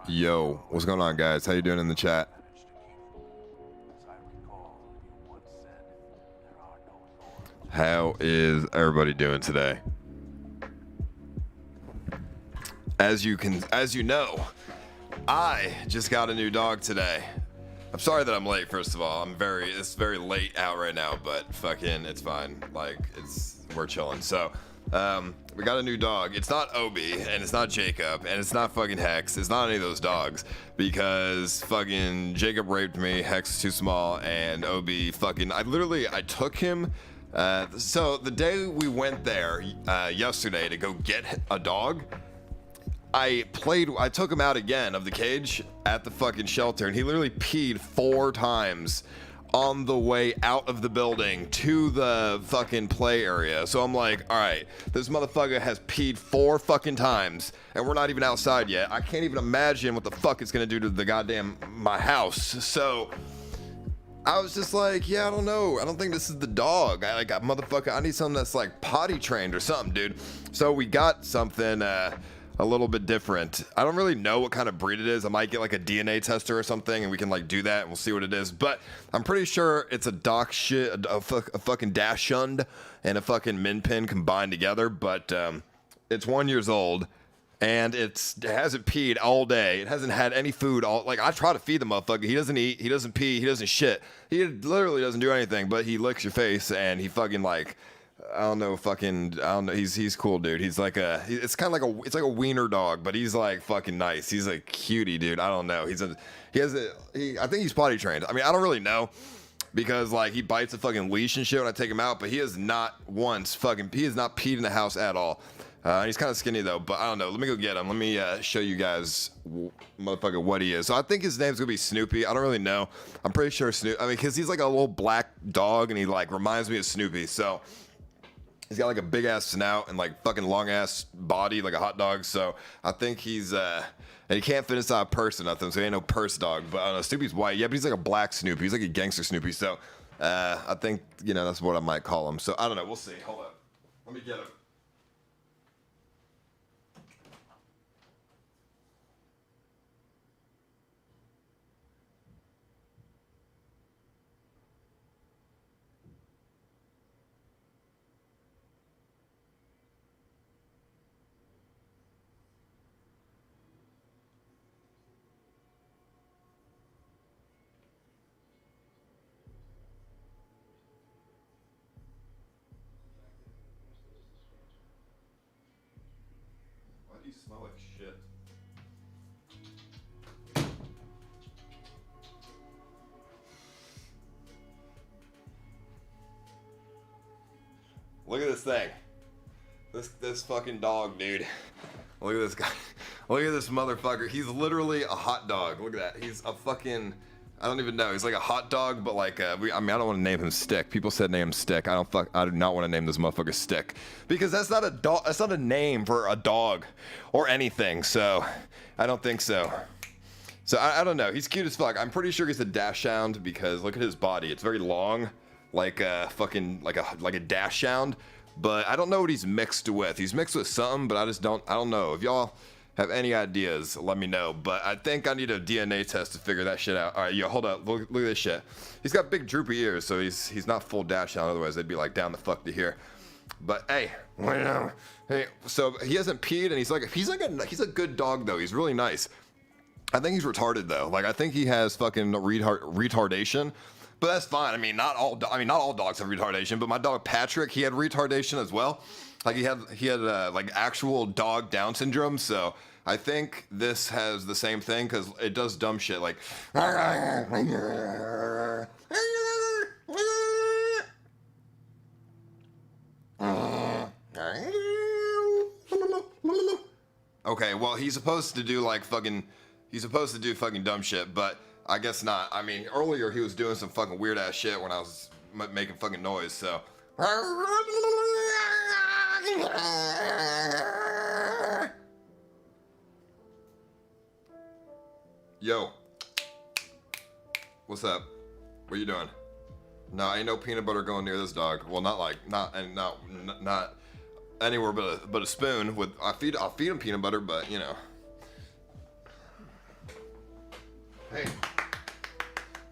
Yo, what's going on, guys? How you doing in the chat? How is everybody doing today? As you know, I just got a new dog today. I'm sorry that I'm late, first of all. It's very late out right now, but fucking it's fine. Like we're chilling. So, we got a new dog. It's not Obi, and it's not Jacob, and it's not fucking Hex. It's not any of those dogs, because fucking Jacob raped me, Hex is too small, and Obi I took him. So the day we went there yesterday to go get a dog, I took him out again of the cage at the fucking shelter, and he literally peed 4 times on the way out of the building to the fucking play area. So I'm like, all right, this motherfucker has peed 4 fucking times, and we're not even outside yet. I can't even imagine what the fuck it's gonna do to the goddamn my house. So I was just like, yeah, I don't know. I don't think this is the dog. I need something that's like potty trained or something, dude. So we got something a little bit different. I don't really know what kind of breed it is. I might get like a DNA tester or something, and we can like do that, and we'll see what it is. But I'm pretty sure it's a fucking Dachshund and a fucking Min Pin combined together. But it's 1 year old, and it hasn't peed all day. It hasn't had any food all. Like, I try to feed the motherfucker. He doesn't eat. He doesn't pee. He doesn't shit. He literally doesn't do anything. But he licks your face, and he fucking like. I don't know. He's cool, dude. It's like a wiener dog, but he's like fucking nice. He's a cutie, dude. I don't know. I think he's potty trained. I mean, I don't really know, because like he bites a fucking leash and shit when I take him out, but he has not peed in the house at all. He's kind of skinny though, but I don't know. Let me go get him. Let me show you guys, motherfucker, what he is. So I think his name's gonna be Snoopy. I don't really know. I'm pretty sure Snoopy. I mean, because he's like a little black dog, and he like reminds me of Snoopy. So he's got like a big ass snout and like fucking long ass body like a hot dog. So I think he's and he can't fit inside a purse or nothing, so he ain't no purse dog. But I don't know, Snoopy's white. Yeah, but he's like a black Snoopy. He's like a gangster Snoopy. So I think, that's what I might call him. So I don't know. We'll see. Hold up. Let me get him. Why do you smell like shit? Look at this thing. This fucking dog, dude. Look at this guy. Look at this motherfucker. He's literally a hot dog. Look at that. He's a fucking, I don't even know. He's like a hot dog, but like I don't want to name him Stick. People said name him Stick. I do not want to name this motherfucker Stick, because that's not a dog. That's not a name for a dog or anything. So I don't think so. So I don't know. He's cute as fuck. I'm pretty sure he's a Dachshund, because look at his body. It's very long, like a fucking like a Dachshund. But I don't know what he's mixed with. He's mixed with something, but I don't know. If y'all have any ideas, let me know. But I think I need a DNA test to figure that shit out. All right, yo, hold up. Look at this shit. He's got big droopy ears, so he's not full Dachshund. Otherwise, they'd be like down the fuck to here. But hey, so he hasn't peed, and he's a good dog though. He's really nice. I think he's retarded though. Like, I think he has fucking retardation. But that's fine. I mean, not all dogs have retardation. But my dog Patrick, he had retardation as well. Like he had like actual dog Down syndrome. So I think this has the same thing, because it does dumb shit like. Okay, well, he's supposed to do fucking dumb shit, but I guess not. I mean, earlier he was doing some fucking weird ass shit when I was making fucking noise, so. Yo. What's up? What you doing? No, ain't no peanut butter going near this dog. Well, not anywhere but a spoon. I'll feed him peanut butter, but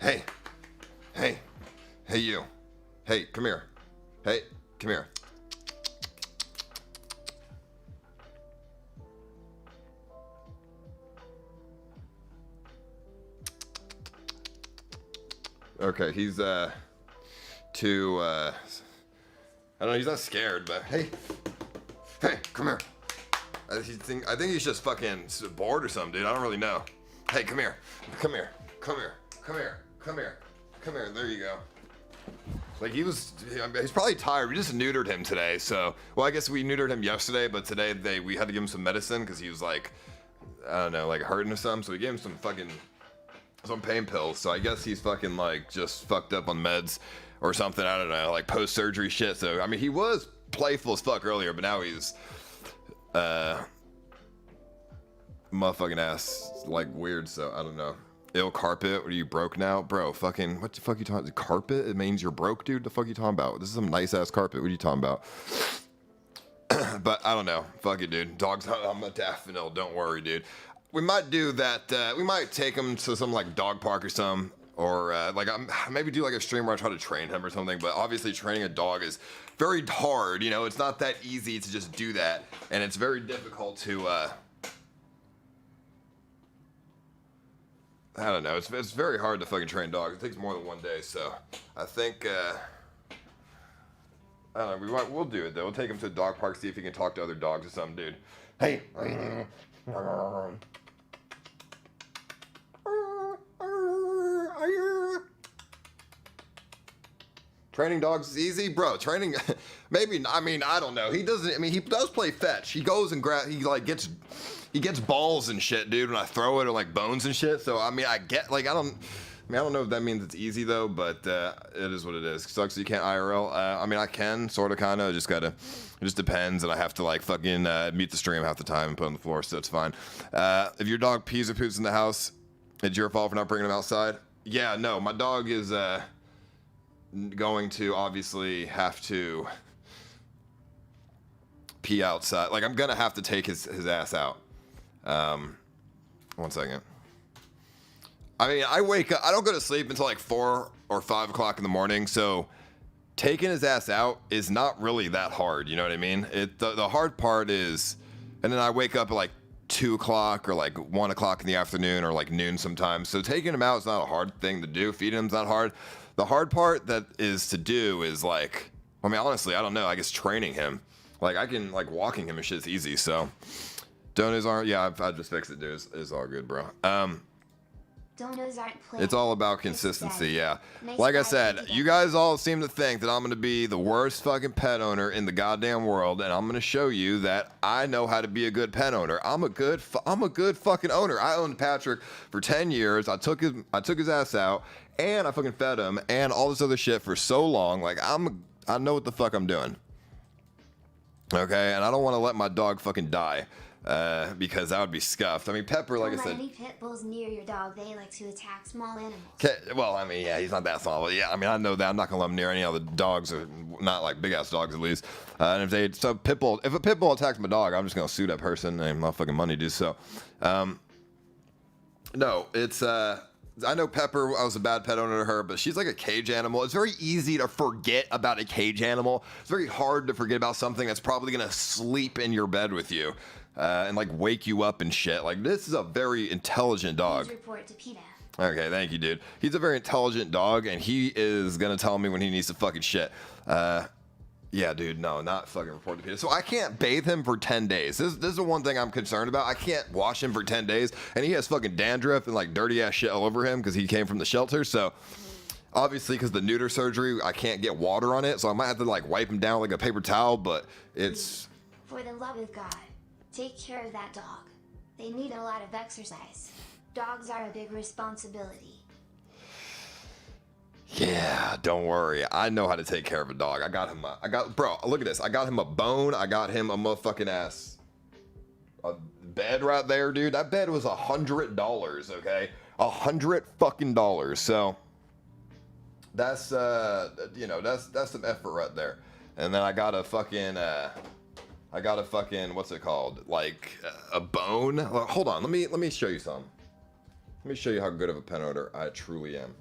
Hey. Hey. Hey, you. Hey, come here. Hey, come here. Okay, he's too I don't know, he's not scared, but hey, come here. I think he's just fucking bored or something, dude. I don't really know. Hey, come here. There you go. Like he's probably tired. We just neutered him today, so well, I guess we neutered him yesterday, but today we had to give him some medicine because he was like, I don't know, like hurting or something. So we gave him some pain pills. So I guess he's fucking like just fucked up on meds or something. I don't know, like post-surgery shit. So I mean, he was playful as fuck earlier, but now he's motherfucking ass like weird. So I don't know. Ill carpet. What are you broke now, bro? Fucking what the fuck you talking? Carpet? It means you're broke, dude. The fuck you talking about? This is some nice ass carpet. What are you talking about? But I don't know. Fuck it, dude. Dogs. I'm a daffodil. Don't worry, dude. We might do that. We might take him to some like dog park or some, or like maybe do like a stream where I try to train him or something. But obviously, training a dog is very hard. You know, it's not that easy to just do that, and it's very difficult to. I don't know. It's very hard to fucking train dogs. It takes more than one day. So I think I don't know. We'll do it though. We'll take him to the dog park, see if he can talk to other dogs or something, dude. Hey. Training dogs is easy, bro. Training, maybe. I mean, I don't know. He doesn't. I mean, he does play fetch. He goes and he like gets balls and shit, dude. When I throw it, or like bones and shit. So I mean, I get like I don't know if that means it's easy though, but it is what it is. Sucks that you can't IRL. I mean, I can sort of, kind of. It just depends, and I have to like fucking mute the stream half the time and put it on the floor, so it's fine. If your dog pees or poops in the house, it's your fault for not bringing him outside. Yeah, no, my dog is going to obviously have to pee outside. Like, I'm gonna have to take his ass out. 1 second. I mean, I wake up, I don't go to sleep until like 4 or 5 o'clock in the morning, so taking his ass out is not really that hard, you know what I mean? The hard part is, and then I wake up at like 2 o'clock or like 1 o'clock in the afternoon or like noon sometimes, so taking him out is not a hard thing to do. Feeding him's not hard. The hard part that is to do is like, I mean, honestly, I don't know, I guess training him. Like, I can, like, walking him and shit's easy, so. Donos aren't, yeah, I just fixed it, dude. It's all good, bro. Donos aren't playing. It's all about consistency, yeah. Like I said, you guys all seem to think that I'm going to be the worst fucking pet owner in the goddamn world, and I'm going to show you that I know how to be a good pet owner. I'm a good fucking owner. I owned Patrick for 10 years. I took his ass out, and I fucking fed him, and all this other shit for so long. Like, I know what the fuck I'm doing. Okay, and I don't want to let my dog fucking die. Because that would be scuffed. I mean, Pepper, like I said. Don't let any pit bulls near your dog. They like to attack small animals. Well, I mean, yeah, he's not that small. But yeah, I mean, I know that. I'm not gonna let him near any other dogs, or not like big ass dogs at least. And if a pit bull attacks my dog, I'm just gonna sue that person and my fucking money, dude. So, no, it's I know Pepper, I was a bad pet owner to her, but she's like a cage animal. It's very easy to forget about a cage animal. It's very hard to forget about something that's probably gonna sleep in your bed with you. And like wake you up and shit. Like, this is a very intelligent dog. Report to PETA. Okay, thank you, dude. He's a very intelligent dog, and he is gonna tell me when he needs to fucking shit. Yeah, dude, no, not fucking report to PETA. So I can't bathe him for 10 days. This is the one thing I'm concerned about. I can't wash him for 10 days, and he has fucking dandruff and like dirty ass shit all over him because he came from the shelter. So obviously, because the neuter surgery, I can't get water on it, so I might have to like wipe him down like a paper towel. But it's, for the love of God, take care of that dog. They need a lot of exercise. Dogs are a big responsibility. Yeah, don't worry. I know how to take care of a dog. Bro, look at this. I got him a bone. I got him a motherfucking ass. A bed right there, dude. That bed was $100, okay? $100 fucking dollars. So that's that's some effort right there. And then I got a fucking what's it called? Like a bone. Hold on, let me show you something. Let me show you how good of a pet owner I truly am.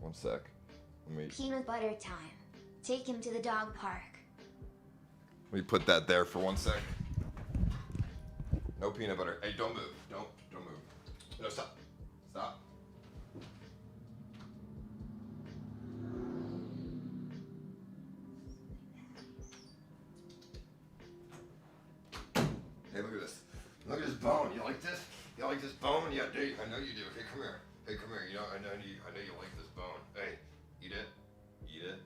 One sec. Let me Peanut butter time. Take him to the dog park. put that there for 1 sec. No peanut butter. Hey, don't move. Don't move. No, stop. Stop. Hey, look at this. Look at this bone. You like this? You like this bone? Yeah, dude. I know you do. Hey, come here. Hey, come here. You know, I know you like this bone. Hey, eat it. Eat it.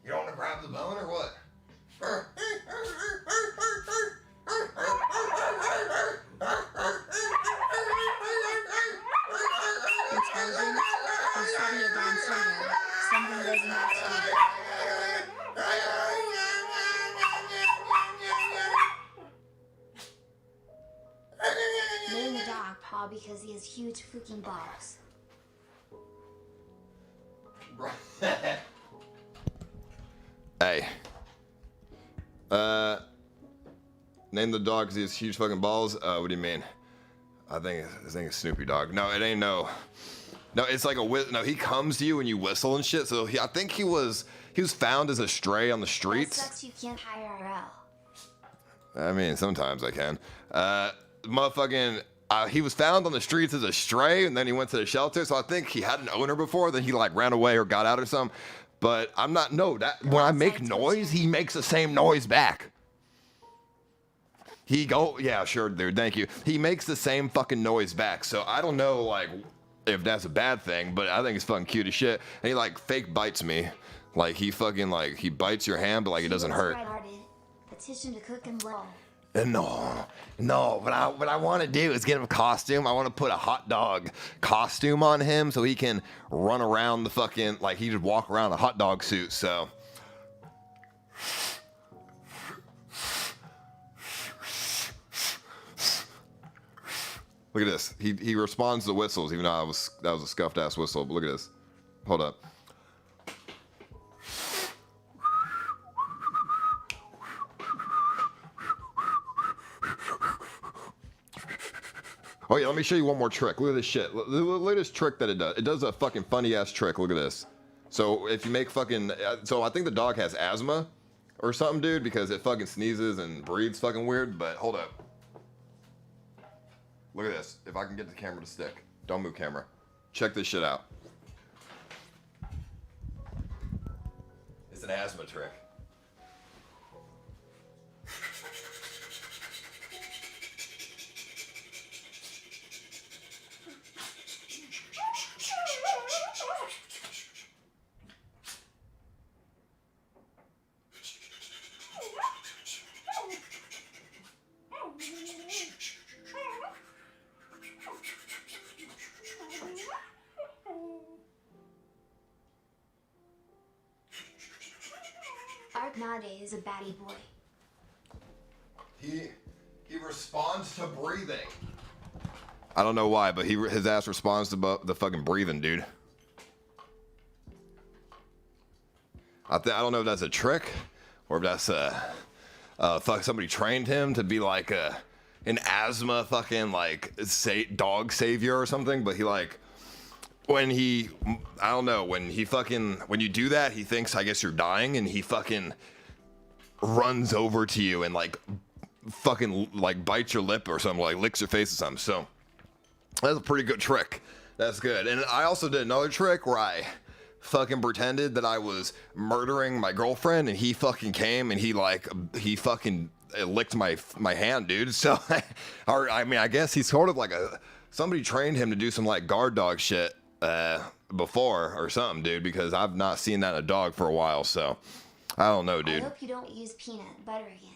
You don't want to grab the bone or what? Intelligence or study of Down syndrome. Something doesn't match together. Name the dog Paw because he has huge freaking balls. Hey. Name the dog because he has huge fucking balls. What do you mean? I think it's Snoopy Dog. No, it ain't no. No, it's like no. He comes to you when you whistle and shit. So I think he was found as a stray on the That streets. sucks you can't hire RL. I mean, sometimes I can. Motherfucking. He was found on the streets as a stray, and then he went to the shelter. So I think he had an owner before. Then he like ran away or got out or something. But I'm not. No, that when I make noise, he makes the same noise back. Yeah, sure, dude. Thank you. He makes the same fucking noise back. So I don't know, like, if that's a bad thing, but I think it's fucking cute as shit. And he like fake bites me, like he bites your hand, but like it doesn't hurt. Petition to cook and roll. No. What I want to do is get him a costume. I want to put a hot dog costume on him so he can run around the fucking like he just walk around in a hot dog suit. So. Look at this. He responds to whistles, even though that was a scuffed ass whistle. But look at this. Hold up. Oh yeah, let me show you one more trick. Look at this shit. Look at this trick that it does. It does a fucking funny ass trick. Look at this. So if you make fucking, so I think the dog has asthma or something, dude, because it fucking sneezes and breathes fucking weird. But hold up. Look at this. If I can get the camera to stick. Don't move, camera. Check this shit out. It's an asthma trick. Argnade is a batty boy. He responds to breathing. I don't know why, but his ass responds to the fucking breathing, dude. I don't know if that's a trick or if that's somebody trained him to be like an asthma fucking like dog savior or something, but he like when you do that, he thinks, I guess, you're dying, and he fucking runs over to you and like fucking like bites your lip or something, like licks your face or something. So that's a pretty good trick. That's good. And I also did another trick where I fucking pretended that I was murdering my girlfriend, and he fucking came and he fucking licked my hand, dude. So I mean, I guess he's sort of like somebody trained him to do some like guard dog shit before or something, dude, because I've not seen that in a dog for a while. So I don't know, dude. I hope you don't use peanut butter again.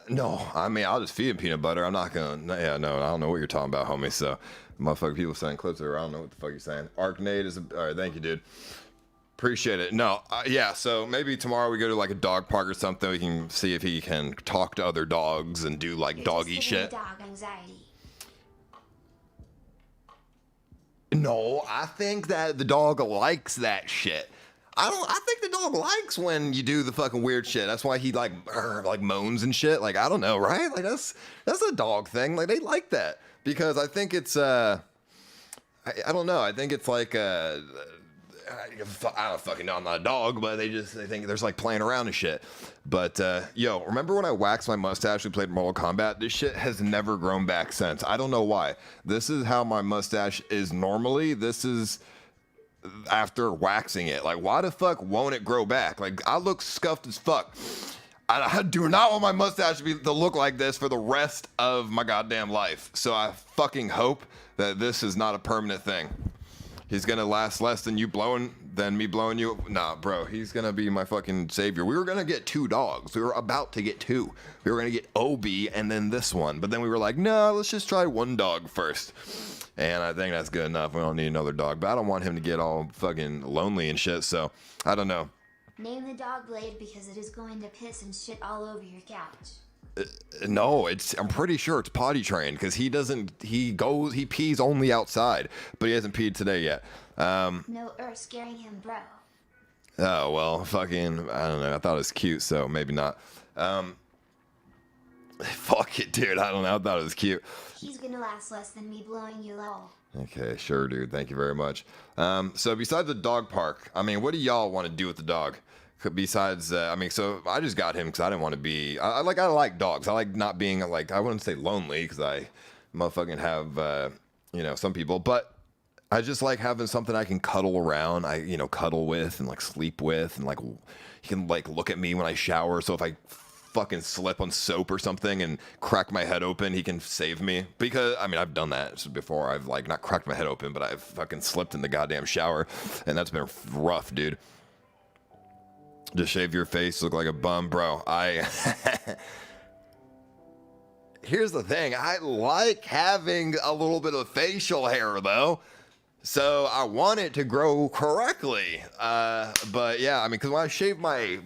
No, I mean, I'll just feed him peanut butter. I'm not gonna. Yeah, no, I don't know what you're talking about, homie. So motherfucker, people saying clips there. I don't know what the fuck you're saying. Arcnade is all right. Thank you, dude. Appreciate it. No, yeah. So maybe tomorrow we go to like a dog park or something. We can see if he can talk to other dogs and do like doggy shit. Dog anxiety. No, I think that the dog likes that shit. I think the dog likes when you do the fucking weird shit. That's why he like moans and shit. Like, I don't know, right? Like that's a dog thing. Like they like that because I think it's I don't know. I think it's like I don't fucking know. I'm not a dog, but they think there's like playing around and shit. But yo, remember when I waxed my mustache? We played Mortal Kombat. This shit has never grown back since. I don't know why. This is how my mustache is normally. This is after waxing it. Like, why the fuck won't it grow back? Like, I look scuffed as fuck. I do not want my mustache to look like this for the rest of my goddamn life. So I fucking hope that this is not a permanent thing. He's gonna last less than me blowing you. Nah, bro, he's gonna be my fucking savior. We were gonna get 2 dogs. We were about to get 2. We were gonna get Obi and then this one. But then we were like, no, let's just try 1 dog first. And I think that's good enough. We don't need another dog. But I don't want him to get all fucking lonely and shit. So, I don't know. Name the dog Blade because it is going to piss and shit all over your couch. No, I'm pretty sure it's potty trained because he pees only outside. But he hasn't peed today yet. No scaring him, bro. Oh, well, fucking, I don't know. I thought it was cute, so maybe not. Fuck it, dude. I don't know. I thought it was cute. He's gonna last less than me blowing you lol. Okay, sure, dude. Thank you very much. So besides the dog park, I mean, what do y'all want to do with the dog? Besides, so I just got him because I didn't want to be. I like dogs. I like not being like, I wouldn't say lonely because I motherfucking have some people, but I just like having something I can cuddle around. Cuddle with and like sleep with, and like he can like look at me when I shower. So if I fucking slip on soap or something and crack my head open, he can save me. Because I've done that before. I've like not cracked my head open, but I've fucking slipped in the goddamn shower, and that's been rough, dude. Just shave your face, look like a bum, bro. Here's the thing. I like having a little bit of facial hair, though. So I want it to grow correctly. But yeah, because when I shave my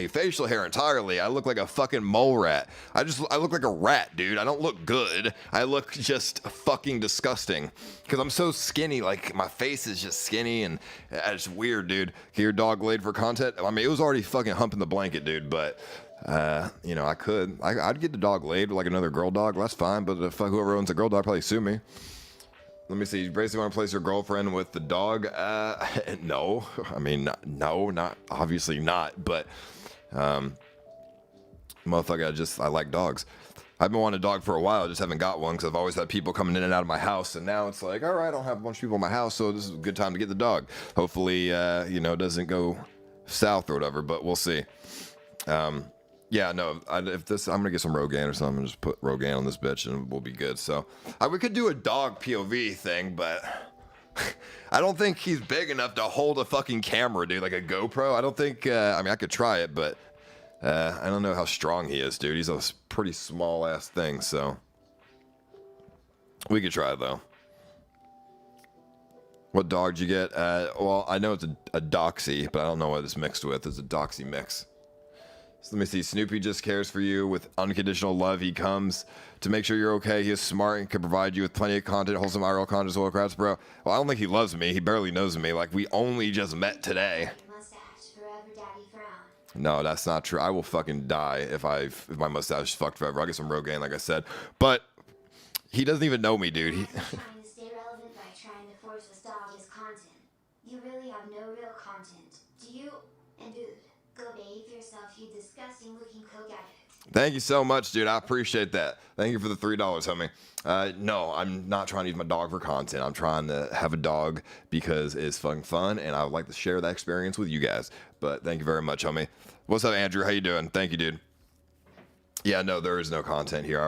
facial hair entirely, I look like a fucking mole rat. I look like a rat, dude. I don't look good. I look just fucking disgusting because I'm so skinny. Like my face is just skinny, and it's weird, dude. Get your dog laid for content. It was already fucking humping the blanket, dude. But I'd get the dog laid like another girl dog. That's fine. But whoever owns a girl dog probably sue me. Let me see. You basically want to place your girlfriend with the dog? No. No, not obviously not. But, motherfucker, I like dogs. I've been wanting a dog for a while. I just haven't got one because I've always had people coming in and out of my house. And now it's like, all right, I don't have a bunch of people in my house, so this is a good time to get the dog. Hopefully, it doesn't go south or whatever, but we'll see. Yeah, no, I'm going to get some Rogaine or something and just put Rogaine on this bitch and we'll be good. So, we could do a dog POV thing, but I don't think he's big enough to hold a fucking camera, dude, like a GoPro. I don't think, I could try it, but I don't know how strong he is, dude. He's a pretty small-ass thing, so we could try it, though. What dog did you get? Well, I know it's a Doxy, but I don't know what it's mixed with. It's a Doxy mix. So let me see. Snoopy just cares for you with unconditional love. He comes to make sure you're okay. He is smart and can provide you with plenty of content, wholesome IRL content, as well, crafts, bro. Well, I don't think he loves me. He barely knows me. Like, we only just met today. Mustache forever, daddy frown. No, that's not true. I will fucking die if my mustache is fucked forever. I'll get some Rogaine, like I said. But he doesn't even know me, dude. Trying to stay relevant by trying to force this dog his content. You really have no real content. Do you? And dude, go bathe yourself, you disgusting looking coke addict. Thank you so much, dude. I appreciate that. Thank you for the $3, homie. No, I'm not trying to use my dog for content. I'm trying to have a dog because it's fucking fun, and I would like to share that experience with you guys. But thank you very much, homie. What's up, Andrew? How you doing? Thank you, dude. Yeah, no, there is no content here.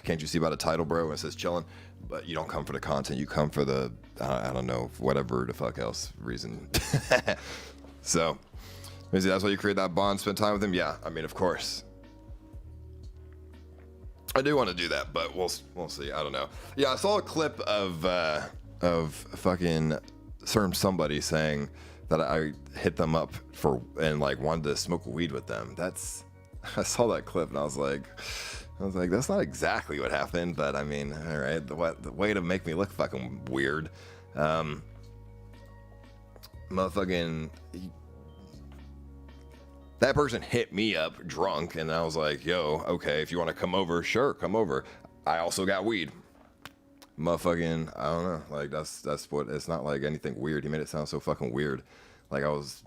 Can't you see by the title, bro? It says chillin'. But you don't come for the content. You come for the, I don't know, whatever the fuck else reason. So, that's why you create that bond, spend time with him? Yeah, of course. I do want to do that, but we'll see. I don't know. Yeah, I saw a clip of fucking somebody saying that I hit them up and like wanted to smoke weed with them. I saw that clip and I was like, that's not exactly what happened, but all right, the way to make me look fucking weird. motherfucking, that person hit me up drunk, and I was like, yo, okay, if you want to come over, sure, come over. I also got weed. Motherfucking, I don't know, like, that's what, it's not like anything weird. He made it sound so fucking weird. Like I don't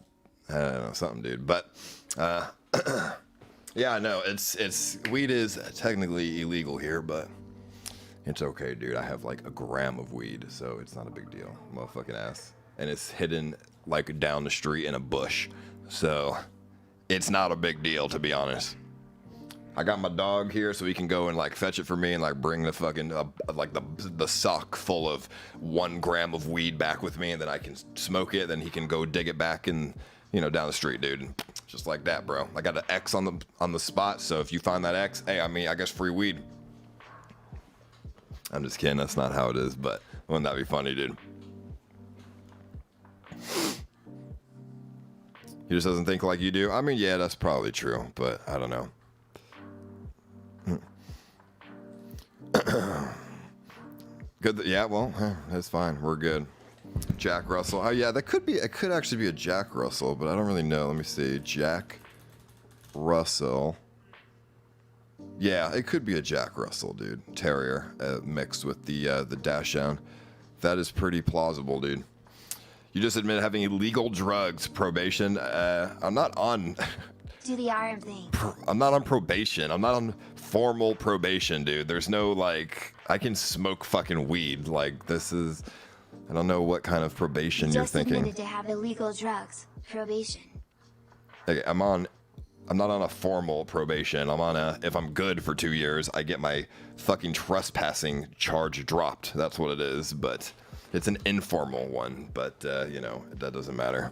know, something, dude. But, yeah, no, it's, weed is technically illegal here, but it's okay, dude. I have like a gram of weed, so it's not a big deal, motherfucking ass. And it's hidden like down the street in a bush, so it's not a big deal, to be honest. I got my dog here, so he can go and like fetch it for me and like bring the fucking like the sock full of 1 gram of weed back with me, and then I can smoke it. Then he can go dig it back and, you know, down the street, dude. Just like that, bro. I got an X on the spot, so if you find that X, hey, I mean, I guess free weed. I'm just kidding. That's not how it is, but wouldn't that be funny, dude? He just doesn't think like you do. I mean, yeah, that's probably true, but I don't know. Good. Yeah, well, that's fine. We're good. Jack Russell. Oh yeah, that could be. It could actually be a Jack Russell, but I don't really know. Let me see. Jack Russell. Yeah, it could be a Jack Russell, dude. Terrier mixed with the Dachshund. That is pretty plausible, dude. You just admitted having illegal drugs. Probation. I'm not on. Do the arm thing. I'm not on probation. I'm not on formal probation, dude. There's no like. I can smoke fucking weed. Like this is. I don't know what kind of probation you're thinking. Just admitted to have illegal drugs. Probation. Okay, I'm not on a formal probation. I'm on a. If I'm good for 2 years, I get my fucking trespassing charge dropped. That's what it is. But it's an informal one. But you know, that doesn't matter.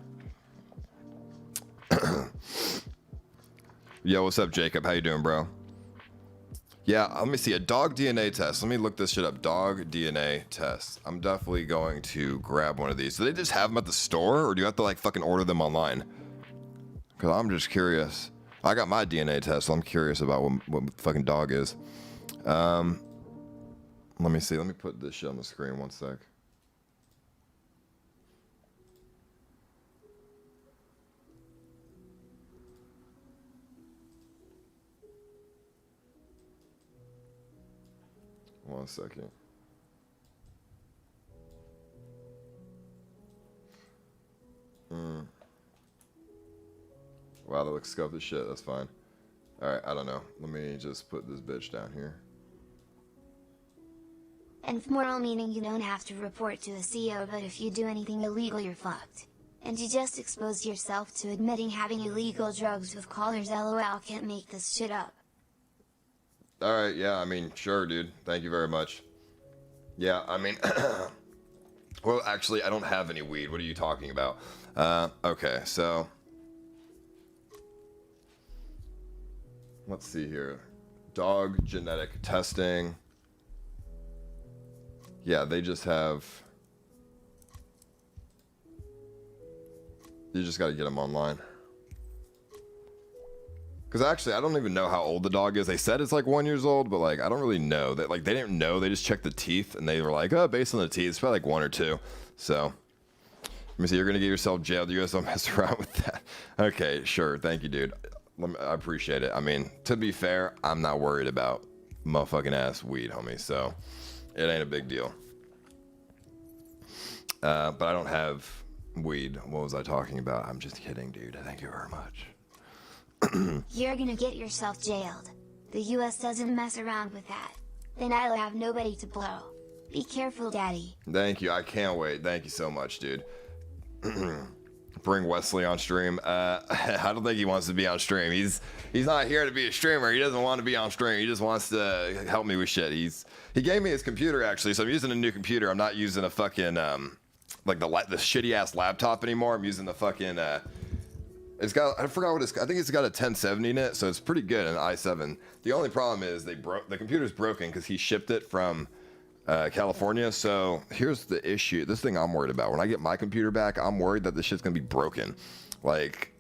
Yo, what's up, Jacob? How you doing, bro? Yeah, let me see. A dog DNA test. Let me look this shit up. Dog DNA test. I'm definitely going to grab one of these. Do they just have them at the store, or do you have to like fucking order them online? Because I'm just curious. I got my DNA test, so I'm curious about what fucking dog is. Let me see. Let me put this shit on the screen. One sec. One second. Wow, that looks scuffed as shit. That's fine. Alright, I don't know. Let me just put this bitch down here. And moral meaning you don't have to report to a CEO, but if you do anything illegal you're fucked. And you just exposed yourself to admitting having illegal drugs with callers. LOL, can't make this shit up. Alright, yeah, I mean, sure, dude. Thank you very much. Yeah, I mean, well, actually, I don't have any weed. What are you talking about? Okay, so, let's see here. Dog genetic testing. Yeah, they just have, you just got to get them online. Because actually, I don't even know how old the dog is. They said it's like 1 year old, but like I don't really know. That like they didn't know. They just checked the teeth, and they were like, oh, based on the teeth, it's probably like 1 or 2. So, let me see. You're gonna get yourself jailed. You guys don't mess around with that. Okay, sure. Thank you, dude. I appreciate it. I mean, to be fair, I'm not worried about motherfucking ass weed, homie. So, it ain't a big deal. But I don't have weed. What was I talking about? I'm just kidding, dude. Thank you very much. You're gonna get yourself jailed. The US doesn't mess around with that. Then I'll have nobody to blow. Be careful, daddy. Thank you. I can't wait. Thank you so much, dude. Bring Wesley on stream. I don't think he wants to be on stream. He's not here to be a streamer. He doesn't want to be on stream. He just wants to help me with shit. He gave me his computer actually, so I'm using a new computer. I'm not using a fucking like the shitty ass laptop anymore. I'm using the fucking it's got, I forgot what it's, I think it's got a 1070 in it, so it's pretty good, an i7. The only problem is the computer's broken because he shipped it from California. So here's the issue. This thing I'm worried about. When I get my computer back, I'm worried that this shit's gonna be broken. Like,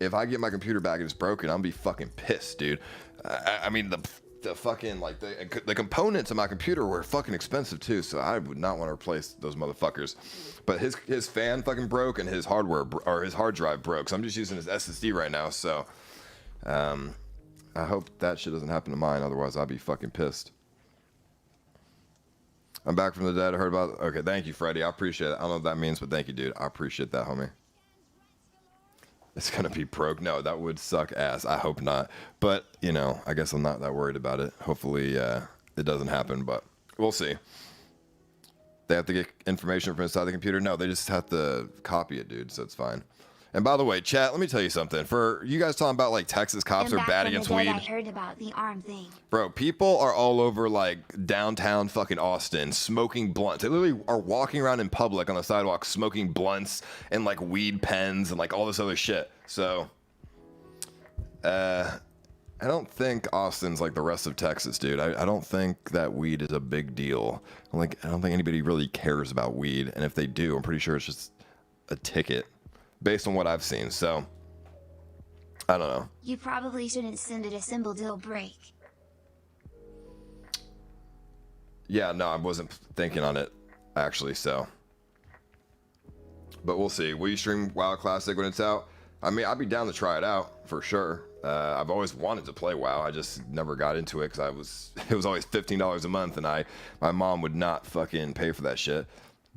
if I get my computer back and it's broken, I'm gonna be fucking pissed, dude. I mean, the fucking like the components of my computer were fucking expensive too, so I would not want to replace those motherfuckers. But his fan fucking broke and his hardware or his hard drive broke, so I'm just using his SSD right now. So I hope that shit doesn't happen to mine, otherwise I'll be fucking pissed. I'm back from the dead. I heard about. Okay, thank you, Freddie. I appreciate it. I don't know what that means, but thank you, dude. I appreciate that, homie. It's gonna be broke. No, that would suck ass. I hope not. But you know, I guess I'm not that worried about it. Hopefully, it doesn't happen. But we'll see. They have to get information from inside the computer. No, they just have to copy it, dude. So it's fine. And by the way, chat, let me tell you something. For you guys talking about like Texas cops are bad against weed. I heard about the arm thing. Bro, people are all over like downtown fucking Austin smoking blunts. They literally are walking around in public on the sidewalk smoking blunts and like weed pens and like all this other shit. So, I don't think Austin's like the rest of Texas, dude. I don't think that weed is a big deal. I don't think anybody really cares about weed. And if they do, I'm pretty sure it's just a ticket. Based on what I've seen, so I don't know. You probably shouldn't send it a symbol deal break. Yeah, no, I wasn't thinking on it actually, so. But we'll see. Will you stream WoW Classic when it's out? I mean, I'd be down to try it out for sure. I've always wanted to play WoW. I just never got into it because it was always $15 a month, and my mom would not fucking pay for that shit.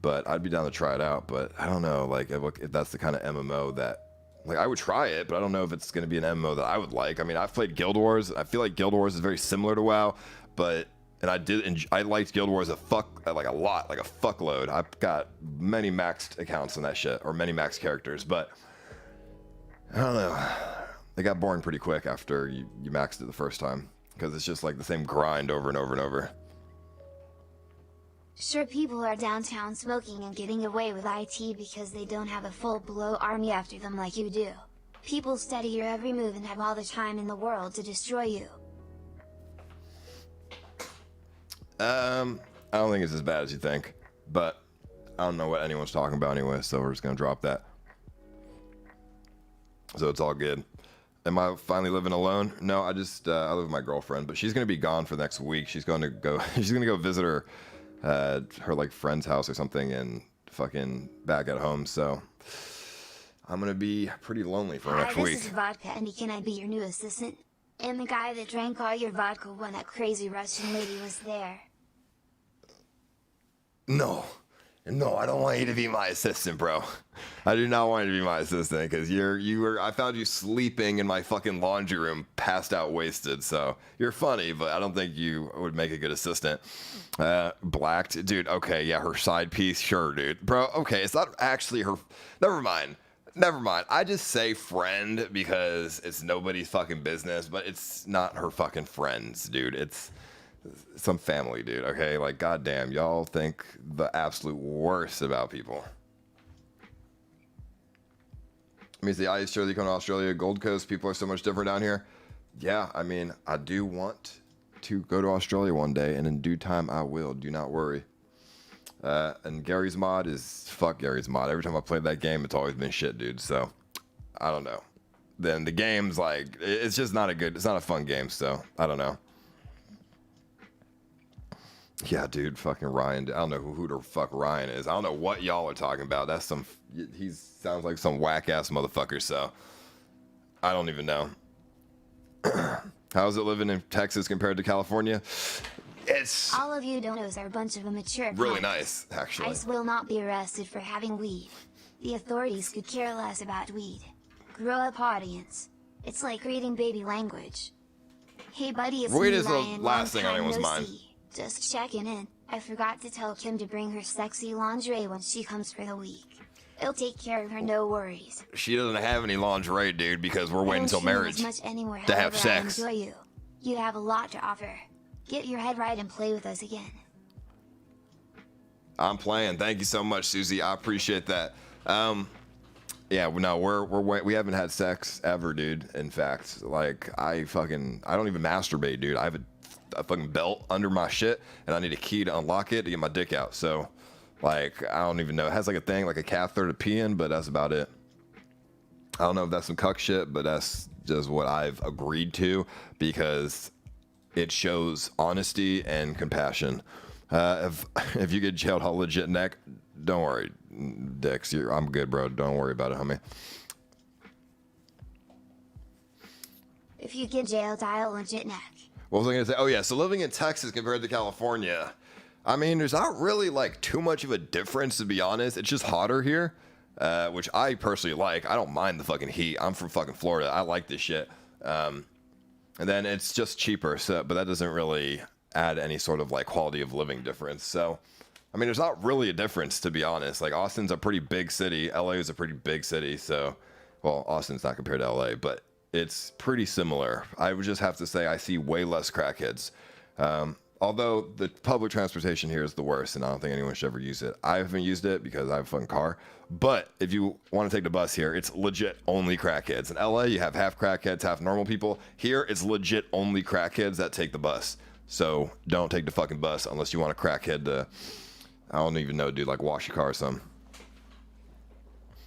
But I'd be down to try it out. But I don't know, like, if that's the kind of MMO that, like, I would try it, but I don't know if it's going to be an MMO that I would like. I mean, I've played Guild Wars. I feel like Guild Wars is very similar to WoW, but, and I liked Guild Wars a lot, like a fuckload. I've got many maxed accounts on that shit, or many maxed characters, but I don't know. They got boring pretty quick after you maxed it the first time, because it's just like the same grind over and over and over. Sure, people are downtown smoking and getting away with IT because they don't have a full-blown army after them like you do. People study your every move and have all the time in the world to destroy you. I don't think it's as bad as you think, but I don't know what anyone's talking about anyway, so we're just gonna drop that. So it's all good. Am I finally living alone? No, I live with my girlfriend, but she's gonna be gone for the next week. She's gonna go visit her like friend's house or something and fucking back at home, so I'm gonna be pretty lonely for the next week. This is Vodka, and can I be your new assistant? And the guy that drank all your vodka when that crazy Russian lady was there. No, I don't want you to be my assistant, bro. I do not want you to be my assistant because I found you sleeping in my fucking laundry room, passed out, wasted. So you're funny, but I don't think you would make a good assistant. Blacked, dude. Okay, yeah, her side piece, sure, dude. Bro, okay, it's not actually her. Never mind. I just say friend because it's nobody's fucking business, but it's not her fucking friends, dude. It's some family, dude. Okay, like goddamn, y'all think the absolute worst about people. I mean, the ice surely come to Australia, Gold Coast. People are so much different down here. Yeah, I mean, I do want to go to Australia one day, and in due time, I will. Do not worry. And Gary's mod is fuck Gary's mod. Every time I played that game, it's always been shit, dude. So I don't know. Then the game's like, it's just not it's not a fun game. So I don't know. Yeah, dude, fucking Ryan. I don't know who the fuck Ryan is. I don't know what y'all are talking about. He sounds like some whack ass motherfucker. So I don't even know. How's it living in Texas compared to California? It's all of you donos are a bunch of immature really punks. nice, actually. Ice will not be arrested for having weed. The authorities could care less about weed. Grow up, audience. It's like reading baby language. Hey buddy, it's weed me, is Ryan. the last thing on Long time anyone's no mind. see. Just checking in. I forgot to tell Kim to bring her sexy lingerie when she comes for the week. It'll take care of her, no worries. She doesn't have any lingerie, dude, because we're waiting until marriage much anymore, to have however, sex. I enjoy you. You have a lot to offer. Get your head right and play with us again. I'm playing. Thank you so much, Susie. I appreciate that. Yeah, no, we haven't had sex ever, dude. In fact, like I don't even masturbate, dude. I have a fucking belt under my shit, and I need a key to unlock it to get my dick out. So, like, I don't even know. It has like a thing, like a catheter to pee in, but that's about it. I don't know if that's some cuck shit, but that's just what I've agreed to because it shows honesty and compassion. If you get jailed all legit neck, don't worry, Dix. I'm good, bro. Don't worry about it, homie. If you get jailed, I'll legit neck. What was I gonna say? Oh yeah, so living in Texas compared to California, I mean, there's not really like too much of a difference, to be honest. It's just hotter here, which I personally like. I don't mind the fucking heat. I'm from fucking Florida. I like this shit. And then it's just cheaper, so but that doesn't really add any sort of like quality of living difference. So, I mean, there's not really a difference, to be honest. Like Austin's a pretty big city. LA is a pretty big city. So, well, Austin's not compared to LA, but it's pretty similar. I would just have to say I see way less crackheads. Although the public transportation here is the worst, and I don't think anyone should ever use it. I haven't used it because I have a fucking car. But if you want to take the bus here, it's legit only crackheads. In LA, you have half crackheads, half normal people. Here, it's legit only crackheads that take the bus. So don't take the fucking bus unless you want a crackhead to, I don't even know, dude, like wash your car or something.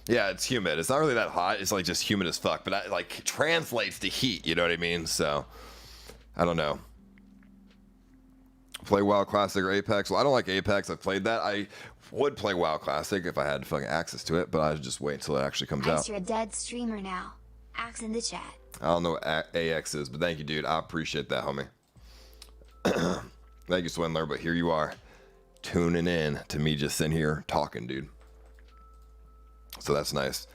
Yeah, it's humid. It's not really that hot. It's like just humid as fuck, but that like translates to heat. You know what I mean? So I don't know. Play WoW Classic or Apex? Well, I don't like Apex. I've played that. I would play WoW Classic if I had fucking access to it, but I just wait until it actually comes out. You're a dead streamer now. Axe in the chat. I don't know what AX is, but thank you, dude. I appreciate that, homie. Thank you, Swindler, but here you are, tuning in to me just sitting here talking, dude. So that's nice.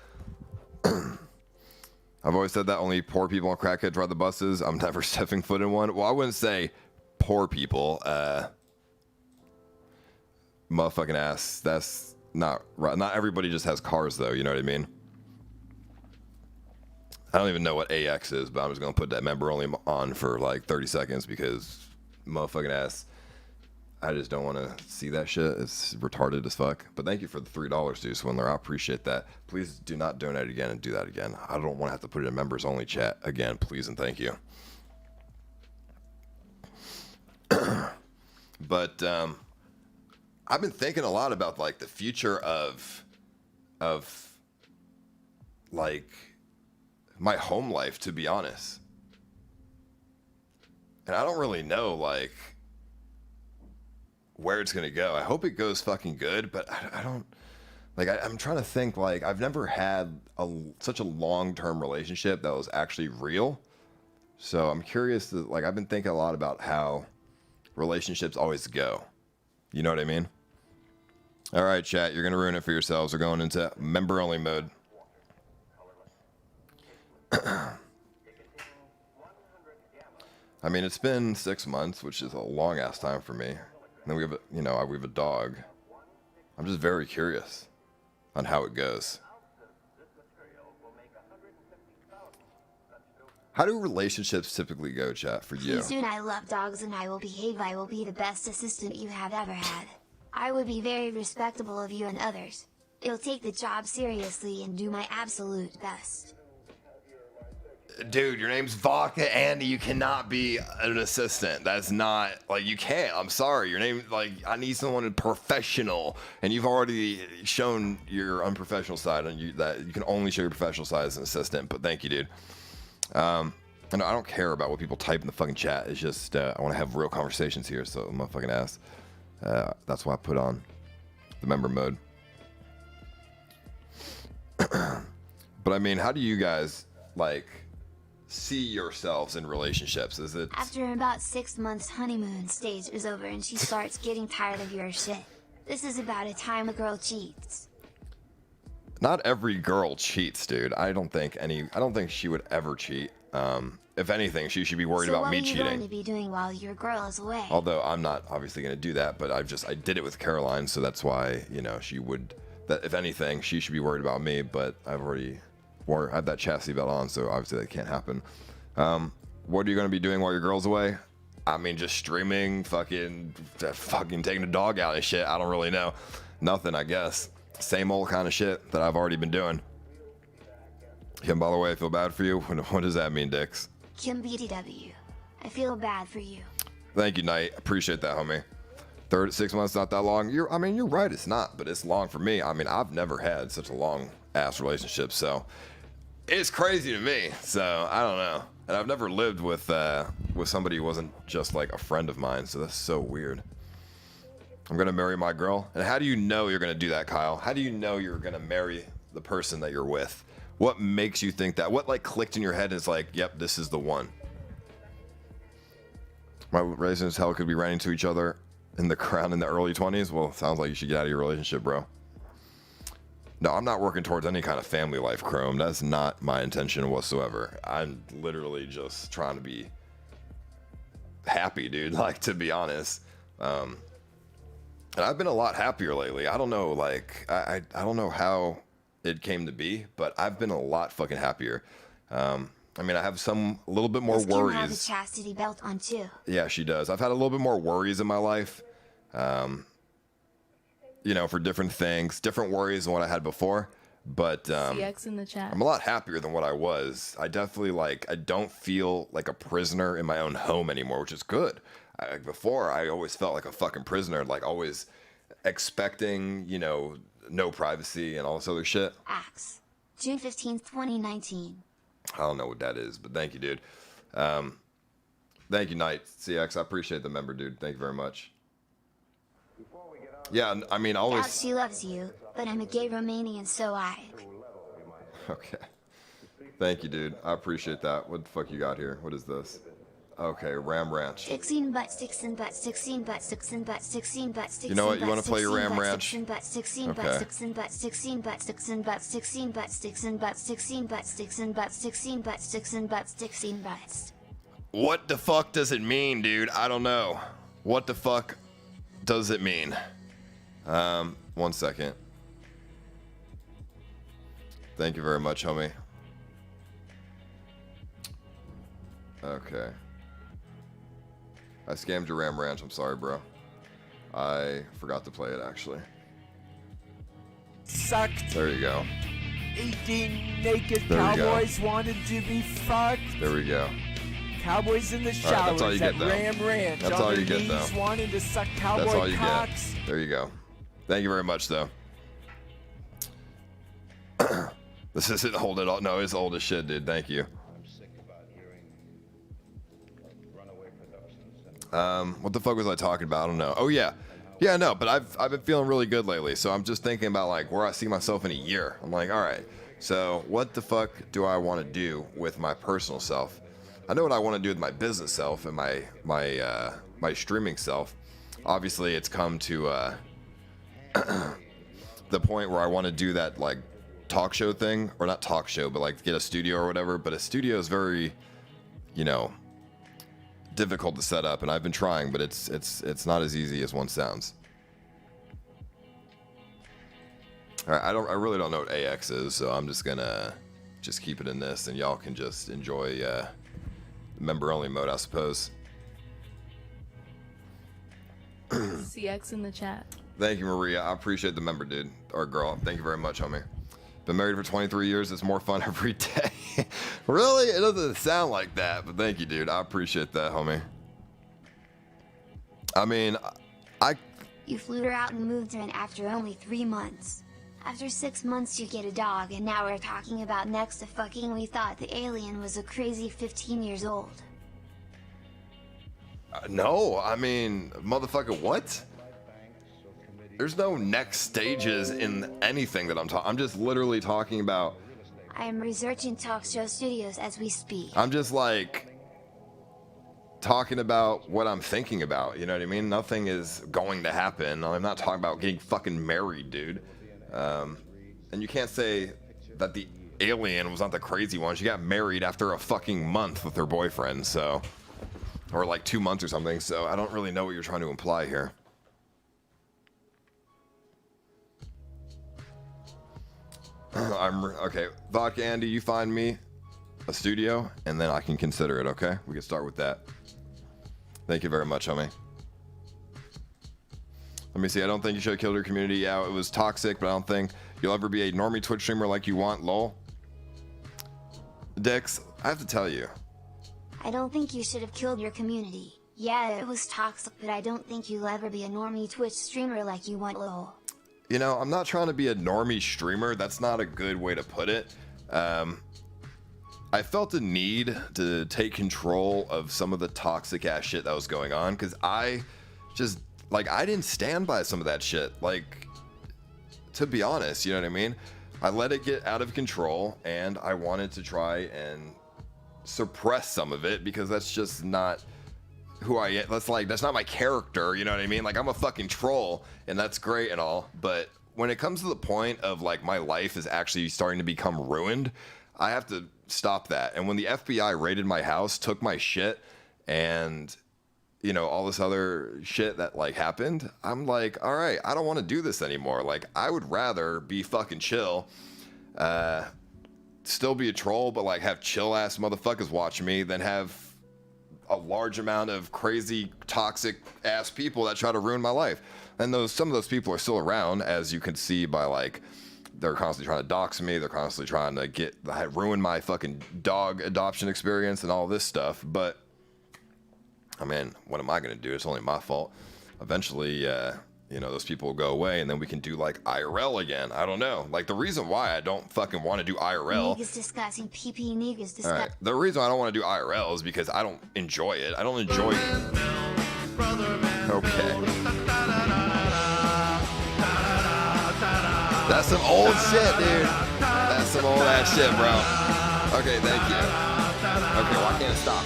I've always said that only poor people and crackheads ride the buses. I'm never stepping foot in one. Well, I wouldn't say poor people. Motherfucking ass. That's not right. Not everybody just has cars, though. You know what I mean? I don't even know what AX is, but I'm just going to put that member only on for like 30 seconds because motherfucking ass. I just don't want to see that shit. It's retarded as fuck. But thank you for the $3, dude, Swindler. I appreciate that. Please do not donate again and do that again. I don't want to have to put it in members only chat again. Please and thank you. But I've been thinking a lot about like the future of like my home life, to be honest. And I don't really know like where it's gonna go. I hope it goes fucking good, but I don't like. I'm trying to think. Like I've never had such a long-term relationship that was actually real. So I'm curious. Like I've been thinking a lot about how relationships always go. You know what I mean? All right, chat. You're gonna ruin it for yourselves. We're going into member-only mode. I mean, it's been 6 months, which is a long-ass time for me. And then we have, we have a dog. I'm just very curious on how it goes. How do relationships typically go, chat, for you? Soon I love dogs and I will behave. I will be the best assistant you have ever had. I would be very respectable of you and others. I'll take the job seriously and do my absolute best. Dude, your name's Vodka Andy. You cannot be an assistant. That's not, like, you can't. I'm sorry. Your name, like, I need someone professional. And you've already shown your unprofessional side, and that you can only show your professional side as an assistant. But thank you, dude. And I don't care about what people type in the fucking chat. It's just, I want to have real conversations here, so I'm motherfucking ass. That's why I put on the member mode. But I mean, how do you guys, like, see yourselves in relationships? Is it after about 6 months honeymoon stage is over and she starts getting tired of your shit? This is about a time a girl cheats. Not every girl cheats, dude. I don't think she would ever cheat. If anything, she should be worried about me cheating. So what are you going to be doing while your girl is away? Although I'm not obviously going to do that, but I did it with Caroline, so that's why, she would, that if anything, she should be worried about me, but I've already have that chastity belt on, so obviously that can't happen. What are you going to be doing while your girl's away? I mean, just streaming, fucking taking the dog out and shit. I don't really know. Nothing, I guess. Same old kind of shit that I've already been doing. Kim, by the way, I feel bad for you. What does that mean, Dix? Kim BTW. I feel bad for you. Thank you, Knight. Appreciate that, homie. 6 months, not that long. You're right, it's not, but it's long for me. I mean, I've never had such a long ass relationship, so it's crazy to me. So I don't know. And I've never lived with with somebody who wasn't just like a friend of mine. So that's so weird. I'm gonna marry my girl. And how do you know you're gonna do that, Kyle? How do you know you're gonna marry the person that you're with? What makes you think that? What like clicked in your head is like, yep, this is the one? My raisins hell could be running to each other in the crown in the early 20s. Well, sounds like you should get out of your relationship, bro. No, I'm not working towards any kind of family life, Chrome. That's not my intention whatsoever. I'm literally just trying to be happy, dude. Like, to be honest. And I've been a lot happier lately. I don't know, like, I don't know how it came to be, but I've been a lot fucking happier. I mean, I have a little bit more worries. Has a chastity belt on too. Yeah, she does. I've had a little bit more worries in my life. You know, for different things, different worries than what I had before. But CX in the chat. I'm a lot happier than what I was. I definitely I don't feel like a prisoner in my own home anymore, which is good. Before, I always felt like a fucking prisoner, like always expecting, you know, no privacy and all this other shit. Axe. June 15th, 2019. I don't know what that is, but thank you, dude. Thank you, Knight CX. I appreciate the member, dude. Thank you very much. Yeah, I mean, always. She loves you, but I'm a gay Romanian, so I. Okay. Thank you, dude. I appreciate that. What the fuck you got here? What is this? Okay, Ram Ranch. 16 but 16 but 16 but 16 but 16 but 16. You know what? You want to play your Ram Ranch? 16 but 16 but 16 but 16 but 16 but 16 but 16 but 16 but 16 but 16 but 16 but 16 but. What the fuck does it mean, dude? I don't know. What the fuck does it mean? 1 second. Thank you very much, homie. Okay. I scammed your Ram Ranch. I'm sorry, bro. I forgot to play it, actually. Sucked. There you go. 18 naked There we go. cowboys wanted to be fucked. There we go. Cowboys in the All right, that's all showers you at get, though. Ram Ranch. That's on all their you get, knees though. wanting to suck That's cowboy all you cocks. get. There you go. Thank you very much, though. This isn't old at all. No, it's old as shit, dude. Thank you. What the fuck was I talking about? I don't know. Oh yeah, yeah, no. But I've been feeling really good lately. So I'm just thinking about like where I see myself in a year. I'm like, all right. So what the fuck do I want to do with my personal self? I know what I want to do with my business self and my streaming self. Obviously, it's come to the point where I want to do that like talk show thing, or not talk show, but like get a studio or whatever. But a studio is very, you know, difficult to set up, and I've been trying, but it's not as easy as one sounds. All right, I really don't know what AX is, so I'm just gonna keep it in this, and y'all can just enjoy member only mode, I suppose. CX in the chat. Thank you, Maria. I appreciate the member, dude, or girl. Thank you very much, homie. Been married for 23 years. It's more fun every day. Really? It doesn't sound like that, but thank you, dude. I appreciate that, homie. I mean, You flew her out and moved her in after only 3 months. After 6 months you get a dog, and now we're talking about next to fucking. We thought the alien was a crazy 15 years old. No, I mean, motherfucker, what? There's no next stages in anything that I'm talking. I'm just literally talking about. I am researching talk show studios as we speak. I'm just like talking about what I'm thinking about. You know what I mean? Nothing is going to happen. I'm not talking about getting fucking married, dude. And you can't say that the alien was not the crazy one. She got married after a fucking month with her boyfriend, so, or like 2 months or something. So I don't really know what you're trying to imply here. Okay. Vodka Andy, you find me a studio, and then I can consider it, okay? We can start with that. Thank you very much, homie. Let me see. I don't think you should have killed your community. Yeah, it was toxic, but I don't think you'll ever be a normie Twitch streamer like you want, lol. Dix, I have to tell you. I don't think you should have killed your community. Yeah, it was toxic, but I don't think you'll ever be a normie Twitch streamer like you want, lol. You know, I'm not trying to be a normie streamer. That's not a good way to put it. I I felt the need to take control of some of the toxic ass shit that was going on, because I just, like, I didn't stand by some of that shit. Like, to be honest, you know what I mean? I let it get out of control, and I wanted to try and suppress some of it, because that's just not who I am. That's not my character, you know what I mean? Like, I'm a fucking troll, and that's great and all, but when it comes to the point of, like, my life is actually starting to become ruined, I have to stop that. And when the FBI raided my house, took my shit, and, you know, all this other shit that, like, happened, I'm like, all right, I don't want to do this anymore. Like, I would rather be fucking chill, still be a troll, but, like, have chill ass motherfuckers watching me than have a large amount of crazy toxic ass people that try to ruin my life. And some of those people are still around, as you can see by, like, they're constantly trying to dox me. They're constantly trying to ruin my fucking dog adoption experience and all this stuff. But, I mean, what am I going to do? It's only my fault. Eventually, you know, those people will go away, and then we can do, like, IRL again. I don't know. Like, the reason why I don't fucking want to do IRL. Niggas discussing PP, niggas discussing. All right. The reason I don't want to do IRL is because I don't enjoy it. I don't enjoy it. Okay. That's some old shit, dude. That's some old ass shit, bro. Okay, thank you. Okay, well, I can't stop.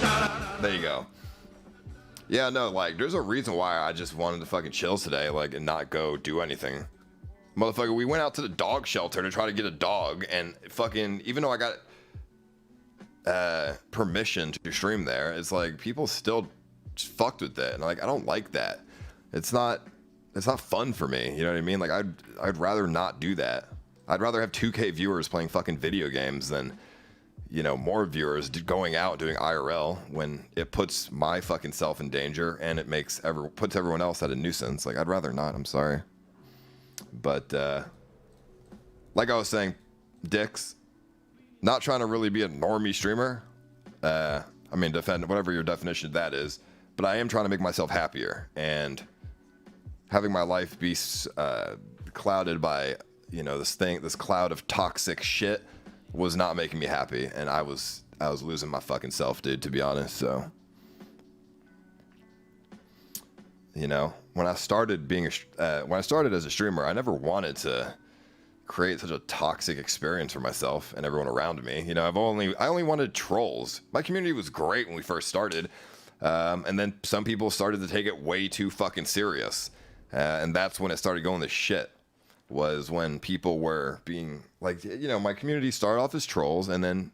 There you go. Yeah, no, like, there's a reason why I just wanted to fucking chill today, like, and not go do anything. Motherfucker, we went out to the dog shelter to try to get a dog, and fucking, even though I got permission to stream there, it's like, people still just fucked with it, and, like, I don't like that. It's not fun for me, you know what I mean? Like, I'd rather not do that. I'd rather have 2K viewers playing fucking video games than, you know, more viewers going out doing IRL, when it puts my fucking self in danger and it puts everyone else at a nuisance. Like, I'd rather not. I'm sorry. But, like I was saying, dicks, not trying to really be a normie streamer. I mean, defend whatever your definition of that is, but I am trying to make myself happier, and having my life be clouded by, you know, this cloud of toxic shit was not making me happy, and I was losing my fucking self, dude, to be honest. So, you know, when I started as a streamer, I never wanted to create such a toxic experience for myself and everyone around me. You know, I only wanted trolls. My community was great when we first started, and then some people started to take it way too fucking serious. And that's when it started going to shit, was when people were being, like, you know, my community started off as trolls, and then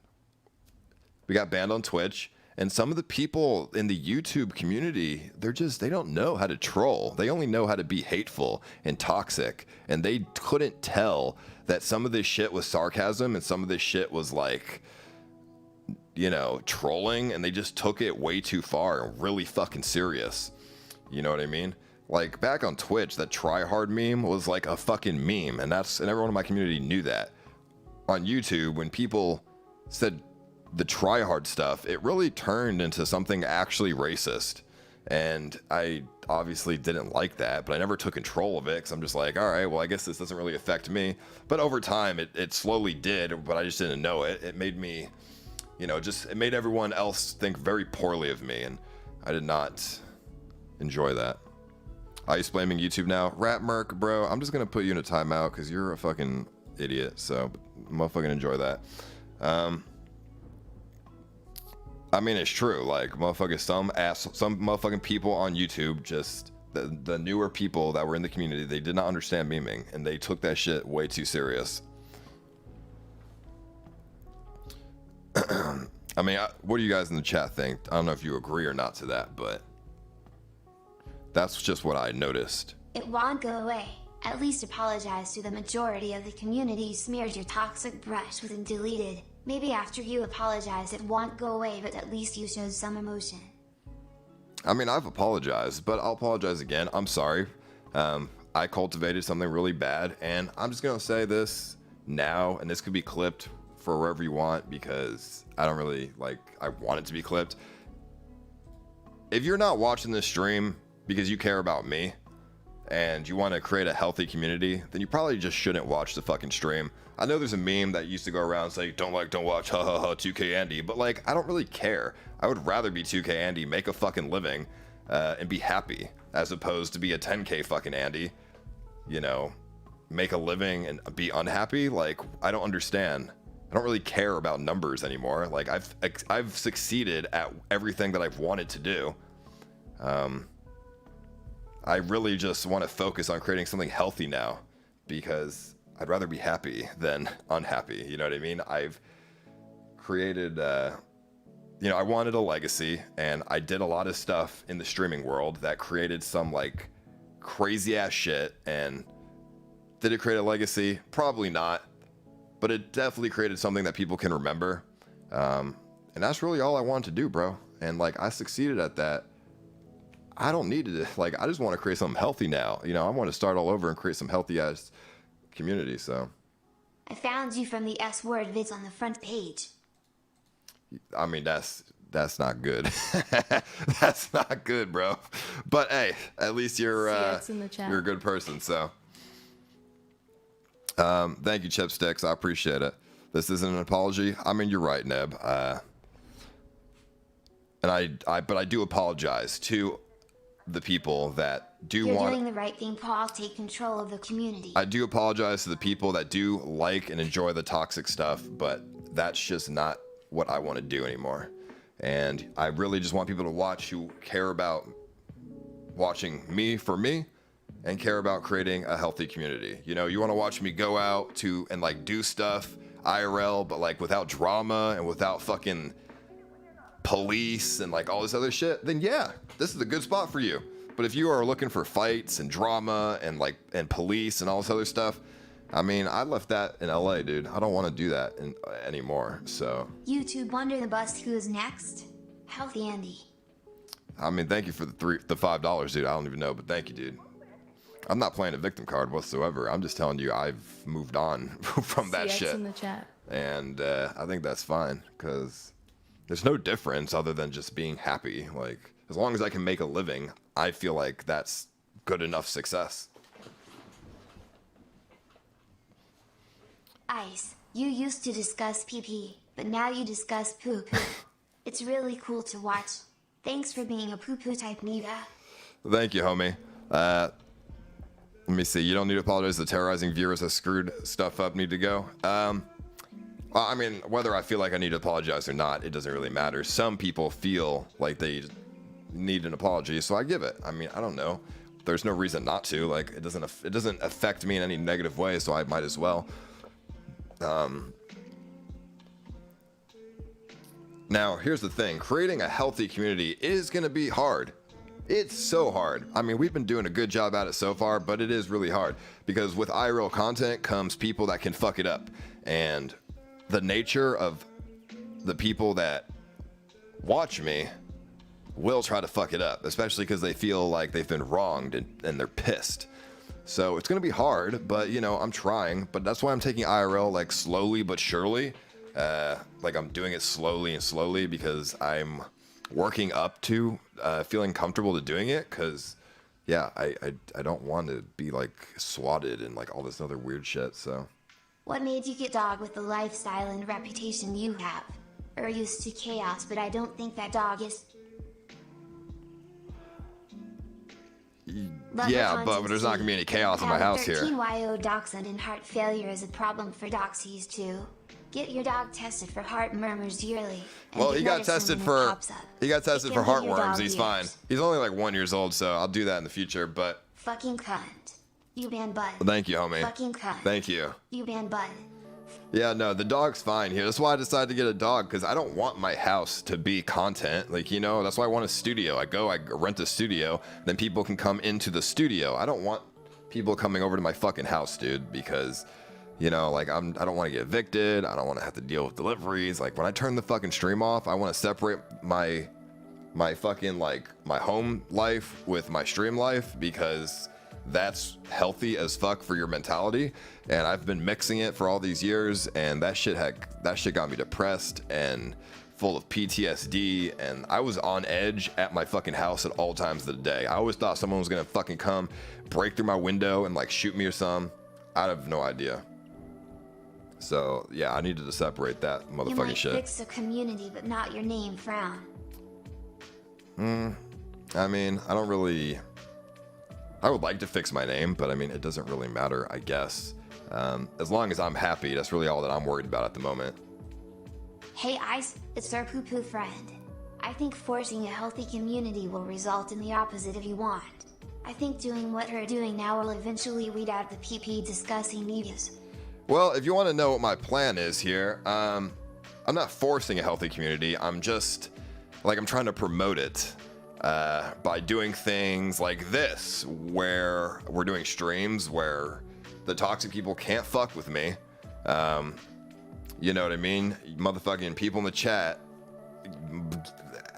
we got banned on Twitch, and some of the people in the YouTube community, they don't know how to troll. They only know how to be hateful and toxic, and they couldn't tell that some of this shit was sarcasm and some of this shit was, like, you know, trolling, and they just took it way too far and really fucking serious. You know what I mean? Like, back on Twitch, that tryhard meme was like a fucking meme, and everyone in my community knew that. On YouTube, when people said the tryhard stuff, it really turned into something actually racist, and I obviously didn't like that, but I never took control of it, because I'm just like, all right, well, I guess this doesn't really affect me. But over time, it slowly did, but I just didn't know it. It made me, you know, it made everyone else think very poorly of me, and I did not enjoy that. Ice blaming YouTube now. Rat Merc, bro, I'm just gonna put you in a timeout because you're a fucking idiot, so motherfucking enjoy that. I mean, it's true. Like, motherfuckers, some motherfucking people on YouTube, just the newer people that were in the community, they did not understand memeing, and they took that shit way too serious. I mean, what do you guys in the chat think? I don't know if you agree or not to that, but that's just what I noticed. It won't go away. At least apologize to the majority of the community you smeared your toxic brush with and deleted. Maybe after you apologize it won't go away, but at least you showed some emotion. I mean, I've apologized, but I'll apologize again. I'm sorry. I cultivated something really bad, and I'm just gonna say this now, and this could be clipped for wherever you want, because I don't really, like, I want it to be clipped. If you're not watching this stream because you care about me and you want to create a healthy community, then you probably just shouldn't watch the fucking stream. I know there's a meme that used to go around saying, don't watch, ha ha ha, 2K Andy. But, like, I don't really care. I would rather be 2K Andy, make a fucking living, and be happy, as opposed to be a 10K fucking Andy, you know, make a living and be unhappy. Like, I don't understand. I don't really care about numbers anymore. Like, I've succeeded at everything that I've wanted to do. I really just want to focus on creating something healthy now, because I'd rather be happy than unhappy. You know what I mean? I've created, you know, I wanted a legacy, and I did a lot of stuff in the streaming world that created some like crazy ass shit. And did it create a legacy? Probably not, but it definitely created something that people can remember. And that's really all I wanted to do, bro. And like, I succeeded at that. I don't need to, like, I just want to create something healthy now. You know, I want to start all over and create some healthy ass community. So I found you from the S word vids on the front page. I mean, that's not good. That's not good, bro. But hey, at least you're you're a good person. So thank you, Chipsticks. I appreciate it. This isn't an apology. I mean, you're right, Neb. And but I do apologize to the people that do You're doing the right thing, Paul. Take control of the community. I do apologize to the people that do like and enjoy the toxic stuff, but that's just not what I want to do anymore. And I really just want people to watch who care about watching me for me and care about creating a healthy community. You know, you want to watch me go out to and like do stuff IRL, but like without drama and without fucking police and like all this other shit, then yeah, this is a good spot for you. But if you are looking for fights and drama and like and police and all this other stuff, I mean, I left that in LA, dude. I don't want to do that anymore. So YouTube under the bus. Who's next? Healthy Andy. I mean, thank you for the $5, dude. I don't even know, but thank you, dude. I'm not playing a victim card whatsoever. I'm just telling you I've moved on from that CX shit. In the chat. And I think that's fine, because there's no difference other than just being happy. Like, as long as I can make a living, I feel like that's good enough success. Ice, you used to discuss PP, but now you discuss poo-poo. It's really cool to watch. Thanks for being a poo-poo type Nita. Thank you, homie. Let me see. You don't need to apologize. The terrorizing viewers that screwed stuff up need to go. Well, I mean, whether I feel like I need to apologize or not, it doesn't really matter. Some people feel like they need an apology, so I give it. I mean, I don't know. There's no reason not to. Like, it doesn't affect me in any negative way, so I might as well. Now, here's the thing. Creating a healthy community is going to be hard. It's so hard. I mean, we've been doing a good job at it so far, but it is really hard. Because with IRL content comes people that can fuck it up. And the nature of the people that watch me will try to fuck it up, especially because they feel like they've been wronged and they're pissed. So it's going to be hard, but you know, I'm trying. But that's why I'm taking IRL like slowly but surely. Like I'm doing it slowly and slowly because I'm working up to feeling comfortable to doing it. Because yeah, I don't want to be like swatted and like all this other weird shit. So what made you get dog with the lifestyle and reputation you have? Or used to chaos, but I don't think that dog is. Yeah, but there's not gonna be any chaos in my house here. 13YO dachshund and heart failure is a problem for doxies too. Get your dog tested for heart murmurs yearly. Well, he got tested for heartworms. He's fine. He's only like 1 year old, so I'll do that in the future. But fucking cunt. You ban bud. Thank you, homie. Fucking cunt. Thank you. You ban bud. Yeah, no, the dog's fine here. That's why I decided to get a dog, because I don't want my house to be content. Like, you know, that's why I want a studio. I rent a studio, then people can come into the studio. I don't want people coming over to my fucking house, dude, because, you know, like, I don't want to get evicted. I don't want to have to deal with deliveries. Like, when I turn the fucking stream off, I want to separate my fucking, like, my home life with my stream life, because that's healthy as fuck for your mentality. And I've been mixing it for all these years, and that shit got me depressed and full of PTSD, and I was on edge at my fucking house at all times of the day. I always thought someone was gonna fucking come break through my window and like shoot me or something. I have no idea. So yeah, I needed to separate that You motherfucking might shit. fix the community, but not your name, frown. I mean, I don't really. I would like to fix my name, but I mean, it doesn't really matter, I guess. As long as I'm happy, that's really all that I'm worried about at the moment. Hey Ice, it's our poo-poo friend. I think forcing a healthy community will result in the opposite if you want. I think doing what we're doing now will eventually weed out the PP discussing news. Well, if you want to know what my plan is here, I'm not forcing a healthy community. I'm just, like, I'm trying to promote it by doing things like this, where we're doing streams where the toxic people can't fuck with me. You know what I mean? Motherfucking people in the chat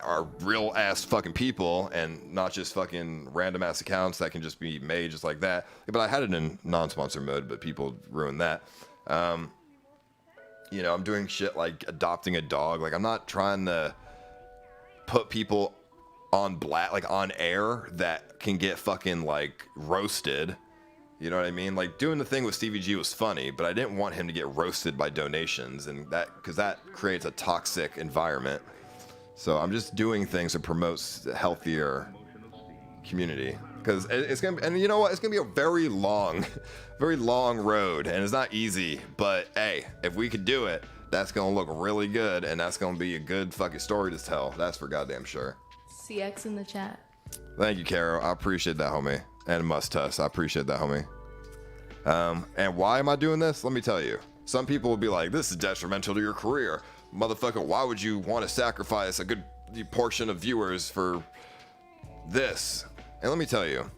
are real ass fucking people and not just fucking random ass accounts that can just be made just like that. But I had it in non-sponsor mode, but people ruined that. You know, I'm doing shit like adopting a dog. Like, I'm not trying to put people on like on air that can get fucking like roasted. You know what I mean? Like, doing the thing with Stevie G was funny, but I didn't want him to get roasted by donations, and that, because that creates a toxic environment. So I'm just doing things that promotes a healthier community, because it's gonna be, and you know what? It's gonna be a very long road, and it's not easy. But hey, if we could do it, that's gonna look really good, and that's gonna be a good fucking story to tell. That's for goddamn sure. CX in the chat. Thank you, Caro. I appreciate that, homie. And Mustus, I appreciate that, homie. And why am I doing this? Let me tell you. Some people will be like, this is detrimental to your career. Motherfucker, why would you want to sacrifice a good portion of viewers for this? And let me tell you,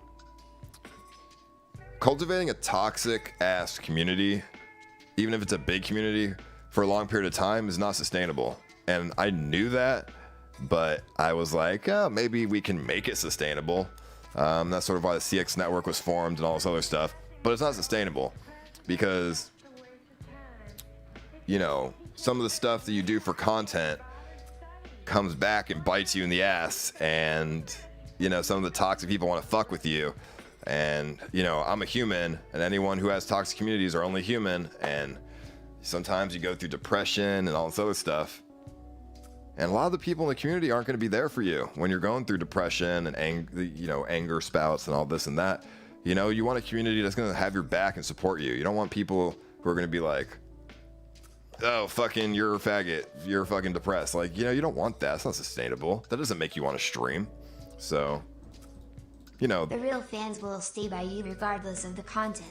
cultivating a toxic ass community, even if it's a big community, for a long period of time is not sustainable. And I knew that, but I was like, oh, maybe we can make it sustainable. That's sort of why the CX network was formed and all this other stuff. But it's not sustainable because, you know, some of the stuff that you do for content comes back and bites you in the ass. And, you know, some of the toxic people want to fuck with you. And, you know, I'm a human, and anyone who has toxic communities are only human. And sometimes you go through depression and all this other stuff. And a lot of the people in the community aren't going to be there for you when you're going through depression and anger spouts and all this and that. You know, you want a community that's going to have your back and support you. You don't want people who are going to be like, oh, fucking, you're a faggot. You're fucking depressed. Like, you know, you don't want that. It's not sustainable. That doesn't make you want to stream. So, you know. The real fans will stay by you regardless of the content.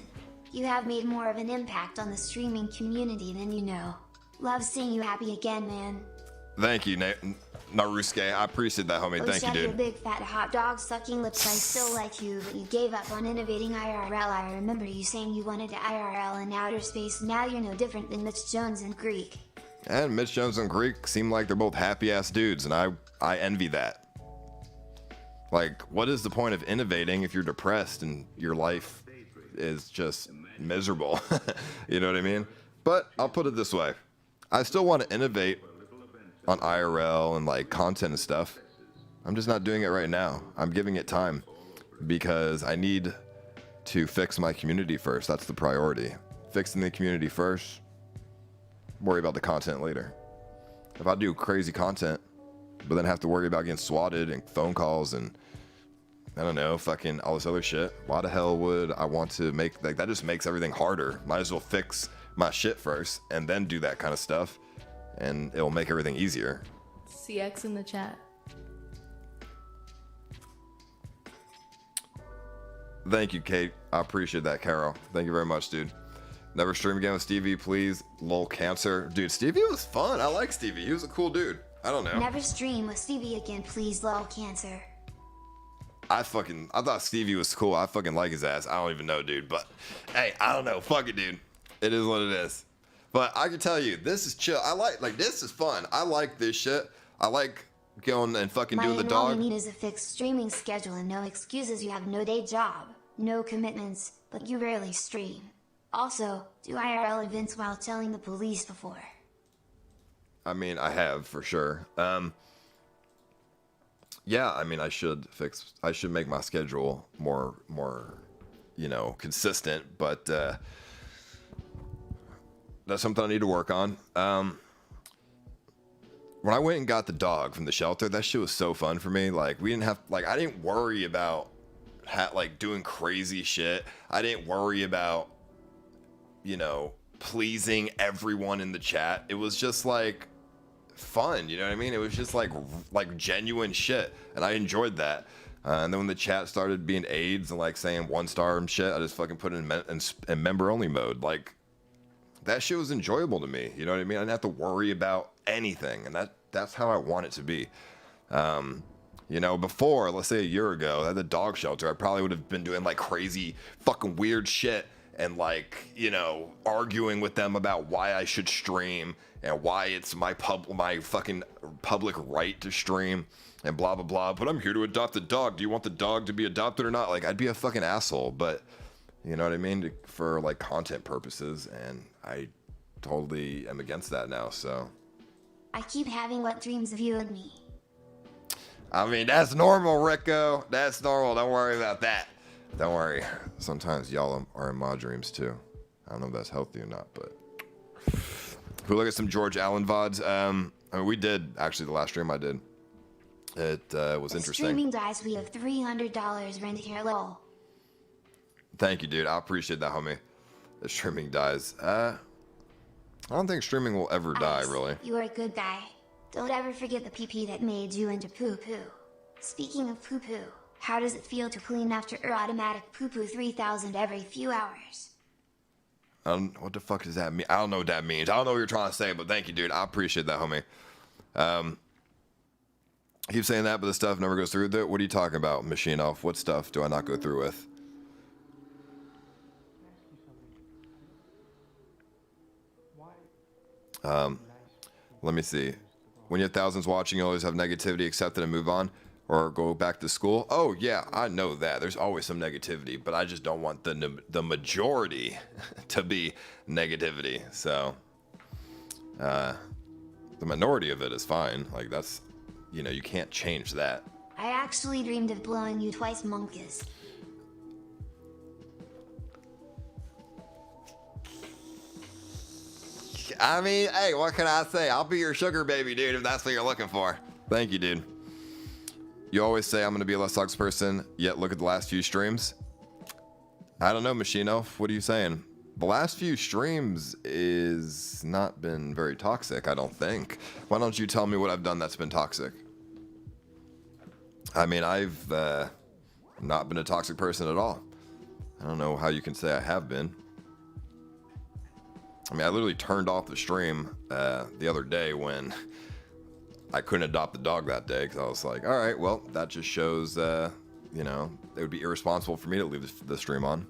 You have made more of an impact on the streaming community than you know. Love seeing you happy again, man. Thank you, Narusuke. I appreciate that, homie. Thank you, Your dude. big fat hot dog sucking lips. I still like you, but you gave up on innovating IRL. I remember you saying you wanted to IRL in outer space. Now you're no different than Mitch Jones and Greek. And Mitch Jones and Greek seem like they're both happy ass dudes, and I envy that. Like, what is the point of innovating if you're depressed and your life is just miserable? You know what I mean? But I'll put it this way. I still want to innovate on IRL and like content and stuff. I'm just not doing it right now. I'm giving it time because I need to fix my community first. That's the priority. Fixing the community first, worry about the content later. If I do crazy content, but then have to worry about getting swatted and phone calls and I don't know, fucking all this other shit, why the hell would I want to make, like, that just makes everything harder. Might as well fix my shit first and then do that kind of stuff. And it'll make everything easier. CX in the chat. Thank you, Kate. I appreciate that, Carol. Thank you very much, dude. Never stream again with Stevie, please. Lol cancer. Dude, Stevie was fun. I like Stevie. He was a cool dude. I don't know. Never stream with Stevie again, please, lol cancer. I thought Stevie was cool. I fucking like his ass. I don't even know, dude. But, hey, I don't know. Fuck it, dude. It is what it is. But I can tell you, this is chill. I like this is fun. I like this shit. I like going and fucking doing the dog. All you need is a fixed streaming schedule and no excuses. You have no day job, no commitments, but you rarely stream. Also, do IRL events while telling the police before. I mean, I have for sure. Yeah, I mean, I should make my schedule more, you know, consistent, but that's something I need to work on. When I went and got the dog from the shelter, that shit was so fun for me. Like, we didn't have, like, I didn't worry about, like, doing crazy shit. I didn't worry about, you know, pleasing everyone in the chat. It was just, like, fun, you know what I mean? It was just, like genuine shit, and I enjoyed that. And then when the chat started being AIDS and, like, saying 1-star and shit, I just fucking put it in member-only mode. Like, that shit was enjoyable to me, you know what I mean? I didn't have to worry about anything, and that's how I want it to be. You know, before, let's say a year ago, at the dog shelter, I probably would have been doing like crazy fucking weird shit and, like, you know, arguing with them about why I should stream and why it's my fucking public right to stream and blah blah blah. But I'm here to adopt the dog. Do you want the dog to be adopted or not? Like, I'd be a fucking asshole, but you know what I mean, for like content purposes, and I totally am against that now. So I keep having wet dreams of you and me. I mean, that's normal, Rico. That's normal. Don't worry about that. Don't worry. Sometimes y'all are in my dreams too. I don't know if that's healthy or not, but if we look at some George Allen VODs, I mean, we did actually the last stream I did. It was interesting. Streaming dies. We have $300 rent here, lol. Thank you, dude. I appreciate that, homie. The streaming dies. I don't think streaming will ever die, really. You are a good guy. Don't ever forget the pee-pee that made you into poo-poo. Speaking of poo-poo, how does it feel to clean after automatic poo-poo 3000 every few hours? What the fuck does that mean? I don't know what that means. I don't know what you're trying to say, but thank you, dude. I appreciate that, homie. Keep saying that, but the stuff never goes through with it. What are you talking about, Machine Elf? What stuff do I not go through with? Let me see. When you have thousands watching, you always have negativity, accept it and move on, or go back to school. Oh yeah, I know that. There's always some negativity, but I just don't want the majority to be negativity. So, the minority of it is fine. Like, that's, you know, you can't change that. I actually dreamed of blowing you twice, monkeys. I mean, hey, what can I say? I'll be your sugar baby, dude, if that's what you're looking for. Thank you, dude. You always say I'm going to be a less toxic person, yet look at the last few streams. I don't know, Machine Elf. What are you saying? The last few streams is not been very toxic, I don't think. Why don't you tell me what I've done that's been toxic? I mean, I've not been a toxic person at all. I don't know how you can say I have been. I mean, I literally turned off the stream the other day when I couldn't adopt the dog that day, because I was like, all right, well, that just shows, you know, it would be irresponsible for me to leave the stream on.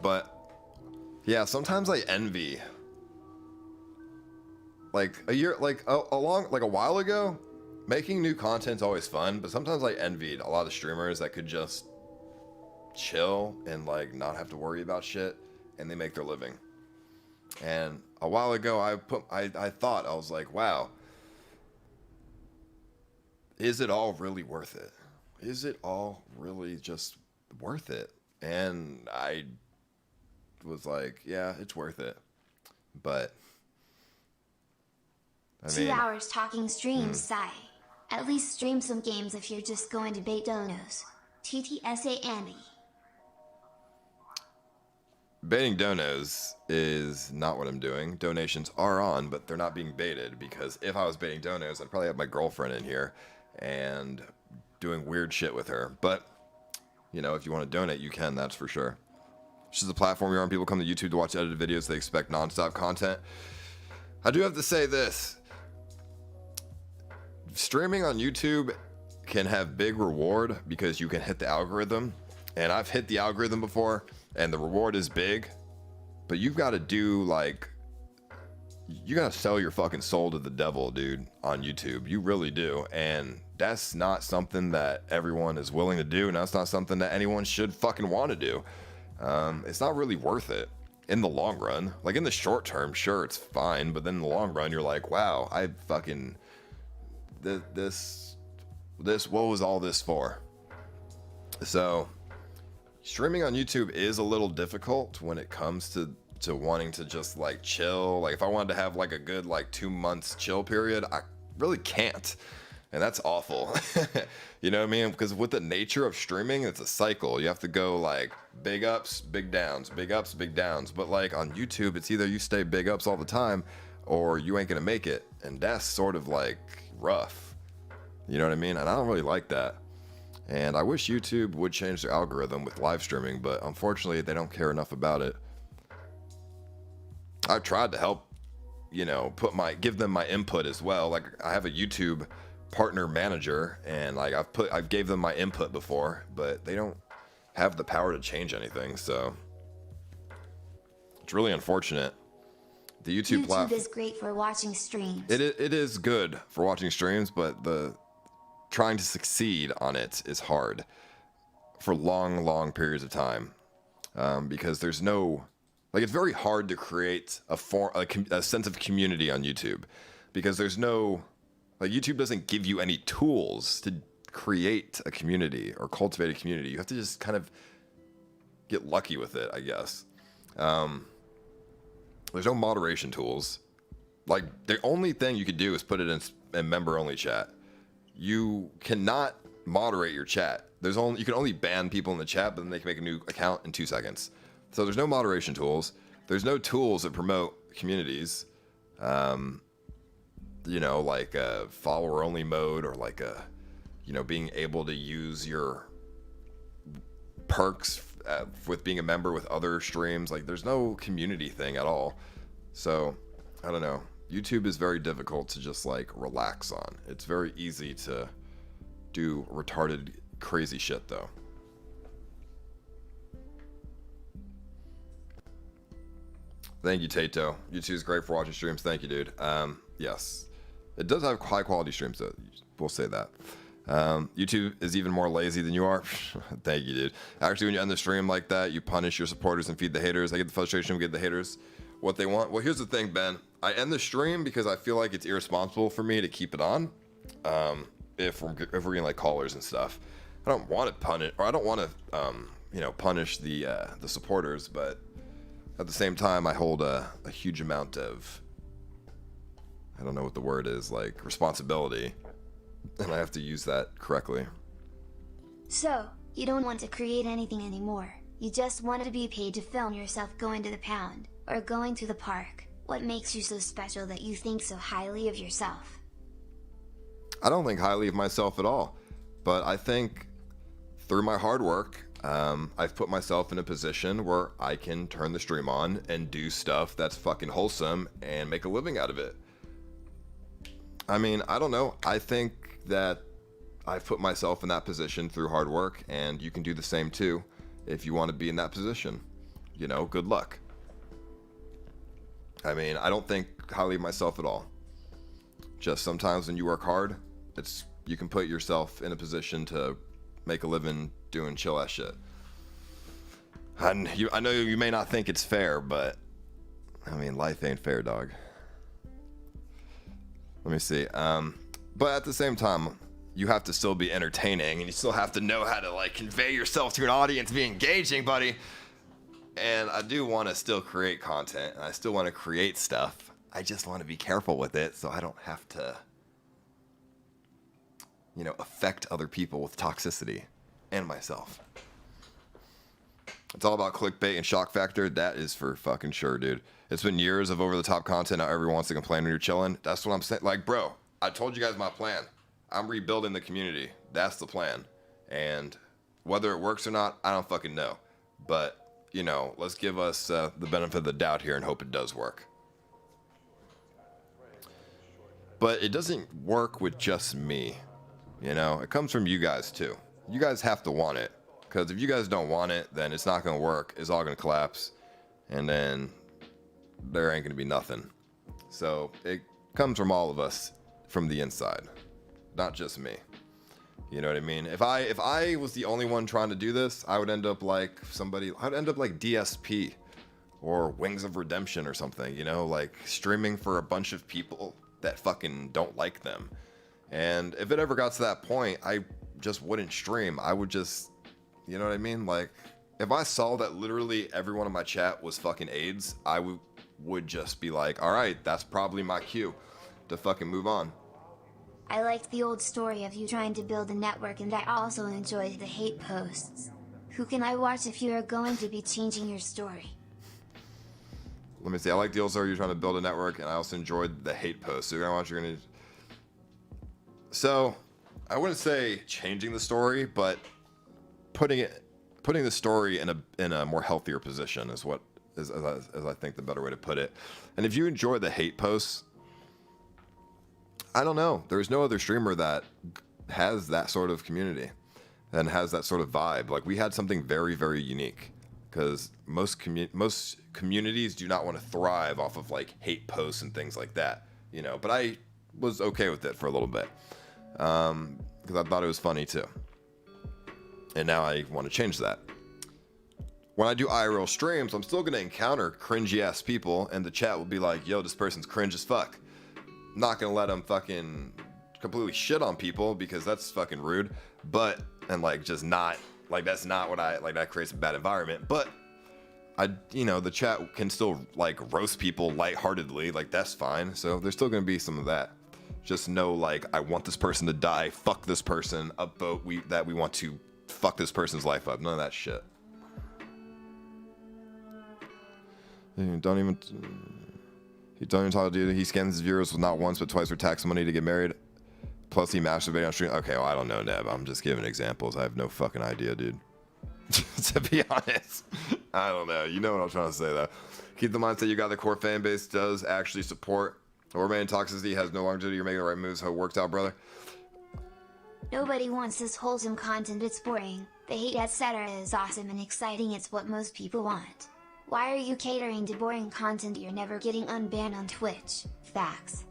But yeah, sometimes I envy, like a while ago, making new content's always fun, but sometimes I envied a lot of streamers that could just chill and like not have to worry about shit, and they make their living. And a while ago, I thought, I was like, wow, is it all really worth it? Is it all really just worth it? And I was like, yeah, it's worth it. But I mean, 2 hours talking streams, sigh. At least stream some games if you're just going to bait donos. TTSA Andy. baiting donos is not what I'm doing. Donations are on, but they're not being baited, because if I was baiting donos, I'd probably have my girlfriend in here and doing weird shit with her. But, you know, if you want to donate, you can, that's for sure. This is a platform where people come to YouTube to watch edited videos. They expect non-stop content. I do have to say this. Streaming on YouTube can have big reward because you can hit the algorithm. And I've hit the algorithm before, and the reward is big. But you've got to do, like, you got to sell your fucking soul to the devil, dude, on YouTube. You really do. And that's not something that everyone is willing to do, and that's not something that anyone should fucking want to do. It's not really worth it in the long run. Like, in the short term, sure, it's fine, but then in the long run, you're like, wow, I fucking, this, what was all this for? So streaming on YouTube is a little difficult when it comes to wanting to just like chill. Like if I wanted to have like a good like 2 months chill period, I really can't. And that's awful. You know what I mean? Because with the nature of streaming, it's a cycle. You have to go like big ups, big downs, big ups, big downs. But like on YouTube, it's either you stay big ups all the time or you ain't gonna make it. And that's sort of like rough. You know what I mean? And I don't really like that. And I wish YouTube would change their algorithm with live streaming, but unfortunately they don't care enough about it. I've tried to help, you know, give them my input as well. Like I have a YouTube partner manager and like I've gave them my input before, but they don't have the power to change anything. So it's really unfortunate. The YouTube platform is great for watching streams. It is good for watching streams, but trying to succeed on it is hard for long periods of time, because there's no, like, it's very hard to create a sense of community on YouTube, because there's no, like, YouTube doesn't give you any tools to create a community or cultivate a community. You have to just kind of get lucky with it, I guess. There's no moderation tools. Like, the only thing you could do is put it in member-only chat. You cannot moderate your chat. You can only ban people in the chat, but then they can make a new account in 2 seconds. So there's no moderation tools. There's no tools that promote communities. You know, like a follower-only mode, or like being able to use your perks with being a member with other streams. Like, there's no community thing at all. So I don't know. YouTube is very difficult to just like relax on. It's very easy to do retarded, crazy shit though. Thank you, Tato. YouTube is great for watching streams. Thank you, dude. Yes, it does have high quality streams though. We'll say that. YouTube is even more lazy than you are. Thank you, dude. Actually, when you end the stream like that, you punish your supporters and feed the haters. I get the frustration. We get the haters what they want. Well, here's the thing, Ben. I end the stream because I feel like it's irresponsible for me to keep it on. If we're getting like callers and stuff, I don't want to punish, or I don't want to, punish the supporters. But at the same time, I hold a huge amount of, I don't know what the word is, like responsibility, and I have to use that correctly. So, you don't want to create anything anymore. You just want to be paid to film yourself going to the pound, or going to the park. What makes you so special that you think so highly of yourself? I don't think highly of myself at all, but I think through my hard work, I've put myself in a position where I can turn the stream on and do stuff that's fucking wholesome and make a living out of it. I mean, I don't know. I think that I've put myself in that position through hard work, and you can do the same too if you want to be in that position. You know, good luck. I mean, I don't think highly of myself at all. Just sometimes when you work hard, you can put yourself in a position to make a living doing chill ass shit. And I know you may not think it's fair, but I mean, life ain't fair, dog. Let me see. But at the same time, you have to still be entertaining, and you still have to know how to like convey yourself to an audience, be engaging, buddy. And I do want to still create content, and I still want to create stuff. I just want to be careful with it so I don't have to, affect other people with toxicity and myself. It's all about clickbait and shock factor. That is for fucking sure, dude. It's been years of over-the-top content. Now everyone wants to complain when you're chilling. That's what I'm saying. Like, bro, I told you guys my plan. I'm rebuilding the community. That's the plan. And whether it works or not, I don't fucking know. But let's give us the benefit of the doubt here and hope it does work. But it doesn't work with just me. It comes from you guys too. You guys have to want it. Because if you guys don't want it, then it's not going to work. It's all going to collapse. And then there ain't going to be nothing. So it comes from all of us from the inside. Not just me. You know what I mean? If I was the only one trying to do this, I would end up like I'd end up like DSP or Wings of Redemption or something, like streaming for a bunch of people that fucking don't like them. And if it ever got to that point, I just wouldn't stream. I would just You know what I mean? Like, if I saw that literally everyone in my chat was fucking AIDS, I would just be like, all right, that's probably my cue to fucking move on. I liked the old story of you trying to build a network, and I also enjoyed the hate posts. Who can I watch if you are going to be changing your story? Let me see. I like the old story. You're trying to build a network, and I also enjoyed the hate posts. So you're gonna watch. You're gonna. So, I wouldn't say changing the story, but putting the story in a more healthier position is what is as I think the better way to put it. And if you enjoy the hate posts, I don't know. There's no other streamer that has that sort of community and has that sort of vibe. Like, we had something very, very unique, because most communities do not want to thrive off of like hate posts and things like that, you know. But I was okay with it for a little bit because I thought it was funny too, and now I want to change that. When I do IRL streams, I'm still gonna encounter cringy ass people, and the chat will be like, "Yo, this person's cringe as fuck." I'm not gonna let them fucking completely shit on people, because that's fucking rude. But and like just not like that's not what I like. That creates a bad environment. But the chat can still like roast people lightheartedly. Like, that's fine. So there's still gonna be some of that. Just know, like, I want this person to die. Fuck this person. Upvote that we want to fuck this person's life up. None of that shit. You don't even talk to you. He scams his viewers not once but twice for tax money to get married. Plus he masturbated on stream. Okay, well, I don't know, Neb. I'm just giving examples. I have no fucking idea, dude. To be honest, I don't know. You know what I'm trying to say, though. Keep the mindset you got. The core fan base does actually support or man toxicity, has no longevity. You're making the right moves. How it worked out, brother. Nobody wants this wholesome content. It's boring. The hate, etc. is awesome and exciting. It's what most people want. Why are you catering to boring content? You're never getting unbanned on Twitch. Facts.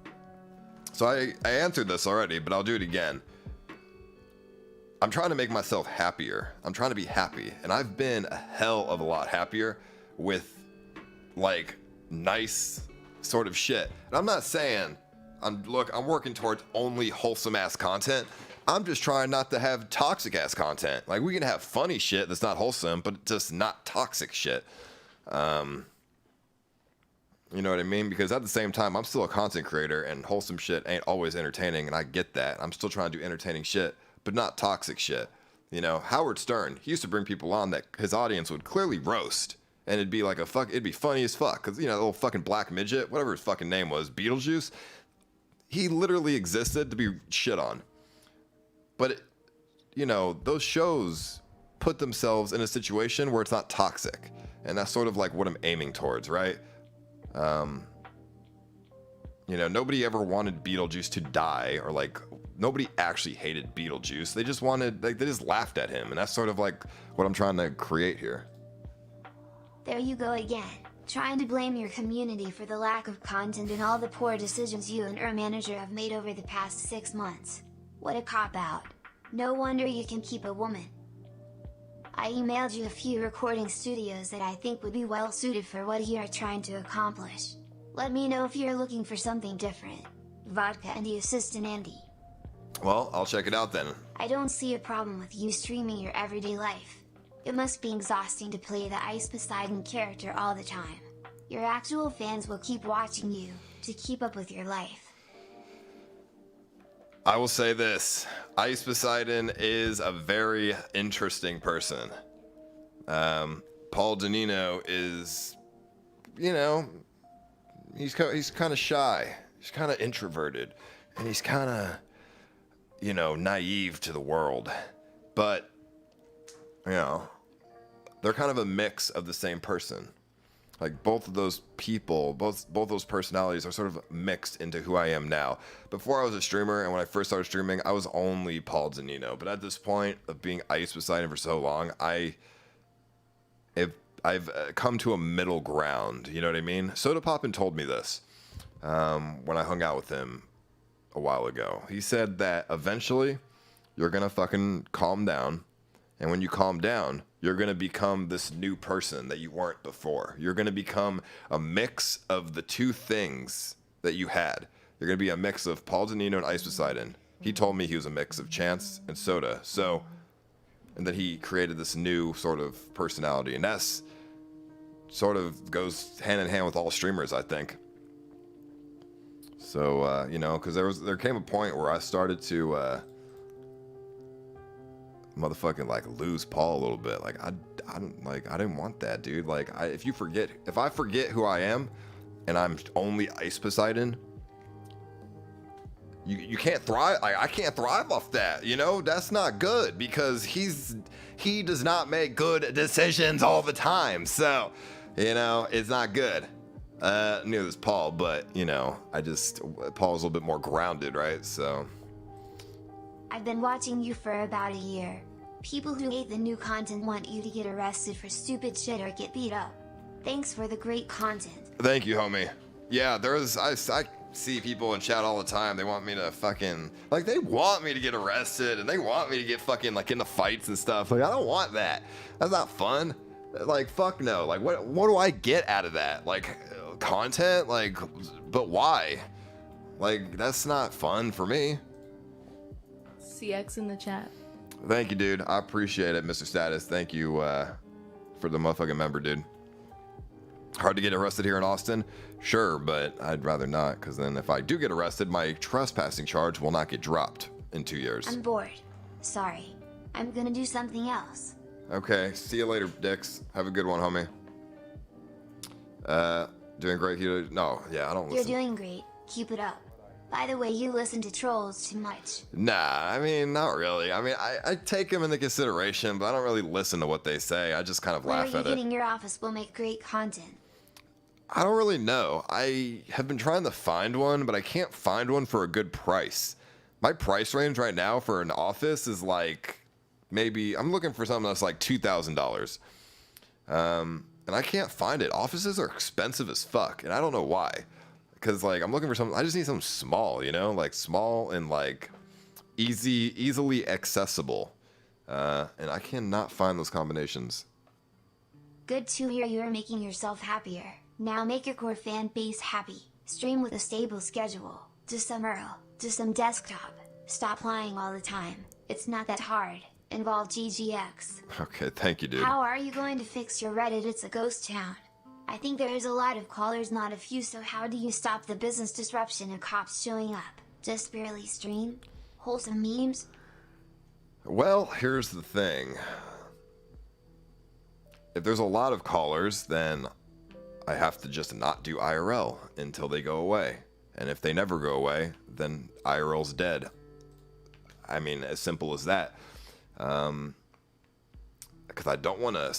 So I answered this already, but I'll do it again. I'm trying to make myself happier. I'm trying to be happy. And I've been a hell of a lot happier with, like, nice sort of shit. And I'm not saying, I'm working towards only wholesome ass content. I'm just trying not to have toxic ass content. Like, we can have funny shit that's not wholesome, but just not toxic shit. You know what I mean? Because at the same time, I'm still a content creator, and wholesome shit ain't always entertaining, and I get that. I'm still trying to do entertaining shit, but not toxic shit. You know, Howard Stern, he used to bring people on that his audience would clearly roast, and it'd be like it'd be funny as fuck. Cause the little fucking black midget, whatever his fucking name was, Beetlejuice, he literally existed to be shit on. But those shows put themselves in a situation where it's not toxic, and that's sort of like what I'm aiming towards, right? Nobody ever wanted Beetlejuice to die, or like nobody actually hated Beetlejuice. They just they just laughed at him, and that's sort of like what I'm trying to create here. There you go again, trying to blame your community for the lack of content and all the poor decisions you and your manager have made over the past 6 months. What a cop-out. No wonder you can keep a woman. I emailed you a few recording studios that I think would be well suited for what you are trying to accomplish. Let me know if you're looking for something different. Vodka and the assistant Andy. Well, I'll check it out then. I don't see a problem with you streaming your everyday life. It must be exhausting to play the Ice Poseidon character all the time. Your actual fans will keep watching you to keep up with your life. I will say this. Ice Poseidon is a very interesting person. Paul Danino is, he's kind of shy. He's kind of introverted. And he's kind of, naive to the world. But, they're kind of a mix of the same person. Like, both of those people, both those personalities are sort of mixed into who I am now. Before I was a streamer, and when I first started streaming, I was only Paul Danino. But at this point of being Ice Poseidon for so long, I've come to a middle ground. You know what I mean? Soda Poppin told me this when I hung out with him a while ago. He said that eventually you're gonna fucking calm down, and when you calm down, you're going to become this new person that you weren't before. You're going to become a mix of the two things that you had. You're going to be a mix of Paul Danino and Ice Poseidon. He told me he was a mix of Chance and Soda. So and then he created this new sort of personality, and that's sort of goes hand in hand with all streamers, I think. So you know, because there came a point where I started to motherfucking like lose Paul a little bit. Like I didn't want that, dude. Like if I forget who I am and I'm only Ice Poseidon, you can't thrive. I can't thrive off that, you know. That's not good, because he does not make good decisions all the time. So, you know, it's not good. Neither is Paul, but you know, Paul's a little bit more grounded, right? So I've been watching you for about a year. People who hate the new content want you to get arrested for stupid shit or get beat up. Thanks for the great content. thank you, homie. Yeah, I see people in chat all the time. They want me to fucking, like, they want me to get arrested, and they want me to get fucking like into fights and stuff. Like, I don't want that. That's not fun. Like, fuck no. Like, what do I get out of that? Like, content? Like, but why? Like, that's not fun for me. CX in the chat. Thank you, dude. I appreciate it, Mr. Status. Thank you for the motherfucking member, dude. Hard to get arrested here in Austin? Sure, but I'd rather not, because then if I do get arrested, my trespassing charge will not get dropped in 2 years. I'm bored. Sorry. I'm gonna do something else. Okay, see you later, Dix. Have a good one, homie. Doing great here. No, yeah, I don't listen. You're doing great. Keep it up. By the way, you listen to trolls too much. Nah, I mean, not really. I mean, I take them into consideration, but I don't really listen to what they say. I just kind of laugh Where at are you it. getting your office will make great content? I don't really know. I have been trying to find one, but I can't find one for a good price. My price range right now for an office is like, maybe, I'm looking for something that's like $2,000. And I can't find it. Offices are expensive as fuck, and I don't know why. Because, like, I'm looking for something, I just need something small, you know? Like, small and, like, easily accessible. And I cannot find those combinations. Good to hear you're making yourself happier. Now make your core fan base happy. Stream with a stable schedule. Do some URL. Do some desktop. Stop lying all the time. It's not that hard. Involve GGX. Okay, thank you, dude. How are you going to fix your Reddit? It's a ghost town. I think there is a lot of callers, not a few, so how do you stop the business disruption and cops showing up? Just barely stream? Wholesome memes? Well, here's the thing. If there's a lot of callers, then I have to just not do IRL until they go away. And if they never go away, then IRL's dead. I mean, as simple as that. Because I don't want to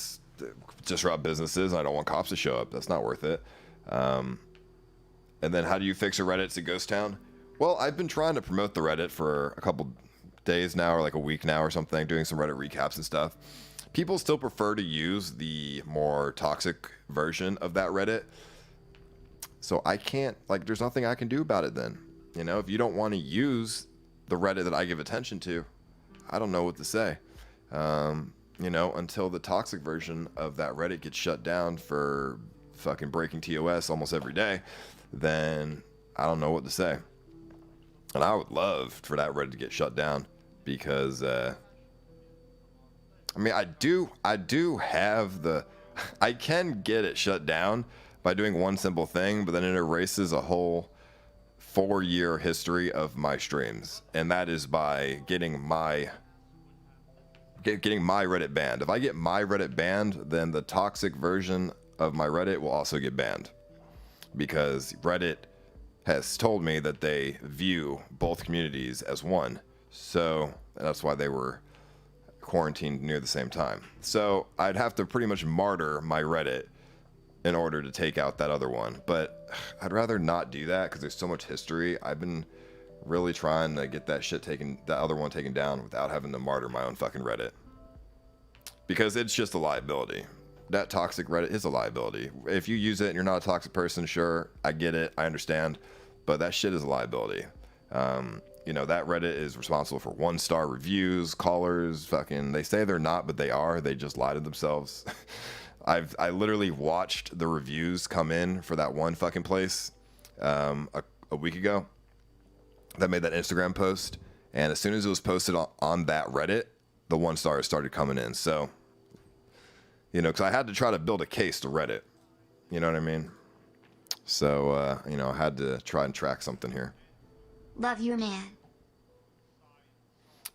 disrupt businesses. I don't want cops to show up. That's not worth it. And then how do you fix a Reddit? It's a ghost town? Well, I've been trying to promote the Reddit for a couple days now, or like a week now or something, doing some Reddit recaps and stuff. People still prefer to use the more toxic version of that Reddit. So I can't, like, there's nothing I can do about it then. You know, if you don't want to use the Reddit that I give attention to, I don't know what to say. You know, until the toxic version of that Reddit gets shut down for fucking breaking TOS almost every day, then I don't know what to say. And I would love for that Reddit to get shut down, because I mean, I do have I can get it shut down by doing one simple thing, but then it erases a whole 4-year history of my streams, and that is by getting my Reddit banned. If I get my Reddit banned, then the toxic version of my Reddit will also get banned, because Reddit has told me that they view both communities as one. So that's why they were quarantined near the same time. So I'd have to pretty much martyr my Reddit in order to take out that other one. But I'd rather not do that, because there's so much history. I've been really trying to get that other one taken down without having to martyr my own fucking Reddit, because it's just a liability. That toxic Reddit is a liability. If you use it and you're not a toxic person, sure, I get it, I understand, but that shit is a liability. You know, that Reddit is responsible for 1-star reviews, callers, fucking, they say they're not, but they are. They just lie to themselves. I literally watched the reviews come in for that one fucking place a week ago that made that Instagram post, and as soon as it was posted on that Reddit, the 1 stars started coming in. So, you know, because I had to try to build a case to Reddit. You know what I mean? So, you know, I had to try and track something here. Love you, man.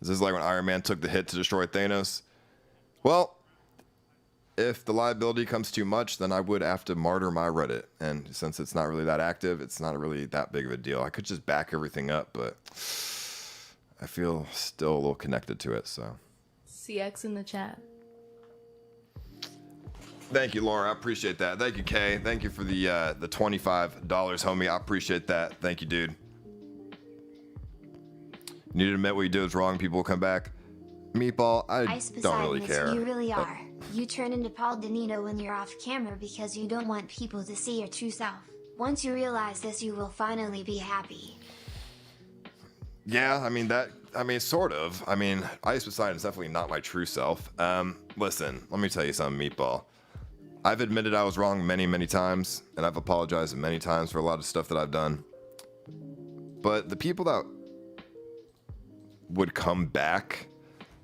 Is this like when Iron Man took the hit to destroy Thanos? Well, if the liability comes too much, then I would have to martyr my Reddit. And since it's not really that active, it's not really that big of a deal. I could just back everything up, but I feel still a little connected to it, so. CX in the chat. Thank you, Laura. I appreciate that. Thank you, Kay. Thank you for the $25, homie. I appreciate that. Thank you, dude. You need to admit what you did was wrong. People will come back. Meatball, I Ice don't really Poseidon, care. you really are. You turn into Paul Danino when you're off camera because you don't want people to see your true self. Once you realize this, you will finally be happy. Yeah, I mean, sort of. I mean, Ice Poseidon is definitely not my true self. Listen, let me tell you something, Meatball. I've admitted I was wrong many, many times, and I've apologized many times for a lot of stuff that I've done. But the people that would come back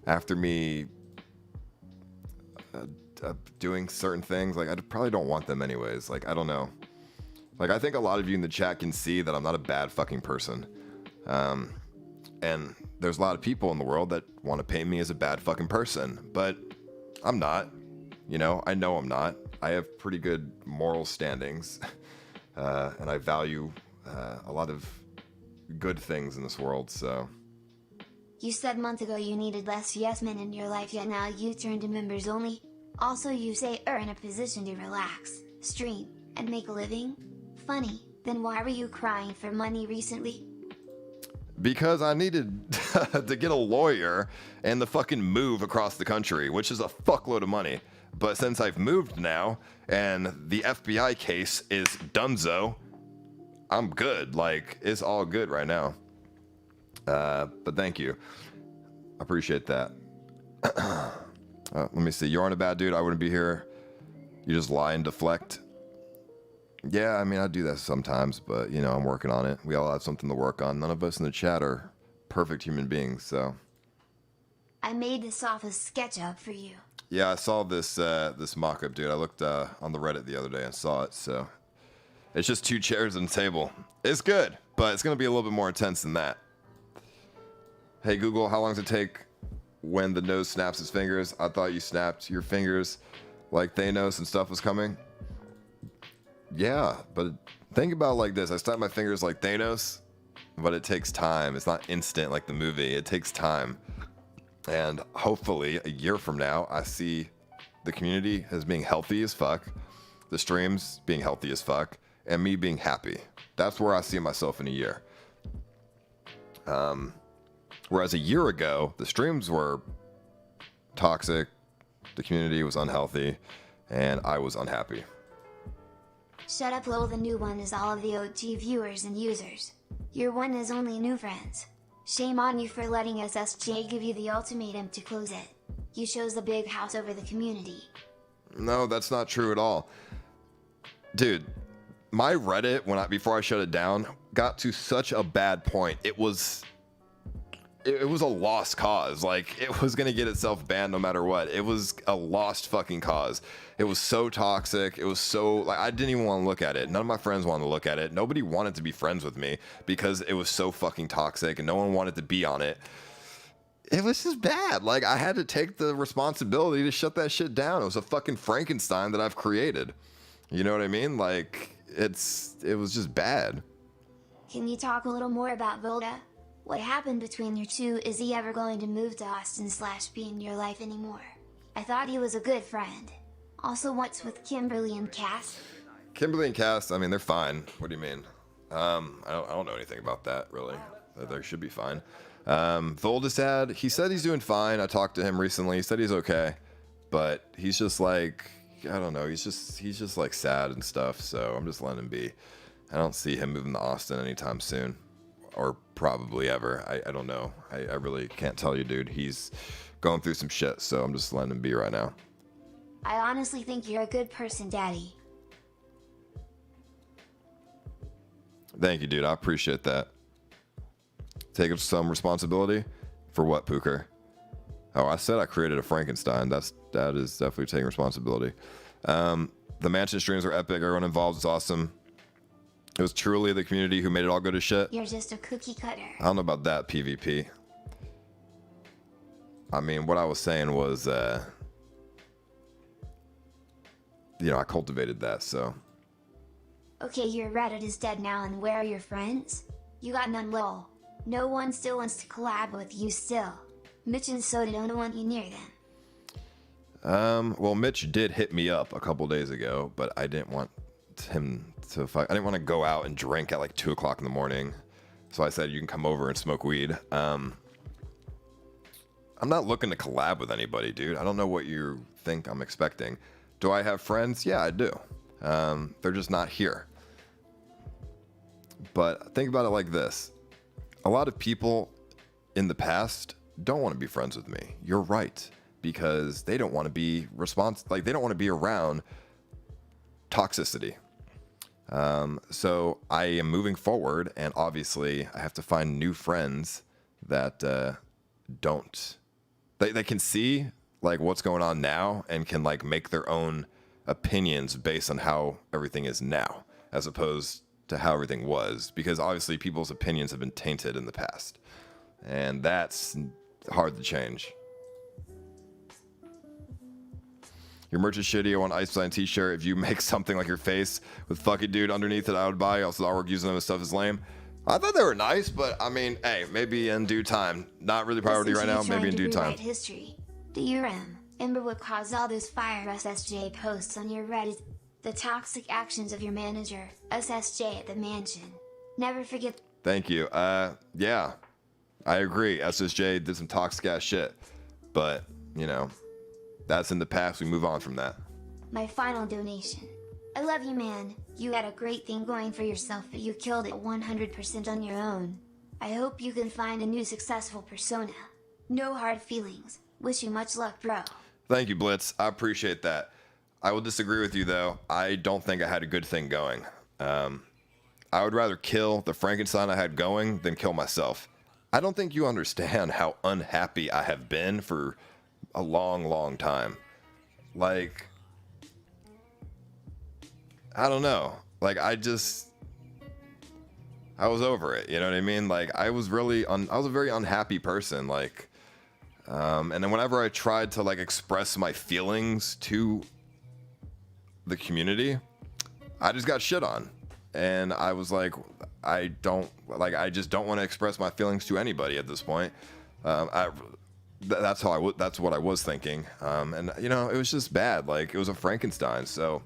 after me doing certain things, like, I probably don't want them anyways. Like, I don't know. Like, I think a lot of you in the chat can see that I'm not a bad fucking person. And there's a lot of people in the world that want to paint me as a bad fucking person, but I'm not. You know I'm not. I have pretty good moral standings, and I value a lot of good things in this world, so. You said months ago you needed less yes men in your life, yet now you turn to members only. Also, you say are in a position to relax, stream, and make a living? Funny, then why were you crying for money recently? Because I needed to get a lawyer and the fucking move across the country, which is a fuckload of money. But since I've moved now and the FBI case is donezo, I'm good. Like, it's all good right now. But thank you. I appreciate that. Let me see. You aren't a bad dude. I wouldn't be here. You just lie and deflect. Yeah, I mean, I do that sometimes, but, you know, I'm working on it. We all have something to work on. None of us in the chat are perfect human beings, so. I made this office SketchUp for you. Yeah, I saw this this mock-up, dude. I looked on the Reddit the other day and saw it, so. It's just 2 chairs and a table. It's good, but it's going to be a little bit more intense than that. Hey, Google, how long does it take when the nose snaps his fingers? I thought you snapped your fingers like Thanos and stuff was coming. Yeah, but think about it like this. I snap my fingers like Thanos, but it takes time. It's not instant like the movie. It takes time. And hopefully a year from now, I see the community as being healthy as fuck, the streams being healthy as fuck, and me being happy. That's where I see myself in a year. Whereas a year ago, the streams were toxic, the community was unhealthy, and I was unhappy. Shut up, lol. The new one is all of the OG viewers and users. Your one is only new friends. Shame on you for letting SSJ give you the ultimatum to close it. You chose the big house over the community. No, that's not true at all. Dude, my Reddit, before I shut it down, got to such a bad point. It was a lost cause. Like, it was gonna get itself banned no matter what. It was a lost fucking cause. It was so toxic. It was so, like, I didn't even want to look at it. None of my friends wanted to look at it. Nobody wanted to be friends with me because it was so fucking toxic and no one wanted to be on it. It was just bad. Like, I had to take the responsibility to shut that shit down. It was a fucking Frankenstein that I've created. You know what I mean? Like, it was just bad. Can you talk a little more about Volda? What happened between you two? Is he ever going to move to Austin / be in your life anymore? I thought he was a good friend. Also, what's with Kimberly and Cass? Kimberly and Cass, I mean, they're fine. What do you mean? I don't know anything about that, really. They should be fine. Voldasad, he said he's doing fine. I talked to him recently. He said he's okay. But he's just like, I don't know. He's just like sad and stuff. So I'm just letting him be. I don't see him moving to Austin anytime soon. Or probably ever. I don't know. I really can't tell you, dude. He's going through some shit. So I'm just letting him be right now. I honestly think you're a good person, Daddy. Thank you, dude. I appreciate that. Take some responsibility? For what, Pooker? Oh, I said I created a Frankenstein. That is definitely taking responsibility. The mansion streams were epic. Everyone involved was awesome. It was truly the community who made it all go to shit. You're just a cookie cutter. I don't know about that, PvP. I mean, what I was saying was, I cultivated that, so. Okay, your Reddit is dead now, and where are your friends? You got none, lol. No one still wants to collab with you still. Mitch and Soda don't want you near them. Well, Mitch did hit me up a couple days ago, but I didn't want him to fight. I didn't want to go out and drink at like 2 o'clock in the morning. So I said, you can come over and smoke weed. I'm not looking to collab with anybody, dude. I don't know what you think I'm expecting. Do I have friends? Yeah, I do. They're just not here. But think about it like this. A lot of people in the past don't want to be friends with me. You're right. Because they don't want to be they don't want to be around toxicity. So I am moving forward, and obviously I have to find new friends that they can see like what's going on now and can like make their own opinions based on how everything is now, as opposed to how everything was, because obviously people's opinions have been tainted in the past, and that's hard to change. Your merch is shitty. I want Ice Poseidon t-shirt. If you make something like your face with "fuck it, dude" underneath it, I would buy. Also, the artwork using them and stuff is lame. I thought they were nice, but I mean, hey, maybe in due time. Not really priority right now. Maybe in due time. History. Do you remember what caused all those fire SSJ posts on your Reddit? The toxic actions of your manager, SSJ at the mansion. Never forget. Thank you. Yeah, I agree. SSJ did some toxic ass shit, but that's in the past. We move on from that. My final donation. I love you, man. You had a great thing going for yourself, but you killed it 100% on your own. I hope you can find a new successful persona. No hard feelings. Wish you much luck, bro. Thank you, Blitz. I appreciate that. I will disagree with you, though. I don't think I had a good thing going. I would rather kill the Frankenstein I had going than kill myself. I don't think you understand how unhappy I have been for a long, long time. Like, I don't know. Like, I was over it. You know what I mean? Like, I was a very unhappy person. Like, and then whenever I tried to like express my feelings to the community, I just got shit on. And I was like, I just don't want to express my feelings to anybody at this point. That's what I was thinking. And it was just bad. Like, it was a Frankenstein. So,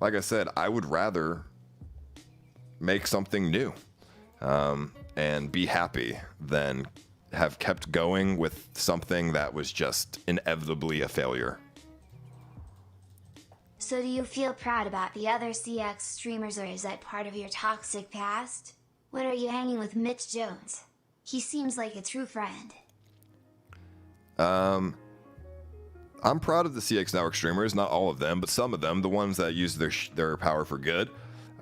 like I said, I would rather make something new, and be happy than have kept going with something that was just inevitably a failure. So do you feel proud about the other CX streamers, or is that part of your toxic past? When are you hanging with Mitch Jones? He seems like a true friend. I'm proud of the CX Network streamers, not all of them, but some of them, the ones that use their power for good.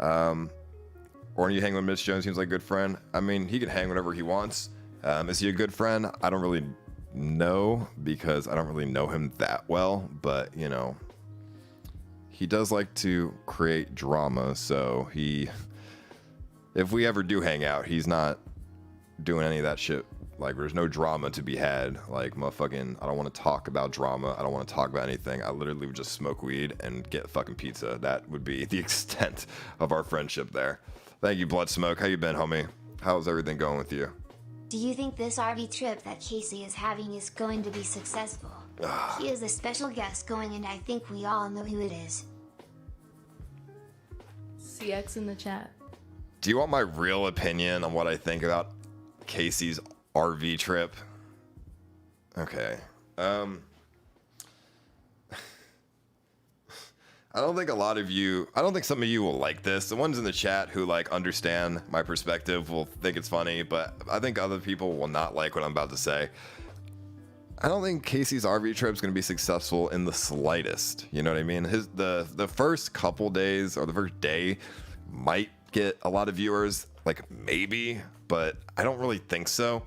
Or when you hang with Mitch Jones, seems like a good friend. I mean, he can hang whenever he wants. Is he a good friend? I don't really know, because I don't really know him that well, but he does like to create drama, so if we ever do hang out, he's not doing any of that shit. Like, there's no drama to be had. Like, motherfucking, I don't want to talk about drama. I don't want to talk about anything. I literally would just smoke weed and get fucking pizza. That would be the extent of our friendship there. Thank you, Blood Smoke. How you been, homie? How's everything going with you? Do you think this RV trip that Casey is having is going to be successful? He is a special guest going, and I think we all know who it is. CX in the chat. Do you want my real opinion on what I think about Casey's RV trip? Okay. I don't think some of you will like this. The ones in the chat who like understand my perspective will think it's funny, but I think other people will not like what I'm about to say. I don't think Casey's RV trip is going to be successful in the slightest. You know what I mean? The first couple days, or the first day, might get a lot of viewers, like maybe, but I don't really think so.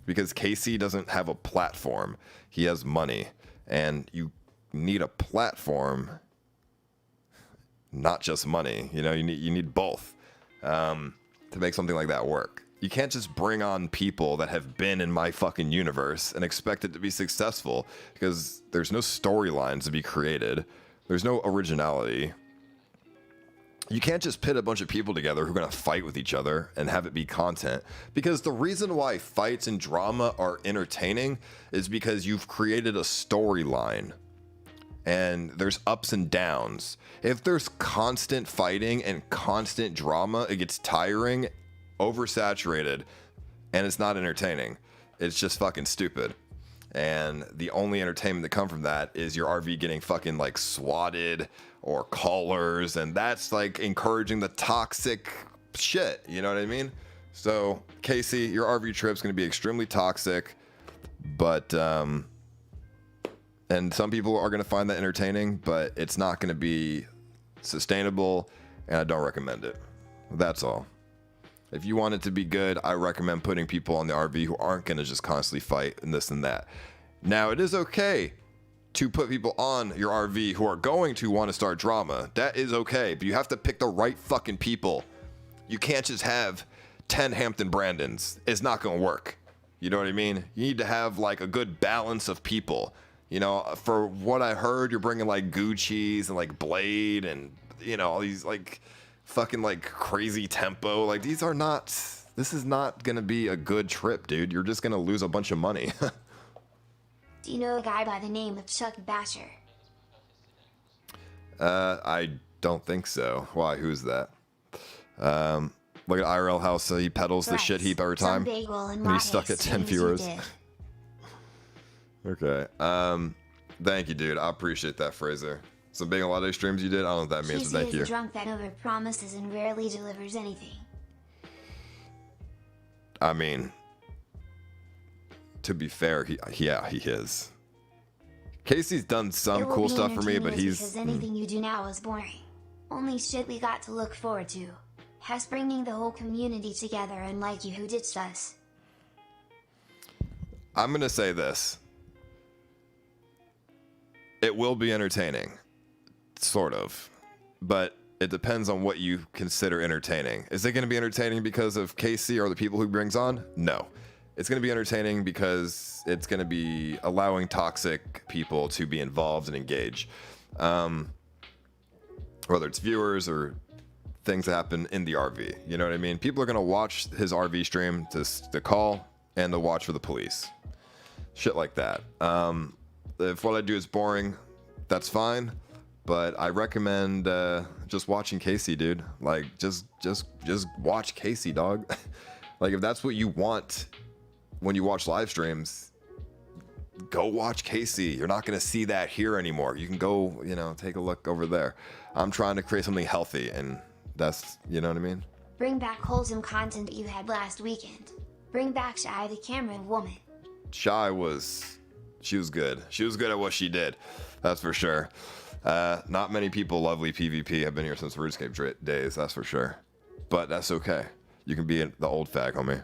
because Casey doesn't have a platform. He has money, and you need a platform, not just money. You know, you need both to make something like that work. You can't just bring on people that have been in my fucking universe and expect it to be successful, because there's no storylines to be created. There's no originality. You can't just pit a bunch of people together who are going to fight with each other and have it be content. Because the reason why fights and drama are entertaining is because you've created a storyline. And there's ups and downs. If there's constant fighting and constant drama, it gets tiring, oversaturated, and it's not entertaining. It's just fucking stupid. And the only entertainment that come from that is your RV getting fucking like swatted or callers, and that's like encouraging the toxic shit, you know what I mean? So Casey, your RV trip's gonna be extremely toxic, but and some people are gonna find that entertaining, but it's not gonna be sustainable, and I don't recommend it. That's all. If you want it to be good, I recommend putting people on the RV who aren't gonna just constantly fight and this and that. Now, it is okay to put people on your RV who are going to want to start drama. That is okay, but you have to pick the right fucking people. You can't just have 10 Hampton Brandons. It's not gonna work. You know what I mean? You need to have like a good balance of people. You know, for what I heard, you're bringing like Gucci's and like Blade and, you know, all these like fucking like crazy tempo. Like this is not gonna be a good trip, dude. You're just gonna lose a bunch of money. Do you know a guy by the name of Chuck Basher? I don't think so. Why? Who's that? Look at IRL House. He pedals the shit heap every time. And he's stuck at 10 viewers. Okay. Thank you, dude. I appreciate that, Fraser. Some big holiday streams you did? I don't know what that means, but thank you. He's a drunk that overpromises and rarely delivers anything. I mean, to be fair, he is. Casey's done some cool stuff for me, but because anything you do now is boring. Only shit we got to look forward to. Has bringing the whole community together, unlike you who ditched us. I'm gonna say this. It will be entertaining. Sort of. But it depends on what you consider entertaining. Is it gonna be entertaining because of Casey or the people he brings on? No. It's going to be entertaining because it's going to be allowing toxic people to be involved and engage. Whether it's viewers or things that happen in the RV. You know what I mean? People are going to watch his RV stream to call and to watch for the police. Shit like that. If what I do is boring, that's fine. But I recommend just watching Casey, dude. Like, just watch Casey, dog. Like, if that's what you want when you watch live streams, go watch Casey. You're not going to see that here anymore. You can go, you know, take a look over there. I'm trying to create something healthy, and that's, you know what I mean? Bring back wholesome content you had last weekend. Bring back Shy the camera woman. Shy she was good. She was good at what she did. That's for sure. Not many people lovely PvP have been here since RuneScape days, that's for sure. But that's okay. You can be the old fag, homie.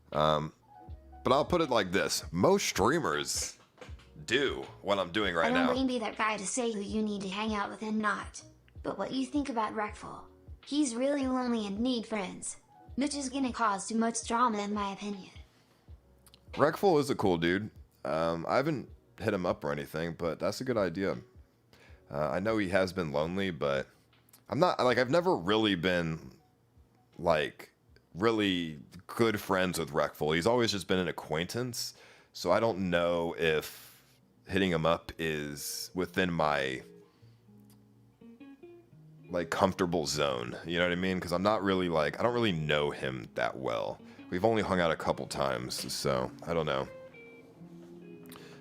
But I'll put it like this. Most streamers do what I'm doing right now. I don't mean be that guy to say who you need to hang out with and not. But what you think about Wreckful. He's really lonely and need friends. Which is gonna cause too much drama in my opinion. Wreckful is a cool dude. I haven't hit him up or anything, but that's a good idea. I know he has been lonely, but I've never really been like really good friends with Wreckful. He's always just been an acquaintance, so I don't know if hitting him up is within my like comfortable zone, you know what I mean? Because I'm not really like, I don't really know him that well. We've only hung out a couple times, so I don't know,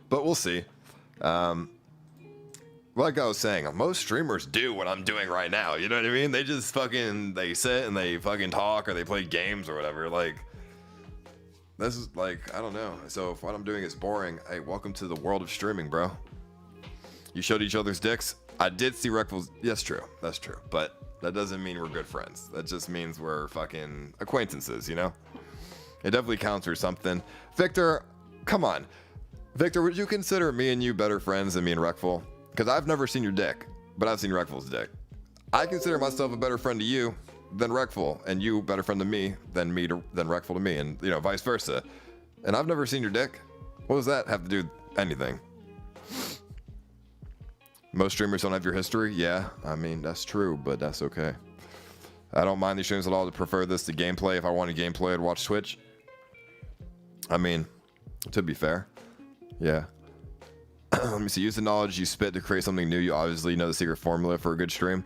but we'll see. Like I was saying, most streamers do what I'm doing right now. You know what I mean? They just they sit and they fucking talk or they play games or whatever. Like, this is like, I don't know. So if what I'm doing is boring, hey, welcome to the world of streaming, bro. You showed each other's dicks. I did see Wreckful's. Yes, true. That's true. But that doesn't mean we're good friends. That just means we're fucking acquaintances, you know? It definitely counts for something. Victor, come on. Victor, would you consider me and you better friends than me and Reckful? Because I've never seen your dick, but I've seen Reckful's dick. I consider myself a better friend to you than Reckful, and you a better friend to me than Reckful to me, and vice versa. And I've never seen your dick. What does that have to do with anything? Most streamers don't have your history. Yeah, I mean, that's true, but that's okay. I don't mind these streams at all. To prefer this to gameplay. If I wanted gameplay, I'd watch Twitch. I mean, to be fair, yeah. Let me see. Use the knowledge you spit to create something new. You obviously know the secret formula for a good stream.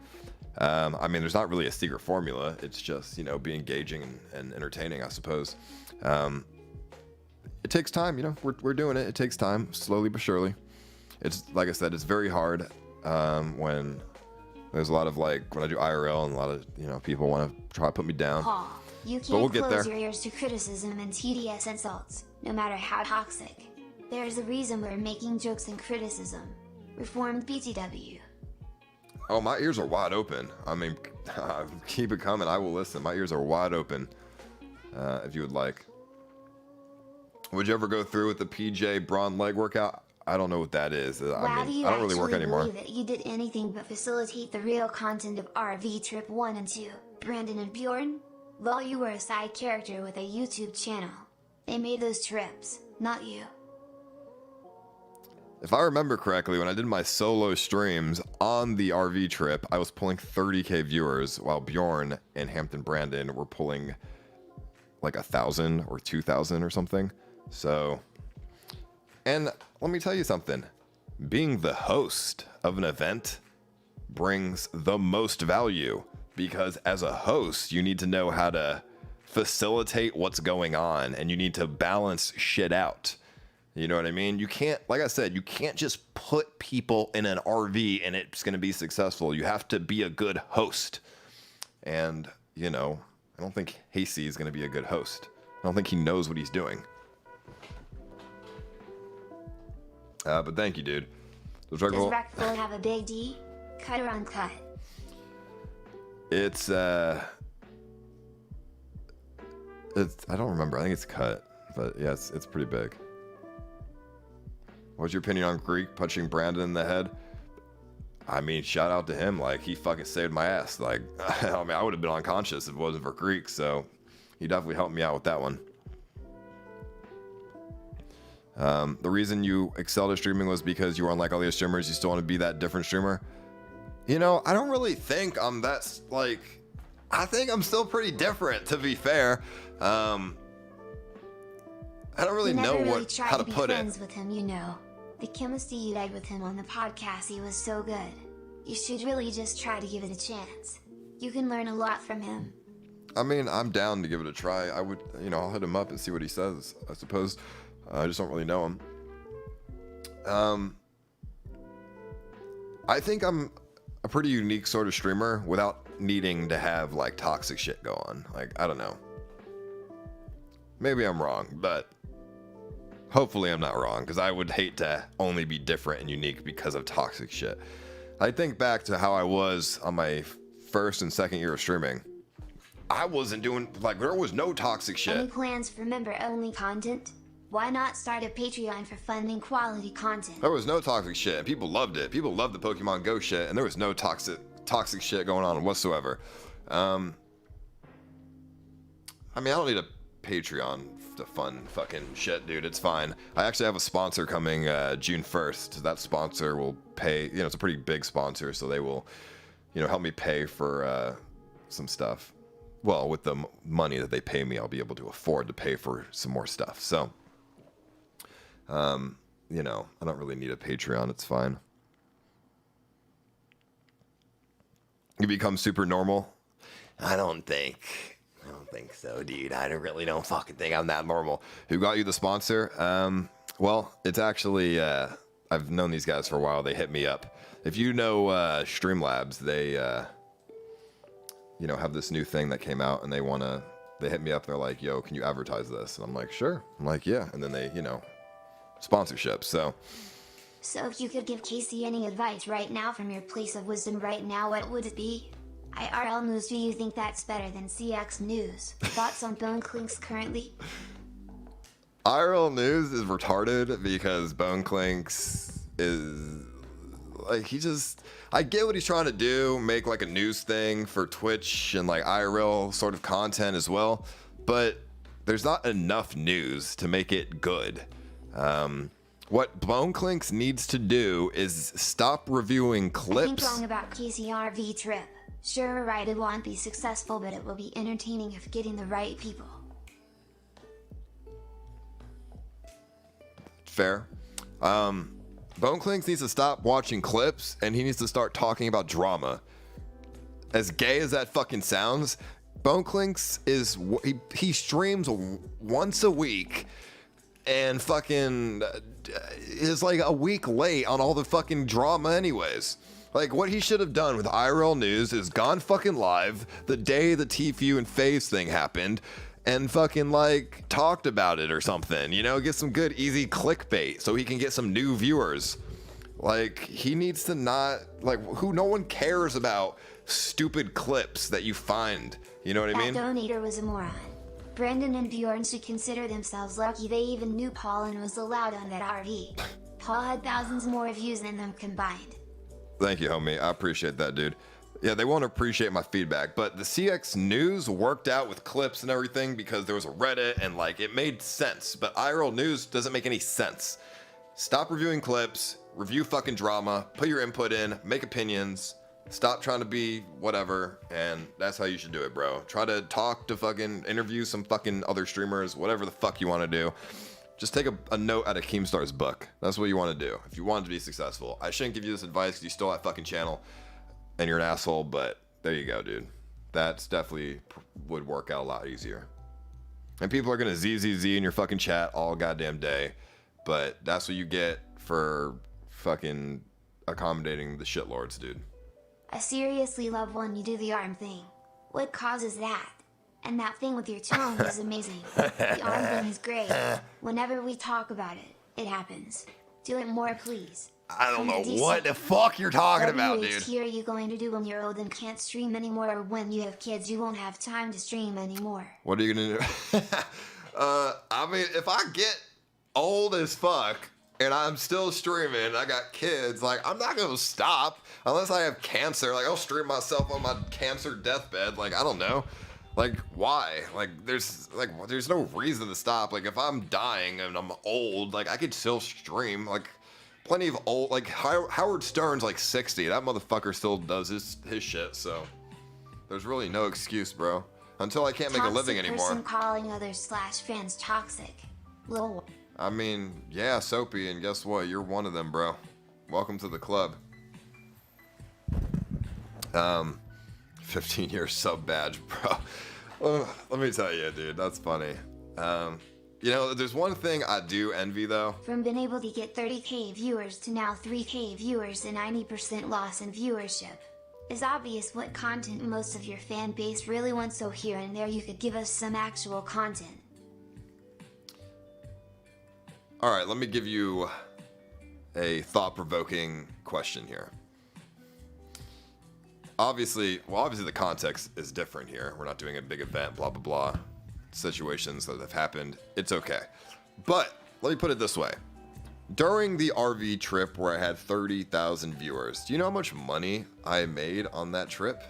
I mean, there's not really a secret formula. It's just, be engaging and entertaining, I suppose. It takes time, we're doing it. It takes time, slowly but surely. It's, like I said, it's very hard when there's a lot of, when I do IRL and a lot of, people want to try to put me down. You can't but we'll get close there. your ears to criticism and tedious insults, no matter how toxic. There's a reason we're making jokes and criticism. Reformed BTW. Oh, my ears are wide open. I mean, keep it coming. I will listen. My ears are wide open. If you would like. Would you ever go through with the PJ Braun leg workout? I don't know what that is. Why do you I don't really work actually anymore. believe that you did anything but facilitate the real content of RV Trip 1 and 2, Brandon and Bjorn? Well, you were a side character with a YouTube channel. They made those trips, not you. If I remember correctly, when I did my solo streams on the RV trip, I was pulling 30k viewers, while Bjorn and Hampton Brandon were pulling like 1,000 or 2,000 or something. So, and let me tell you something. Being the host of an event brings the most value, because as a host, you need to know how to facilitate what's going on, and you need to balance shit out. You know what I mean? You can't, like I said, you can't just put people in an RV and it's going to be successful. You have to be a good host. And, I don't think Hasty is going to be a good host. I don't think he knows what he's doing. But thank you, dude. Does Reckful have a big D? Cut or uncut? It's, I don't remember. I think it's cut. But yeah, it's pretty big. What's your opinion on Greek punching Brandon in the head? I mean, shout out to him. He fucking saved my ass. I mean, I would have been unconscious if it wasn't for Greek. So he definitely helped me out with that one. The reason you excelled at streaming was because you were unlike all the other streamers. You still want to be that different streamer. I don't really think I'm that, I think I'm still pretty different, to be fair. I don't really know how to put it. With him, The chemistry you had with him on the podcast, he was so good. You should really just try to give it a chance. You can learn a lot from him. I mean, I'm down to give it a try. I would, I'll hit him up and see what he says, I suppose. I just don't really know him. I think I'm a pretty unique sort of streamer without needing to have, toxic shit go on. I don't know. Maybe I'm wrong, but hopefully I'm not wrong, because I would hate to only be different and unique because of toxic shit. I think back to how I was on my first and second year of streaming. I wasn't doing, there was no toxic shit. Any plans for member-only content? Why not start a Patreon for funding quality content? There was no toxic shit, and people loved it. People loved the Pokemon Go shit, and there was no toxic shit going on whatsoever. I mean, I don't need a Patreon to fund fucking shit, dude. It's fine. I actually have a sponsor coming June 1st. That sponsor will pay, it's a pretty big sponsor, so they will, help me pay for some stuff. Well, with the money that they pay me, I'll be able to afford to pay for some more stuff. So, I don't really need a Patreon. It's fine. You become super normal? I don't think so, dude. I really don't fucking think I'm that normal. Who got you the sponsor? Well, it's actually, I've known these guys for a while. They hit me up. If you know Streamlabs, they, have this new thing that came out, and they hit me up. They're like, yo, can you advertise this? And I'm like, sure. I'm like, yeah. And then they, sponsorship. So if you could give Casey any advice right now from your place of wisdom right now, what would it be? IRL News, do you think that's better than CX News? Thoughts on Bone Clinks currently? IRL News is retarded because Bone Clinks is like, I get what he's trying to do, make like a news thing for Twitch and like IRL sort of content as well, but there's not enough news to make it good. What Bone Clinks needs to do is stop reviewing I think clips. wrong about KCRV trip. Sure, right, it won't be successful, but it will be entertaining if getting the right people. Fair. Bone Clinks needs to stop watching clips and he needs to start talking about drama. As gay as that fucking sounds, Bone Clinks he streams once a week and fucking is like a week late on all the fucking drama anyways. Like, what he should have done with IRL News is gone fucking live the day the Tfue and Faves thing happened and fucking like talked about it or something, you know, get some good easy clickbait so he can get some new viewers. Like, he needs to not, like, no one cares about stupid clips that you find, you know what I mean? That donator was a moron. Brandon and Bjorn should consider themselves lucky they even knew Paul and was allowed on that RV. Paul had thousands more views than them combined. Thank you, homie. I appreciate that, dude. Yeah, they won't appreciate my feedback, but the CX News worked out with clips and everything because there was a Reddit and like it made sense, but IRL News doesn't make any sense. Stop reviewing clips, review fucking drama, put your input in, make opinions, stop trying to be whatever, and that's how you should do it, bro. Try to talk to fucking interview some fucking other streamers, whatever the fuck you want to do. Just take a note out of Keemstar's book. That's what you want to do if you want to be successful. I shouldn't give you this advice because you stole that fucking channel and you're an asshole, but there you go, dude. That's definitely would work out a lot easier. And people are going to ZZZ in your fucking chat all goddamn day, but that's what you get for fucking accommodating the shitlords, dude. I seriously love when you do the arm thing. What causes that? And that thing with your tongue is amazing. The arm thing is great. Whenever we talk about it, it happens. Do it more, please. I don't know what the fuck you're talking about, dude. What are you going to do when you're old and can't stream anymore, or when you have kids you won't have time to stream anymore? What are you gonna do? I mean, if I get old as fuck and I'm still streaming, I got kids, like, I'm not gonna stop unless I have cancer. Like, I'll stream myself on my cancer deathbed. Like, I don't know. Like, why? Like, there's no reason to stop. Like, if I'm dying and I'm old, like, I could still stream. Like, plenty of old, like, Howard Stern's like 60. That motherfucker still does his shit, so there's really no excuse, bro. Until I can't make a living anymore. Person calling others /fans toxic. Lol. I mean, yeah, Soapy, and guess what? You're one of them, bro. Welcome to the club. 15 year sub badge, bro. Let me tell you, dude, that's funny. You know, there's one thing I do envy, though. From being able to get 30k viewers to now 3k viewers and 90% loss in viewership. It's obvious what content most of your fan base really wants, so here and there you could give us some actual content. Alright, let me give you a thought-provoking question here. Obviously the context is different here. We're not doing a big event, blah, blah, blah. Situations that have happened, it's okay. But let me put it this way. During the RV trip where I had 30,000 viewers, do you know how much money I made on that trip?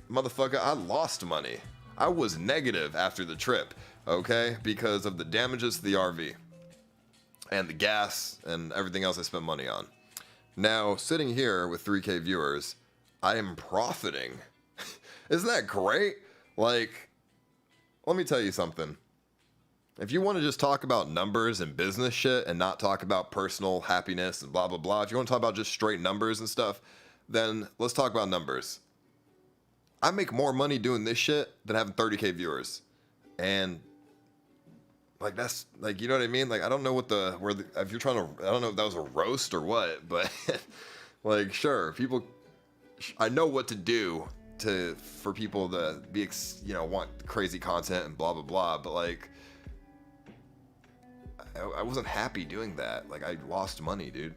Motherfucker, I lost money. I was negative after the trip, okay? Because of the damages to the RV and the gas and everything else I spent money on. Now, sitting here with 3K viewers, I am profiting. Isn't that great? Like, let me tell you something. If you want to just talk about numbers and business shit and not talk about personal happiness and blah, blah, blah, if you want to talk about just straight numbers and stuff, then let's talk about numbers. I make more money doing this shit than having 30K viewers. And like, that's like, you know what I mean? Like, I don't know what if you're trying to, I don't know if that was a roast or what, but like, sure, people, I know what to do for people to be, you know, want crazy content and blah, blah, blah. But like, I wasn't happy doing that. Like, I lost money, dude.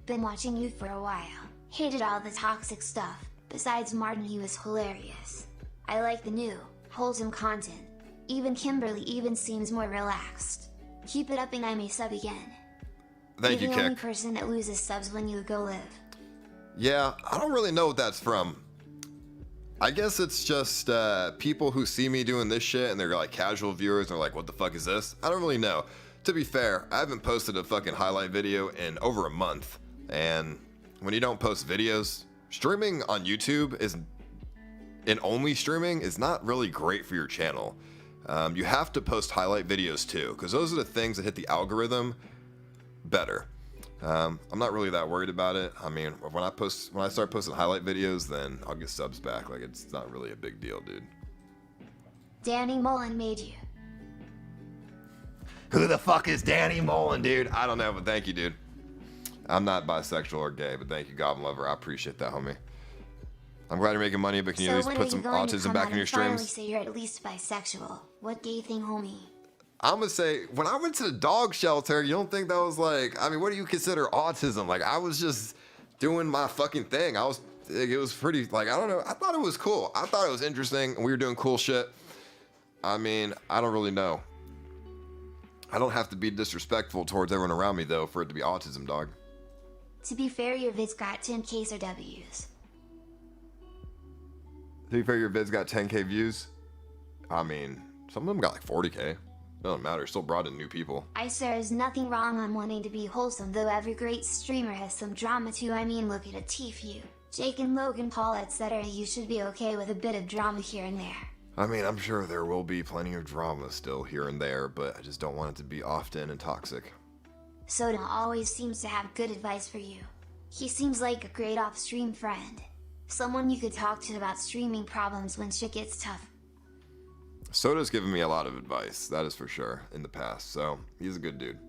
Been watching you for a while. Hated all the toxic stuff. Besides Martin, he was hilarious. I like the new, wholesome content. Even Kimberly even seems more relaxed. Keep it up and I may sub again. Thank you, You're the only Kick. person that loses subs when you go live. Yeah, I don't really know what that's from. I guess it's just people who see me doing this shit and they're like casual viewers and they're like, what the fuck is this? I don't really know. To be fair, I haven't posted a fucking highlight video in over a month. And when you don't post videos, streaming on YouTube and only streaming is not really great for your channel. You have to post highlight videos too, because those are the things that hit the algorithm better. I'm not really that worried about it. I mean, when I start posting highlight videos, then I'll get subs back. Like, it's not really a big deal, dude. Danny Mullen made you. Who the fuck is Danny Mullen, dude? I don't know, but thank you, dude. I'm not bisexual or gay, but thank you, Goblin Lover. I appreciate that, homie. I'm glad you're making money, but can you at least put some autism back in your streams? Finally say you're at least bisexual. What gay thing, homie? I'm gonna say, when I went to the dog shelter, you don't think that was like, I mean, what do you consider autism? Like, I was just doing my fucking thing. It was pretty, like, I don't know. I thought it was cool. I thought it was interesting. We were doing cool shit. I mean, I don't really know. I don't have to be disrespectful towards everyone around me, though, for it to be autism, dog. To be fair, your vids got 10Ks or Ws. To be fair, your vids got 10K views. I mean, some of them got like 40K. It doesn't matter. Still brought in new people. There is nothing wrong on wanting to be wholesome, though every great streamer has some drama too. I mean, look at a Tfue, Jake and Logan Paul, etc. You should be okay with a bit of drama here and there. I mean, I'm sure there will be plenty of drama still here and there, but I just don't want it to be often and toxic. Soda always seems to have good advice for you. He seems like a great off-stream friend. Someone you could talk to about streaming problems when shit gets tough. Soda's given me a lot of advice, that is for sure, in the past, so he's a good dude.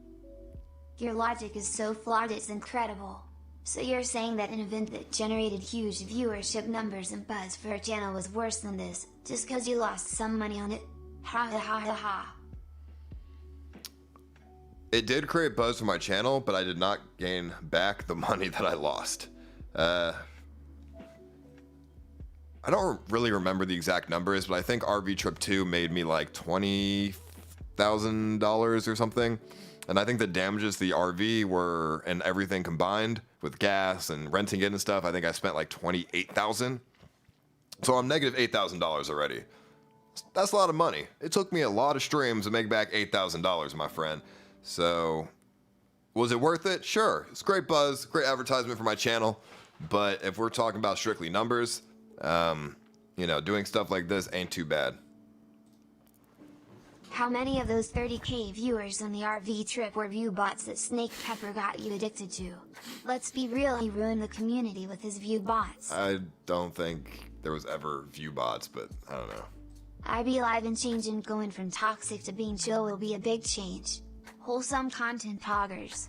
Your logic is so flawed it's incredible. So you're saying that an event that generated huge viewership numbers and buzz for a channel was worse than this, just cause you lost some money on it? Ha ha ha ha ha. It did create buzz for my channel, but I did not gain back the money that I lost. I don't really remember the exact numbers, but I think RV Trip 2 made me like $20,000 or something. And I think the damages to the RV were, and everything combined with gas and renting it and stuff, I think I spent like $28,000. So I'm negative $8,000 already. That's a lot of money. It took me a lot of streams to make back $8,000, my friend. So was it worth it? Sure. It's great buzz, great advertisement for my channel. But if we're talking about strictly numbers, you know, doing stuff like this ain't too bad. How many of those 30K viewers on the RV trip were view bots that Snake Pepper got you addicted to? Let's be real, he ruined the community with his view bots. I don't think there was ever view bots, but I don't know. I be live and changing, going from toxic to being chill will be a big change. Wholesome content poggers.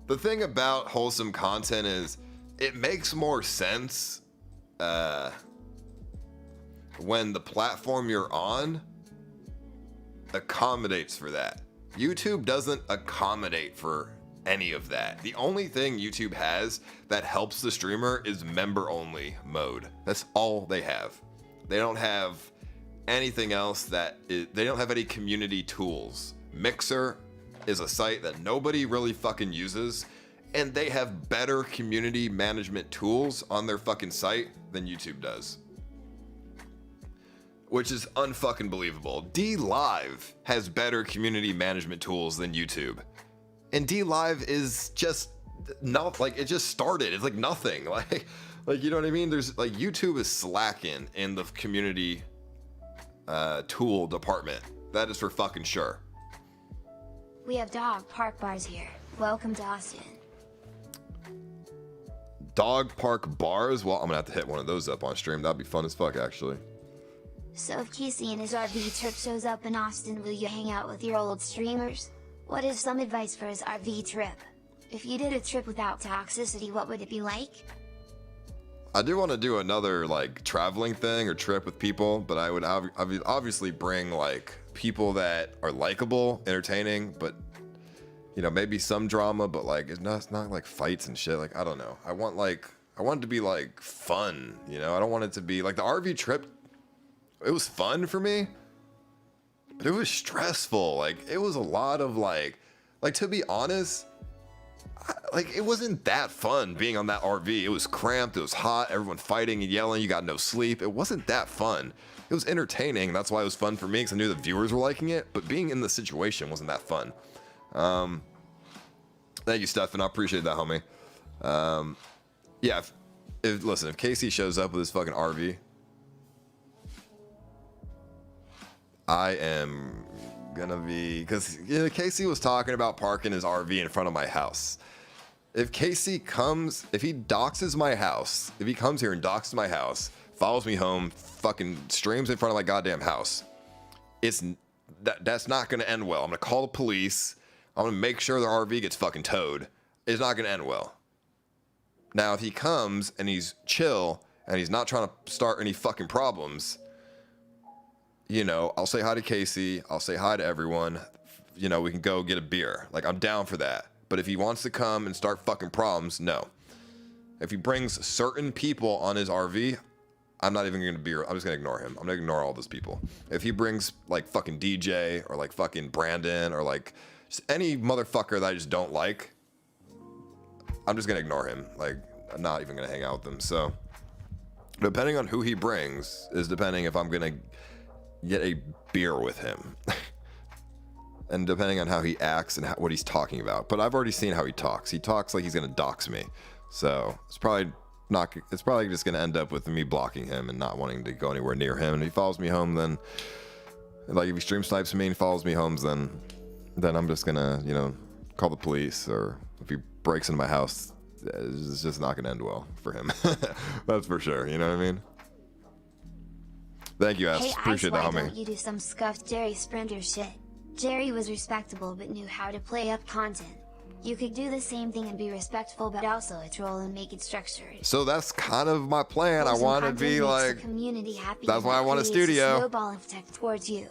The thing about wholesome content is it makes more sense when the platform you're on accommodates for that. YouTube doesn't accommodate for any of that. The only thing YouTube has that helps the streamer is member only mode. That's all they have. They don't have anything else they don't have any community tools. Mixer is a site that nobody really fucking uses, and they have better community management tools on their fucking site than YouTube does. Which is unfucking believable. D-Live has better community management tools than YouTube. And D-Live is just not like, it just started. It's like nothing. Like you know what I mean? There's like, YouTube is slacking in the community tool department. That is for fucking sure. We have dog park bars here. Welcome to Austin. Dog park bars? Well, I'm gonna have to hit one of those up on stream. That'd be fun as fuck, actually. So if Casey and his RV trip shows up in Austin, will you hang out with your old streamers? What is some advice for his RV trip? If you did a trip without toxicity, what would it be like? I do want to do another like traveling thing or trip with people, but I would obviously bring like people that are likable, entertaining, but you know, maybe some drama, but like it's not like fights and shit. Like I don't know. I want it to be like fun, you know. I don't want it to be like the RV trip. It was fun for me, but it was stressful. Like it was a lot of like to be honest, like it wasn't that fun being on that RV. It was cramped, it was hot, everyone fighting and yelling, you got no sleep. It wasn't that fun. It was entertaining, that's why it was fun for me, because I knew the viewers were liking it, but being in the situation wasn't that fun. Thank you, Stefan, I appreciate that, homie. Yeah, listen, if Casey shows up with his fucking RV, I am gonna be, because Casey was talking about parking his RV in front of my house. If Casey comes, if he doxes my house, if he comes here and doxes my house, follows me home, fucking streams in front of my goddamn house, that's not gonna end well. I'm gonna call the police. I'm gonna make sure the RV gets fucking towed. It's not gonna end well. Now, if he comes and he's chill and he's not trying to start any fucking problems, you know, I'll say hi to Casey. I'll say hi to everyone. You know, we can go get a beer. Like, I'm down for that. But if he wants to come and start fucking problems, no. If he brings certain people on his RV, I'm not even going to be, I'm just going to ignore him. I'm going to ignore all those people. If he brings like fucking DJ or like fucking Brandon or like just any motherfucker that I just don't like, I'm just going to ignore him. Like, I'm not even going to hang out with him. So, depending on who he brings is depending if I'm going to get a beer with him. And depending on how he acts and what he's talking about. But I've already seen how he talks. He talks like he's going to dox me. So, it's probably just going to end up with me blocking him and not wanting to go anywhere near him. And if he follows me home, then, like, if he stream snipes me and follows me home, then I'm just going to, you know, call the police. Or if he breaks into my house, it's just not going to end well for him. That's for sure. You know what I mean? Thank you, Ash. Hey, Appreciate Ice, that, why homie. don't you do some Scuffed Jerry Sprinter shit? Jerry was respectable but knew how to play up content. You could do the same thing and be respectful but also a troll and make it structured. So that's kind of my plan. I want to be like, community happy. that's why I want a studio. Snowball effect towards you.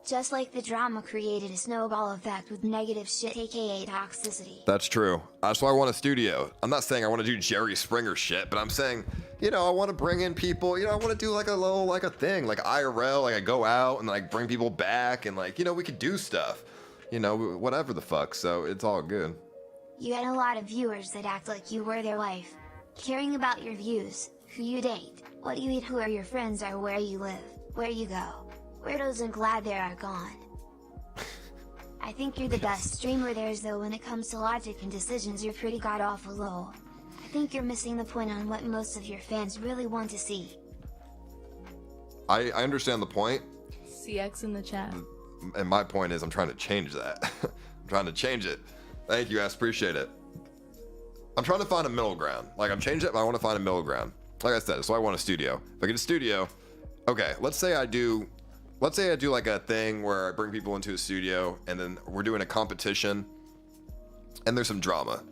Just like the drama created a snowball effect with negative shit, aka toxicity. That's true. That's why I want a studio. I'm not saying I want to do Jerry Springer shit, but I'm saying, you know, I want to bring in people. You know, I want to do like a little, like a thing, like IRL. Like I go out and like bring people back, and like, you know, we could do stuff. You know, whatever the fuck. So it's all good. You had a lot of viewers that act like you were their life, caring about your views, who you date, what you eat, who are your friends, or where you live, where you go. Weirdos and glad they are gone. I think you're the best streamer there is, though when it comes to logic and decisions you're pretty god-awful low. I think you're missing the point on what most of your fans really want to see. I understand the point. CX in the chat. And my point is I'm trying to change that. I'm trying to change it. Thank you, Ash. Appreciate it. I'm trying to find a middle ground. Like, I'm changing it, but I want to find a middle ground. Like I said, so I want a studio. If I get a studio, okay, let's say I do like a thing where I bring people into a studio and then we're doing a competition and there's some drama.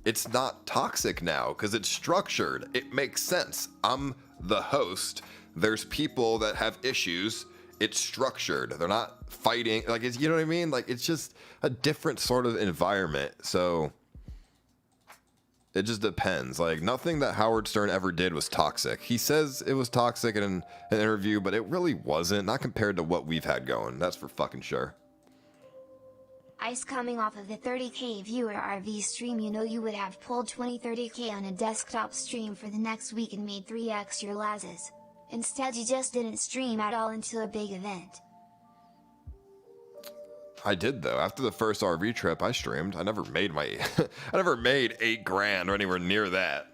It's not toxic now because it's structured. It makes sense. I'm the host. There's people that have issues. It's structured. They're not fighting. Like, it's, you know what I mean? Like, it's just a different sort of environment. So it just depends. Like, nothing that Howard Stern ever did was toxic. He says it was toxic in an interview, but it really wasn't. Not compared to what we've had going. That's for fucking sure. Ice, coming off of the 30k viewer RV stream, you know you would have pulled 20-30k on a desktop stream for the next week and made 3x your lazes. Instead, you just didn't stream at all until a big event. I did though. After the first RV trip, I streamed. I never made I never made $8 grand or anywhere near that.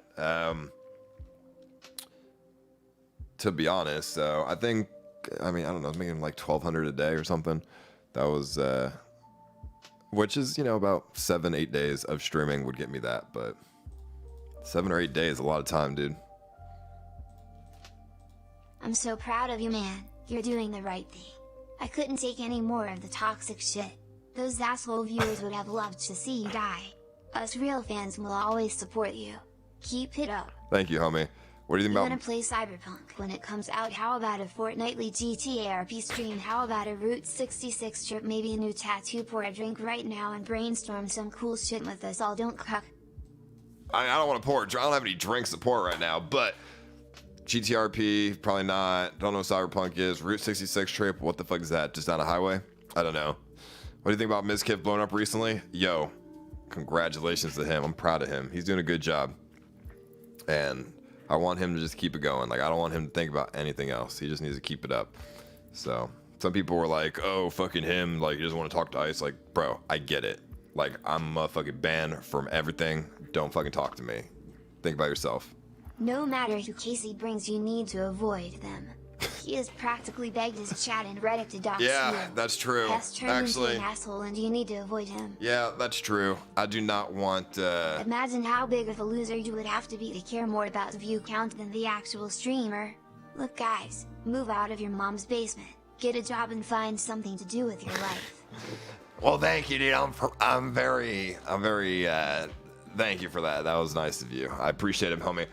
To be honest, so I think, I mean, I don't know, I was making like 1,200 a day or something. That was, which is, you know, about 7-8 days of streaming would get me that, but 7 or 8 days, a lot of time, dude. I'm so proud of you, man. You're doing the right thing. I couldn't take any more of the toxic shit. Those asshole viewers would have loved to see you die. Us real fans will always support you. Keep it up. Thank you, homie. What do you think You about? wanna play Cyberpunk when it comes out? How about a fortnightly GTA RP stream? How about a Route 66 trip? Maybe a new tattoo? Pour a drink right now and brainstorm some cool shit with us all. Don't cuck. I don't want to pour. I don't have any drinks to pour right now, but GTRP, probably not. Don't know what Cyberpunk is. Route 66 trip, what the fuck is that? Just down a highway? I don't know. What do you think about Mizkif blowing up recently? Yo, congratulations to him. I'm proud of him. He's doing a good job. And I want him to just keep it going. Like, I don't want him to think about anything else. He just needs to keep it up. So, some people were like, oh, fucking him. Like, he doesn't want to talk to Ice. Like, bro, I get it. Like, I'm a fucking banned from everything. Don't fucking talk to me. Think about yourself. No matter who Casey brings, you need to avoid them. He has practically begged his chat and Reddit to dox you. Yeah, that's true. Has turned Actually, into an asshole, and you need to avoid him. yeah, that's true. I do not want, Imagine how big of a loser you would have to be to care more about the view count than the actual streamer. Look guys, move out of your mom's basement, get a job and find something to do with your life. Well, thank you, dude. I'm very, thank you for that. That was nice of you. I appreciate him, homie.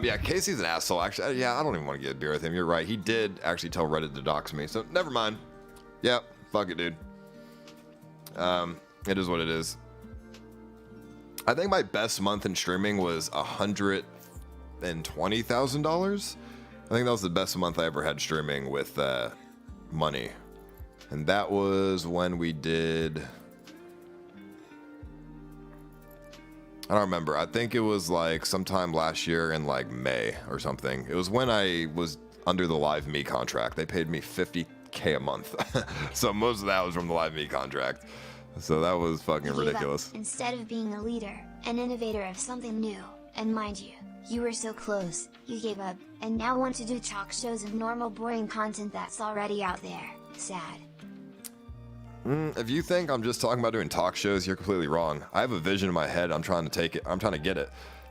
Yeah, Casey's an asshole. Actually, yeah, I don't even want to get a beer with him. You're right. He did actually tell Reddit to dox me, so never mind. Yeah, fuck it, dude. It is what it is. I think my best month in streaming was $120,000. I think that was the best month I ever had streaming with money. And that was when we did... I don't remember. I think it was like sometime last year in like May or something. It was when I was under the Live Me contract. They paid me $50K a month. So most of that was from the Live Me contract. So that was fucking You gave ridiculous. up instead of being a leader, an innovator of something new. And mind you, you were so close, you gave up, and now want to do talk shows and normal boring content that's already out there. Sad. If you think I'm just talking about doing talk shows, you're completely wrong. I have a vision in my head. I'm trying to take it. I'm trying to get it.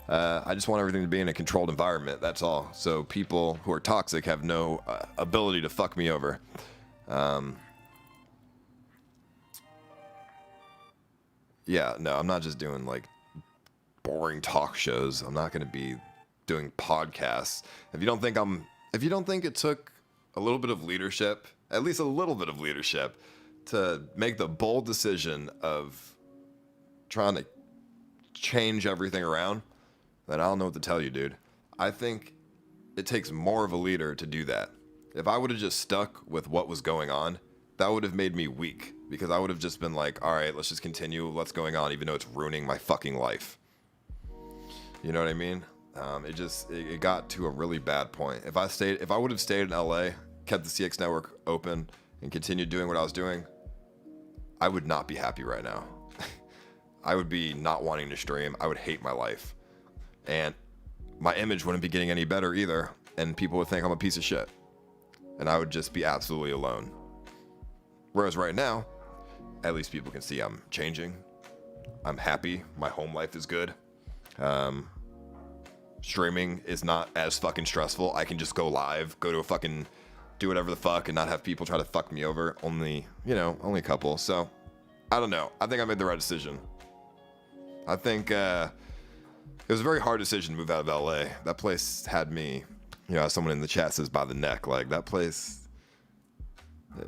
I just want everything to be in a controlled environment. That's all. So people who are toxic have no ability to fuck me over. Yeah, no, I'm not just doing like boring talk shows. I'm not going to be doing podcasts. If you don't think it took a little bit of leadership, at least a little bit of leadership, to make the bold decision of trying to change everything around, then I don't know what to tell you, dude. I think it takes more of a leader to do that. If I would have just stuck with what was going on, that would have made me weak, because I would have just been like, all right, let's just continue what's going on, even though it's ruining my fucking life. You know what I mean? It got to a really bad point. If I would have stayed in LA, kept the CX network open, and continued doing what I was doing, I would not be happy right now. I would be not wanting to stream. I would hate my life. And my image wouldn't be getting any better either. And people would think I'm a piece of shit. And I would just be absolutely alone. Whereas right now, at least people can see I'm changing. I'm happy. My home life is good. Streaming is not as fucking stressful. I can just go live, go to a fucking... do whatever the fuck and not have people try to fuck me over. Only a couple. So, I don't know. I think I made the right decision. I think it was a very hard decision to move out of LA. That place had me, as someone in the chat says, by the neck. Like, that place,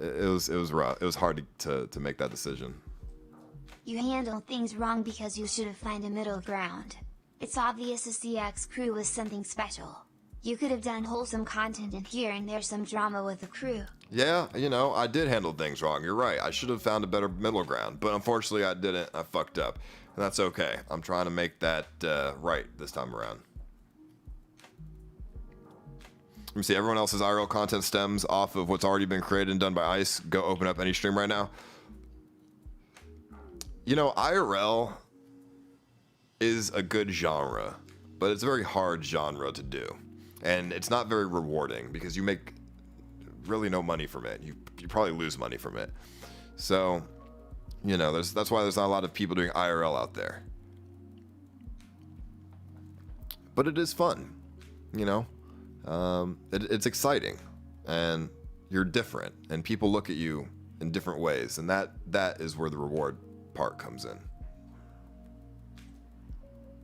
it was rough. It was hard to make that decision. You handled things wrong because you should have found a middle ground. It's obvious the CX crew was something special. You could have done wholesome content and here and there some drama with the crew. Yeah, I did handle things wrong. You're right. I should have found a better middle ground. But unfortunately, I didn't. I fucked up. And that's okay. I'm trying to make that right this time around. Let me see. Everyone else's IRL content stems off of what's already been created and done by Ice. Go open up any stream right now. IRL is a good genre, but it's a very hard genre to do. And it's not very rewarding because you make really no money from it. You probably lose money from it. So, that's why there's not a lot of people doing IRL out there. But it is fun, it's exciting, and you're different, and people look at you in different ways, and that is where the reward part comes in.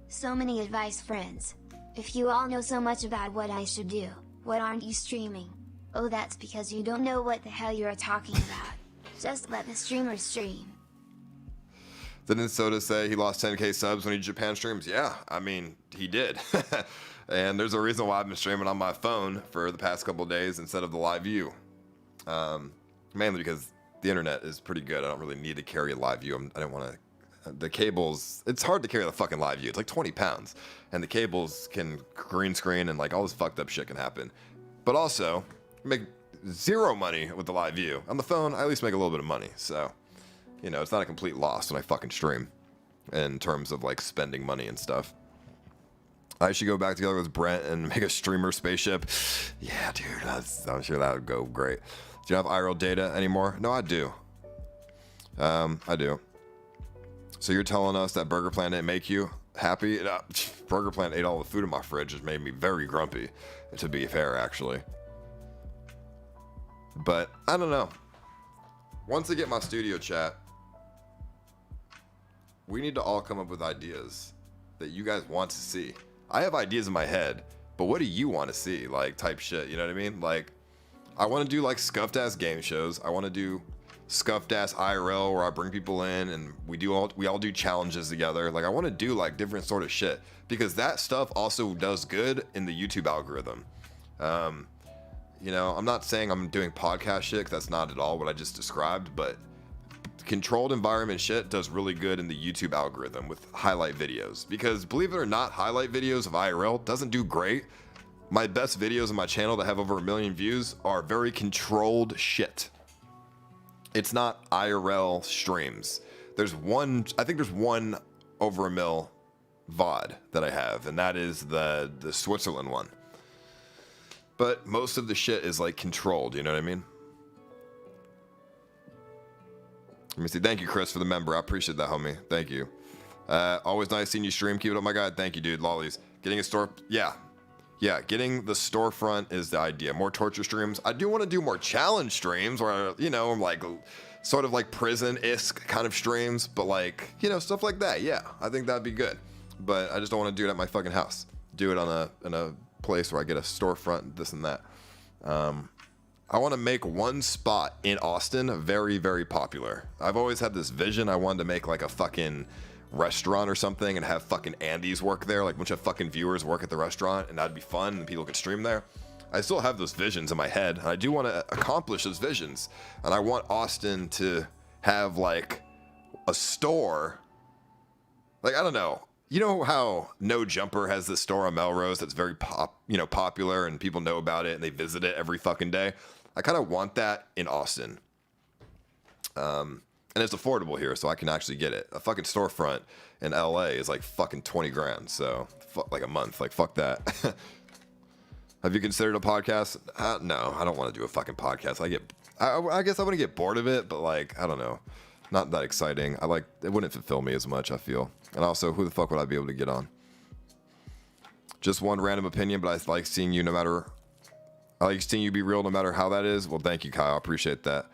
So many advice, friends. If you all know so much about what I should do, what aren't you streaming? Oh, that's because you don't know what the hell you're talking about. Just let the streamer stream. Didn't Soda say he lost 10k subs when he Japan streams? Yeah, I mean, he did. And there's a reason why I've been streaming on my phone for the past couple of days instead of the live view. Mainly because the internet is pretty good. I don't really need to carry a live view. I don't want to. The cables, it's hard to carry the fucking live view. It's like 20 pounds. And the cables can green screen and like all this fucked up shit can happen. But also, make zero money with the live view. On the phone, I at least make a little bit of money. So, you know, it's not a complete loss when I fucking stream in terms of like spending money and stuff. I should go back together with Brent and make a streamer spaceship. Yeah, dude, I'm sure that would go great. Do you have IRL data anymore? No, I do. I do. So you're telling us that Burger Planet didn't make you happy? Burger Planet ate all the food in my fridge. It made me very grumpy, to be fair, actually. But I don't know. Once I get my studio chat, we need to all come up with ideas that you guys want to see. I have ideas in my head, but what do you want to see? Like type shit, you know what I mean? Like, I want to do like scuffed ass game shows. I want to do scuffed ass IRL where I bring people in and we all do challenges together. Like I want to do like different sort of shit because that stuff also does good in the YouTube algorithm. You know, I'm not saying I'm doing podcast shit 'cause that's not at all what I just described, but controlled environment shit does really good in the YouTube algorithm with highlight videos because believe it or not, highlight videos of IRL doesn't do great. My best videos on my channel that have over 1 million views are very controlled shit. It's not IRL streams. I think there's one over 1 mil VOD that I have, and that is the Switzerland one. But most of the shit is like controlled, you know what I mean? Let me see. Thank you, Chris, for the member. I appreciate that, homie. Thank you. Always nice seeing you stream. Keep it up, my guy. Thank you, dude. Lollies. Getting a store. Yeah, getting the storefront is the idea. More torture streams. I do want to do more challenge streams where, you know, like sort of like prison-esque kind of streams, but like, you know, stuff like that. Yeah, I think that'd be good. But I just don't want to do it at my fucking house. Do it in a place where I get a storefront, this and that. I want to make one spot in Austin very, very popular. I've always had this vision. I wanted to make like a fucking restaurant or something and have fucking Andy's work there, like a bunch of fucking viewers work at the restaurant, and that'd be fun and people could stream there. I still have those visions in my head and I do want to accomplish those visions, and I want Austin to have like a store. Like, I don't know, you know how No Jumper has this store on Melrose that's very popular and people know about it and they visit it every fucking day? I kind of want that in Austin. And it's affordable here, so I can actually get it. A fucking storefront in LA is like fucking 20 grand, so like a month. Like, fuck that. Have you considered a podcast? No, I don't want to do a fucking podcast. I guess I want to get bored of it, but like, I don't know. Not that exciting. It wouldn't fulfill me as much, I feel. And also, who the fuck would I be able to get on? Just one random opinion, but I like seeing you I like seeing you be real no matter how that is. Well, thank you, Kyle. I appreciate that.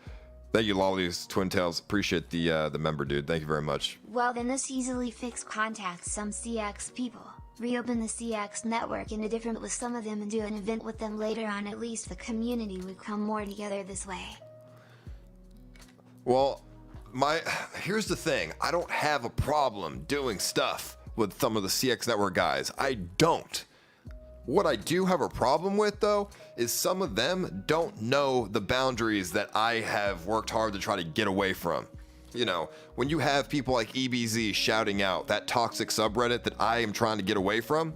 Thank you, Lollies, Twin Tails. Appreciate the member, dude. Thank you very much. Well, then this easily fix contacts some CX people. Reopen the CX network in a different with some of them and do an event with them later on. At least the community would come more together this way. Well, here's the thing. I don't have a problem doing stuff with some of the CX network guys. I don't. What I do have a problem with, though, is some of them don't know the boundaries that I have worked hard to try to get away from. You know, when you have people like EBZ shouting out that toxic subreddit that I am trying to get away from,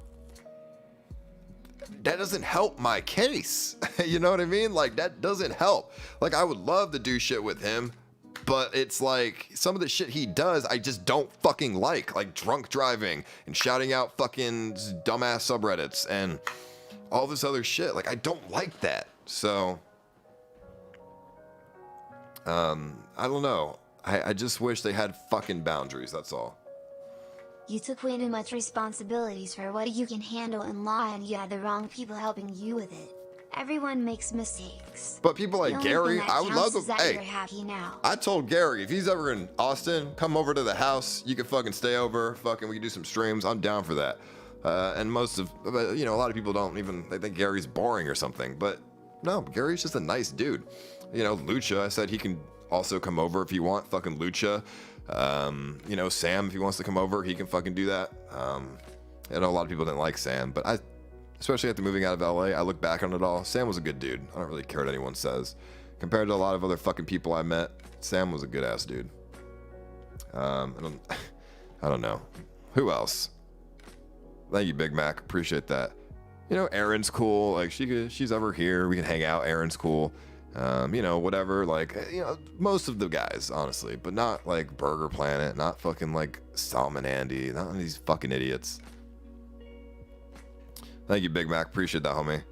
that doesn't help my case. You know what I mean? Like, that doesn't help. Like, I would love to do shit with him, but it's like some of the shit he does I just don't fucking like drunk driving and shouting out fucking dumbass subreddits and all this other shit. Like, I don't like that. So I don't know. I just wish they had fucking boundaries, that's all. You took way too much responsibilities for what you can handle in law, and you had the wrong people helping you with it. Everyone makes mistakes. But people like Gary, I would love to. Hey, you're happy now. I told Gary if he's ever in Austin, come over to the house. You can fucking stay over. Fucking, we can do some streams. I'm down for that. And most of, you know, a lot of people don't even, they think Gary's boring or something, but no, Gary's just a nice dude. You know, Lucha, I said he can also come over if you want, fucking Lucha. You know, Sam, if he wants to come over, he can fucking do that. I know a lot of people didn't like Sam, but especially after moving out of LA, I look back on it all. Sam was a good dude. I don't really care what anyone says. Compared to a lot of other fucking people I met, Sam was a good ass dude. I don't know. Who else? Thank you, Big Mac. Appreciate that. You know, Erin's cool. Like she's ever here. We can hang out. Erin's cool. You know, whatever. Like, you know, most of the guys, honestly, but not like Burger Planet, not fucking like Salmon Andy, not these fucking idiots. Thank you, Big Mac. Appreciate that, homie.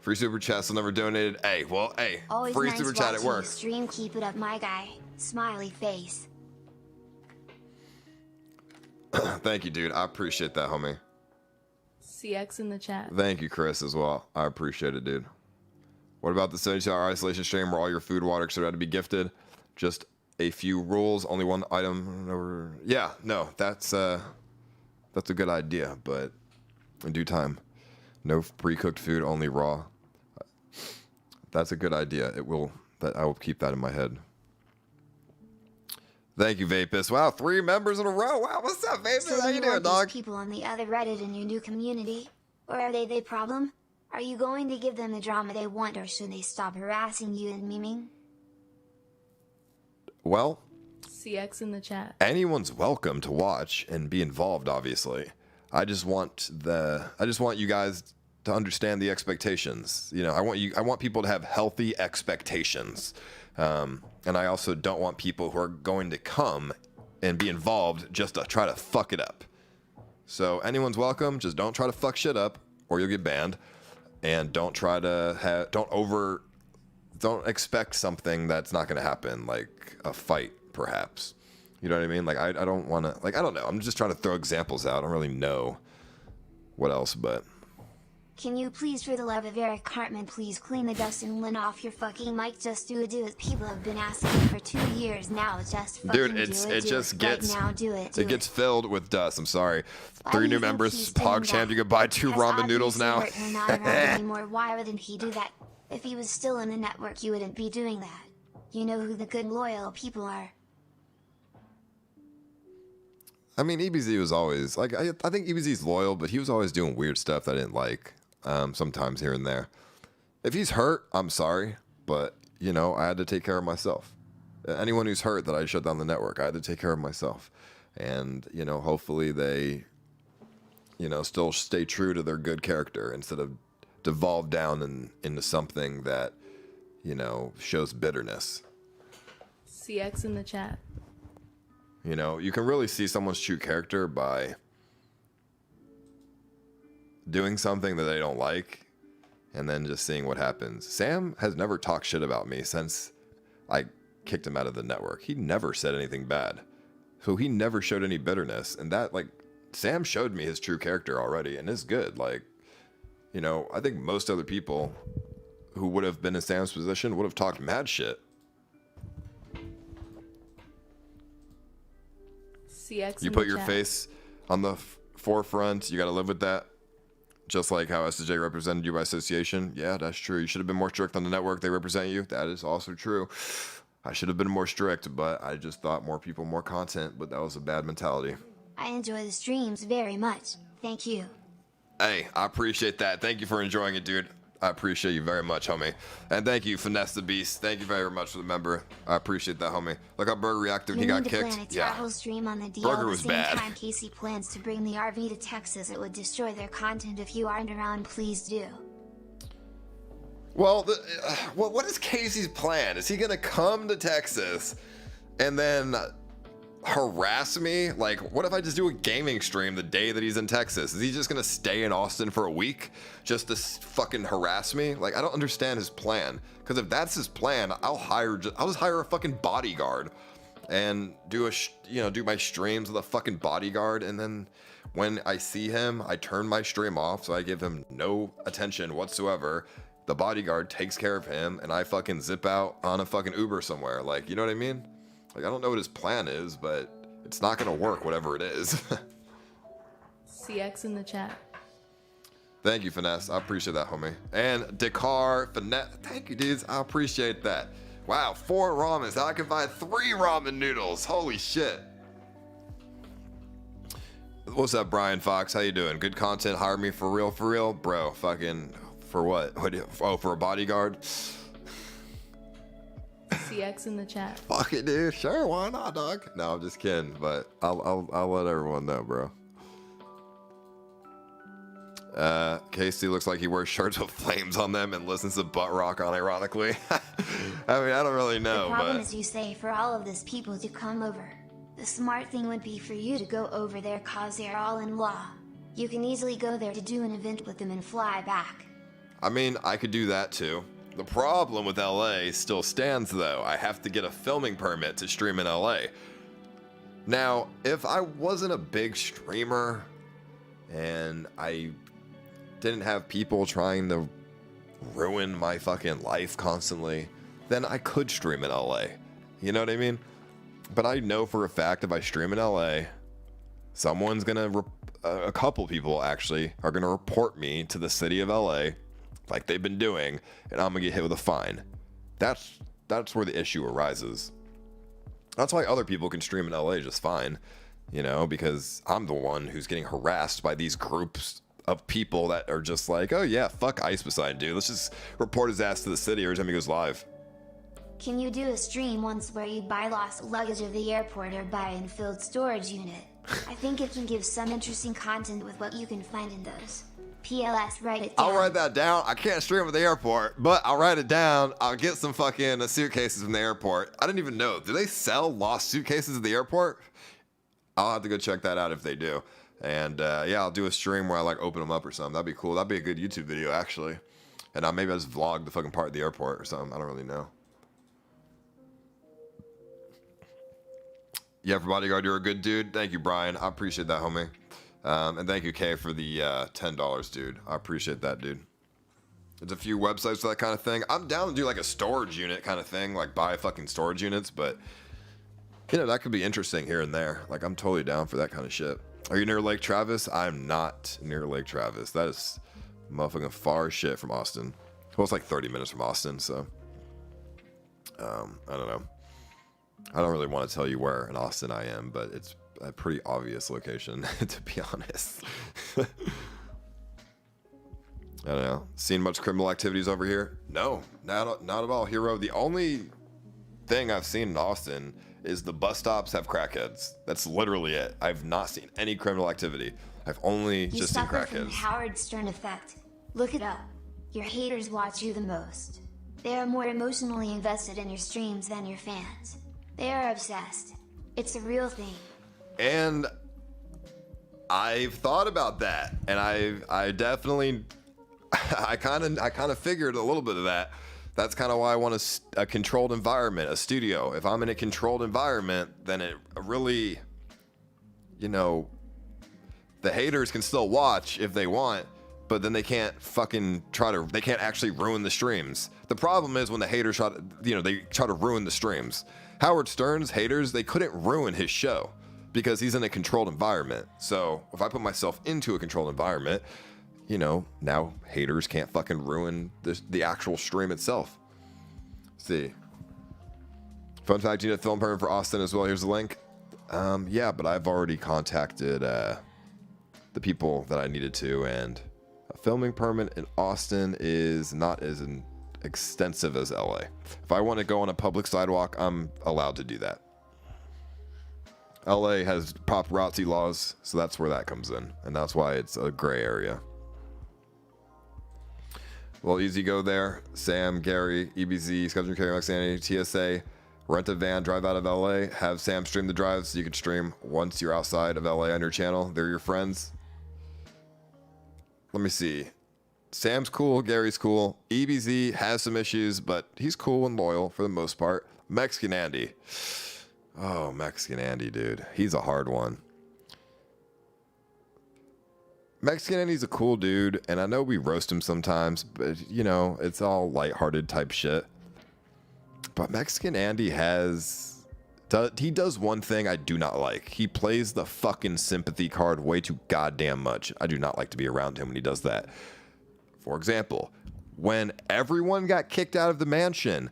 Free super chat still never donated. Hey, well, hey, Always free nice super chat at watching you work. stream. Keep it up, my guy. Smiley face. Thank you, dude. I appreciate that, homie. CX in the chat. Thank you, Chris, as well. I appreciate it, dude. What about the 72-hour isolation stream where all your food, water, etc. had to be gifted? Just a few rules, only one item. Yeah, no, that's a good idea, but in due time. No pre-cooked food, only raw. That's a good idea. I will keep that in my head. Thank you, Vapus. Wow, 3 members in a row. Wow, what's up, Vapus? So How do you you doing, want dog? these people on the other Reddit in your new community? Or are they the problem? Are you going to give them the drama they want, or should they stop harassing you and memeing? Well, CX in the chat. anyone's welcome to watch and be involved, obviously. I just want you guys to understand the expectations. You know, I want people to have healthy expectations. And I also don't want people who are going to come and be involved just to try to fuck it up. So anyone's welcome, just don't try to fuck shit up or you'll get banned. And don't try to don't expect something that's not going to happen, like a fight, perhaps. You know what I mean? Like, I don't want to, like, I don't know. I'm just trying to throw examples out. I don't really know what else, but. Can you please, for the love of Eric Cartman, please clean the dust and lint off your fucking mic? Just do it. People have been asking for 2 years now. Just fucking Dude, do it. it just gets, right now, do it. it gets filled with dust. I'm sorry. Why 3 do new you think members. he's doing PogChamp, that? you can buy 2 Because ramen noodles now. obviously we're not around anymore. Why wouldn't he do that? If he was still in the network, you wouldn't be doing that. You know who the good, loyal people are. I mean, EBZ was always, like, I think EBZ's loyal, but he was always doing weird stuff that I didn't like, sometimes here and there. If he's hurt, I'm sorry, but, you know, I had to take care of myself. Anyone who's hurt that I shut down the network, I had to take care of myself. And, you know, hopefully they, you know, still stay true to their good character instead of devolve down into something that, you know, shows bitterness. CX in the chat. You know, you can really see someone's true character by doing something that they don't like and then just seeing what happens. Sam has never talked shit about me since I kicked him out of the network. He never said anything bad. So he never showed any bitterness. And that, like, Sam showed me his true character already and it's good. Like, you know, I think most other people who would have been in Sam's position would have talked mad shit. CX You in put the your chat. face on the forefront. You got to live with that. Just like how SJ represented you by association. Yeah, that's true. You should have been more strict on the network. They represent you. That is also true. I should have been more strict, but I just thought more people, more content. But that was a bad mentality. I enjoy the streams very much. Thank you. Hey, I appreciate that. Thank you for enjoying it, dude. I appreciate you very much, homie. And thank you, Finesse the Beast. Thank you very much for the member. I appreciate that, homie. Look how Burger reacted when he You got need to kicked. plan a Yeah. travel stream on the DL Burger the was same bad. time Casey plans to bring the RV to Texas. It would destroy their content. If you aren't around, please do. Well, what is Casey's plan? Is he gonna come to Texas and then harass me? Like, what if I just do a gaming stream the day that he's in Texas? Is he just gonna stay in Austin for a week just to fucking harass me? Like, I don't understand his plan. Because if that's his plan, I'll just hire a fucking bodyguard and do my streams with a fucking bodyguard, and then when I see him, I turn my stream off, so I give him no attention whatsoever. The bodyguard takes care of him, and I fucking zip out on a fucking Uber somewhere. Like, you know what I mean? Like, I don't know what his plan is, but it's not gonna work, whatever it is. CX in the chat. Thank you, Finesse. I appreciate that, homie. And Dakar, Finesse. Thank you, dudes. I appreciate that. Wow, 4 ramens. Now I can find 3 ramen noodles. Holy shit. What's up, Brian Fox? How you doing? Good content. Hire me for real, bro. Fucking for what? Oh, for a bodyguard. CX in the chat. Fuck it, dude. Sure, why not, dog? No, I'm just kidding. But I'll let everyone know, bro. Casey looks like he wears shirts with flames on them and listens to butt rock unironically. I mean, I don't really know, the problem but is you say for all of these people to come over. The smart thing would be for you to go over there cause they're all in law. You can easily go there to do an event with them and fly back. I mean, I could do that too. The problem with LA still stands though. I have to get a filming permit to stream in LA. Now, if I wasn't a big streamer and I didn't have people trying to ruin my fucking life constantly, then I could stream in LA. You know what I mean? But I know for a fact if I stream in LA, someone's gonna, a couple people actually, are gonna report me to the city of LA, like they've been doing, and I'm gonna get hit with a fine. That's where the issue arises. That's why other people can stream in LA just fine, you know, because I'm the one who's getting harassed by these groups of people that are just like, oh yeah, fuck Ice Poseidon, dude. Let's just report his ass to the city every time he goes live. Can you do a stream once where you buy lost luggage at the airport or buy an filled storage unit? I think it can give some interesting content with what you can find in those. PLS, write it down. I'll write that down. I can't stream at the airport, but I'll write it down. I'll get some fucking suitcases from the airport. I didn't even know. Do they sell lost suitcases at the airport? I'll have to go check that out if they do. And yeah, I'll do a stream where I like open them up or something. That'd be cool. That'd be a good YouTube video actually. And maybe I'll just vlog the fucking part of the airport or something. I don't really know. Yeah, for bodyguard, you're a good dude. Thank you, Brian. I appreciate that, homie. And thank you, Kay, for the $10, dude. I appreciate that, dude. There's a few websites for that kind of thing. I'm down to do like a storage unit kind of thing, like buy fucking storage units, but you know, that could be interesting here and there. Like, I'm totally down for that kind of shit. Are you near Lake Travis? I'm not near Lake Travis. That is motherfucking far as shit from Austin. Well, it's like 30 minutes from Austin, so I don't know. I don't really want to tell you where in Austin I am, but it's a pretty obvious location, to be honest. I don't know. Seen much criminal activities over here? No, not at all, hero. The only thing I've seen in Austin is the bus stops have crackheads. That's literally it. I've not seen any criminal activity. I've only just seen You suffer from crackheads. Howard Stern effect. Look it up. Your haters watch you the most. They are more emotionally invested in your streams than your fans. They are obsessed. It's a real thing. And I've thought about that, and I definitely, I kind of figured a little bit of that. That's kind of why I want a controlled environment, a studio. If I'm in a controlled environment, then it really, you know, the haters can still watch if they want, but then they can't they can't actually ruin the streams. The problem is when the haters they try to ruin the streams. Howard Stern's haters, they couldn't ruin his show because he's in a controlled environment. So if I put myself into a controlled environment, you know, now haters can't fucking ruin the actual stream itself. Let's see. Fun fact, you need a film permit for Austin as well. Here's the link. Yeah, but I've already contacted the people that I needed to, and a filming permit in Austin is not as extensive as LA. If I want to go on a public sidewalk, I'm allowed to do that. LA has paparazzi laws, so that's where that comes in, and that's why it's a gray area. Well, easy go there. Sam, Gary, EBZ, Schedule Carry, Sanity, TSA, rent a van, drive out of LA, have Sam stream the drives so you can stream once you're outside of LA on your channel. They're your friends. Let me see. Sam's cool, Gary's cool. EBZ has some issues, but he's cool and loyal for the most part. Mexican Andy. Oh, Mexican Andy, dude. He's a hard one. Mexican Andy's a cool dude, and I know we roast him sometimes, but, you know, it's all lighthearted type shit. But Mexican Andy does He does one thing I do not like. He plays the fucking sympathy card way too goddamn much. I do not like to be around him when he does that. For example, when everyone got kicked out of the mansion,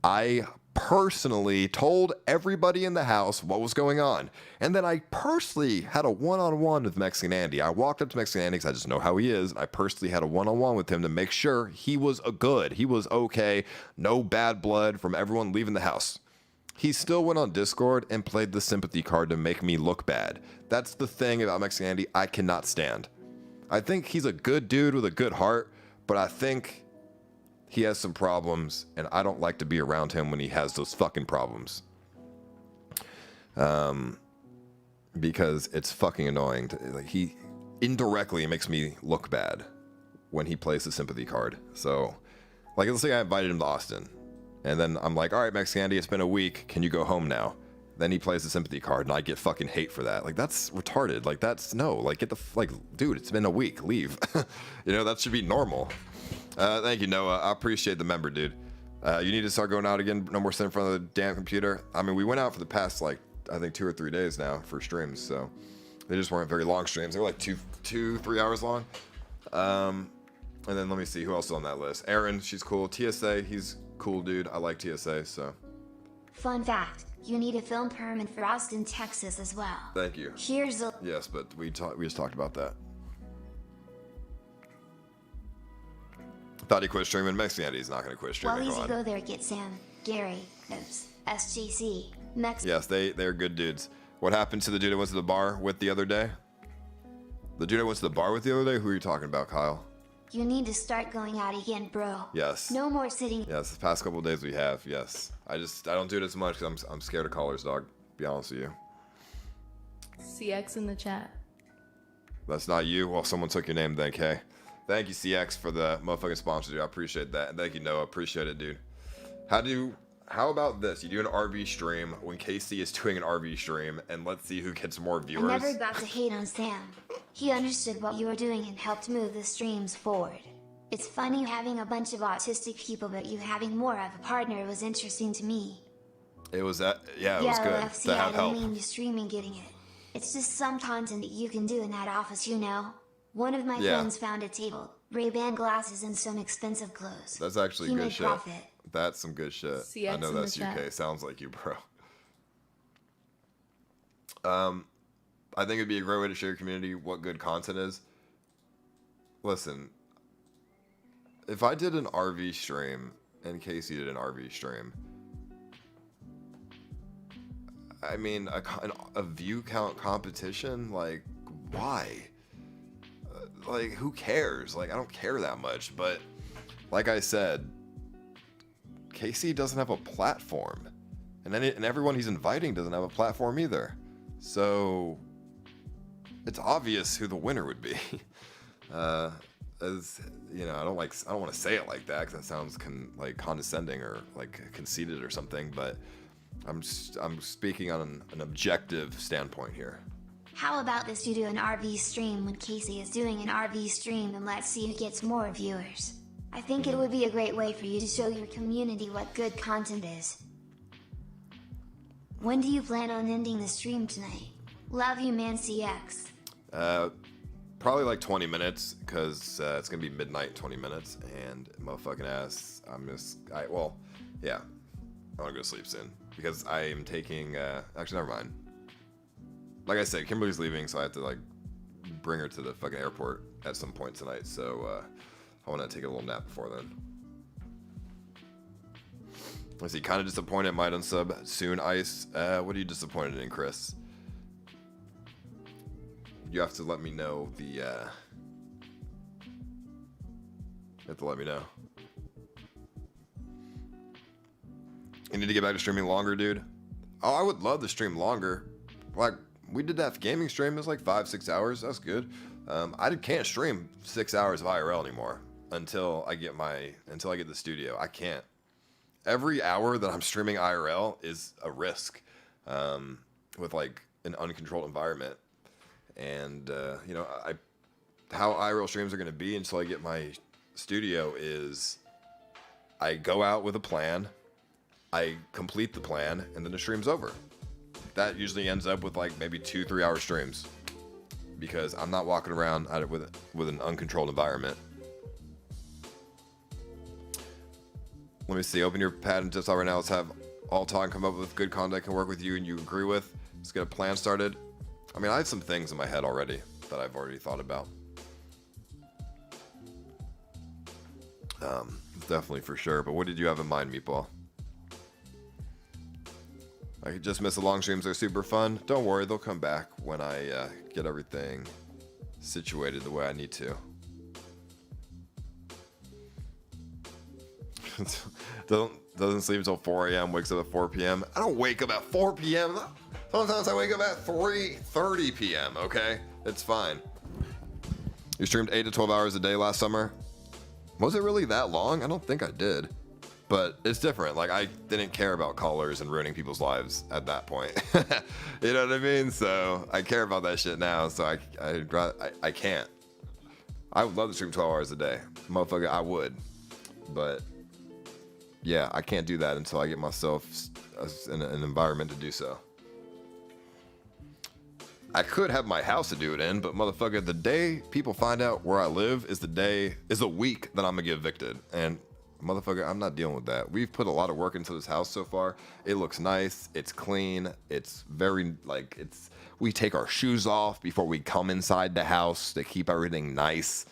I personally told everybody in the house what was going on. And then I personally had a one-on-one with Mexican Andy. I walked up to Mexican Andy because I just know how he is. And I personally had a one-on-one with him to make sure he was good. He was okay. No bad blood from everyone leaving the house. He still went on Discord and played the sympathy card to make me look bad. That's the thing about Mexican Andy I cannot stand. I think he's a good dude with a good heart, but I think he has some problems, and I don't like to be around him when he has those fucking problems. Because it's fucking annoying. He indirectly makes me look bad when he plays the sympathy card. So, like, let's say I invited him to Austin. And then I'm like, all right, Mexican Andy, it's been a week. Can you go home now? Then he plays the sympathy card, and I get fucking hate for that. Like, that's retarded. Like, that's, no. Like, dude, it's been a week. Leave. You know, that should be normal. Thank you, Noah. I appreciate the member, dude. You need to start going out again. No more sitting in front of the damn computer. I mean, we went out for the past, like, I think 2 or 3 days now for streams, so they just weren't very long streams. They were like 3 hours long. And then let me see who else is on that list. Aaron, she's cool. TSA, he's cool, dude. I like TSA, so. Fun fact, you need a film permit for Austin, Texas as well. Thank you. Here's a... Yes, but we just talked about that. Thought he quit streaming. Mexican Andy's not going to quit streaming. Well, easy go there, get Sam, Gary, Nibs, SGC, Mex... Yes, they're good dudes. What happened to the dude I went to the bar with the other day? The dude I went to the bar with the other day? Who are you talking about, Kyle? You need to start going out again, bro. Yes. No more sitting... Yes, the past couple of days we have, yes. I don't do it as much because I'm scared of callers, dog. Be honest with you. CX in the chat. That's not you. Well, someone took your name then, Kay. Thank you, CX, for the motherfucking sponsor, dude. I appreciate that. And thank you, Noah. Appreciate it, dude. How about this? You do an RV stream when Casey is doing an RV stream, and let's see who gets more viewers. I never got to hate on Sam. He understood what you were doing and helped move the streams forward. It's funny having a bunch of autistic people, but you having more of a partner was interesting to me. It was that, yeah, it was good LFC, to have I help. don't mean you streaming getting it. It's just some content that you can do in that office, you know? One of my friends found a table, Ray-Ban glasses, and some expensive clothes. That's actually he good made shit. Profit. That's some good shit. CX I know in that's the UK. chat. Sounds like you, bro. I think it'd be a great way to show your community what good content is. Listen, if I did an RV stream and Casey did an RV stream, I mean, a view count competition, like, why? Like, who cares? Like, I don't care that much, but like I said, Casey doesn't have a platform, and everyone he's inviting doesn't have a platform either. So it's obvious who the winner would be. As you know, I don't want to say it like that because that sounds like condescending or like conceited or something. But I'm speaking on an objective standpoint here. How about this, you do an RV stream when Casey is doing an RV stream, and let's see who gets more viewers. I think it would be a great way for you to show your community what good content is. When do you plan on ending the stream tonight? Love you, man, CX. Probably like 20 minutes, because it's going to be midnight 20 minutes, and motherfucking ass, I want to go to sleep soon, because I am taking, actually, never mind. Like I said, Kimberly's leaving, so I have to, like, bring her to the fucking airport at some point tonight, so, I want to take a little nap before then. Let's see, kind of disappointed might unsub soon, Ice. What are you disappointed in, Chris? You have to let me know the, you have to let me know. You need to get back to streaming longer, dude. Oh, I would love to stream longer. Like, we did that gaming stream, it was like 5-6 hours, that's good. I can't stream 6 hours of IRL anymore until I get the studio. I can't. Every hour that I'm streaming IRL is a risk, with like an uncontrolled environment. And, you know, how IRL streams are going to be until I get my studio is I go out with a plan, I complete the plan, and then the stream's over. That usually ends up with like maybe 2-3 hour streams, because I'm not walking around with an uncontrolled environment. Let me see. Open your pad and just right now. Let's have all talk, come up with good content can work with you and you agree with. Let's get a plan started. I mean, I have some things in my head already that I've already thought about. Definitely for sure. But what did you have in mind, Meatball? I just miss the long streams. They're super fun. Don't worry, they'll come back when I get everything situated the way I need to. Doesn't sleep until 4 a.m. Wakes up at 4 p.m. I don't wake up at 4 p.m. Sometimes I wake up at 3:30 p.m. Okay, it's fine. You streamed 8 to 12 hours a day last summer. Was it really that long? I don't think I did. But it's different. Like, I didn't care about callers and ruining people's lives at that point. You know what I mean? So I care about that shit now. So I can't. I would love to stream 12 hours a day, motherfucker. I would, but yeah, I can't do that until I get myself in an environment to do so. I could have my house to do it in, but motherfucker, the day people find out where I live is the week that I'm gonna get evicted. And motherfucker, I'm not dealing with that. We've put a lot of work into this house so far. It looks nice. It's clean. It's very, like, we take our shoes off before we come inside the house to keep everything nice.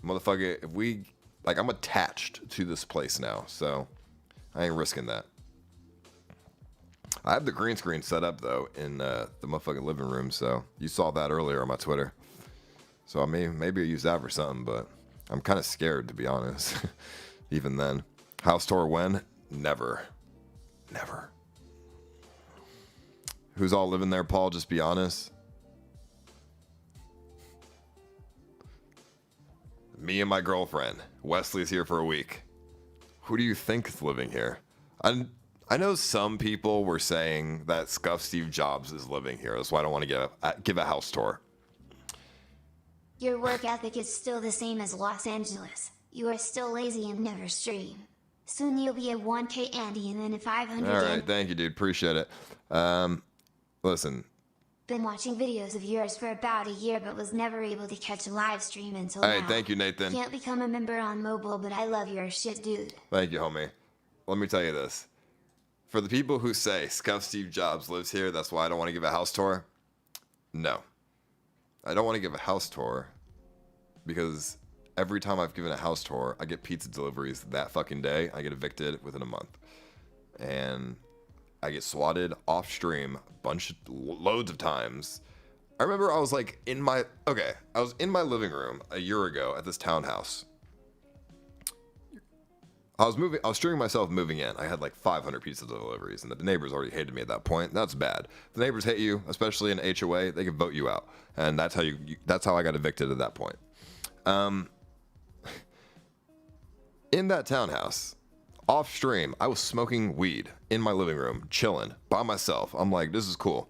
Motherfucker, I'm attached to this place now, so I ain't risking that. I have the green screen set up, though, in the motherfucking living room, so you saw that earlier on my Twitter. So I mean, maybe I use that for something, but I'm kind of scared, to be honest. Even then. House tour when? Never. Never. Who's all living there, Paul? Just be honest. Me and my girlfriend. Wesley's here for a week. Who do you think is living here? I know some people were saying that Scuffed Steve Jobs is living here. That's why I don't want to give a house tour. Your work ethic is still the same as Los Angeles. You are still lazy and never stream. Soon you'll be a 1K Andy and then a 500. All right, thank you, dude. Appreciate it. Listen. Been watching videos of yours for about a year, but was never able to catch a live stream until All now. right, thank you, Nathan. Can't become a member on mobile, but I love your shit, dude. Thank you, homie. Let me tell you this. For the people who say Scuffed Steve Jobs lives here, that's why I don't want to give a house tour. No. I don't want to give a house tour because every time I've given a house tour, I get pizza deliveries that fucking day. I get evicted within a month. And I get swatted off stream loads of times. I remember I was like I was in my living room a year ago at this townhouse. I was streaming myself moving in. I had like 500 pizza deliveries, and the neighbors already hated me at that point. That's bad. The neighbors hate you, especially in HOA. They can vote you out, and that's how I got evicted at that point. In that townhouse, off stream, I was smoking weed in my living room, chilling by myself. I'm like, this is cool.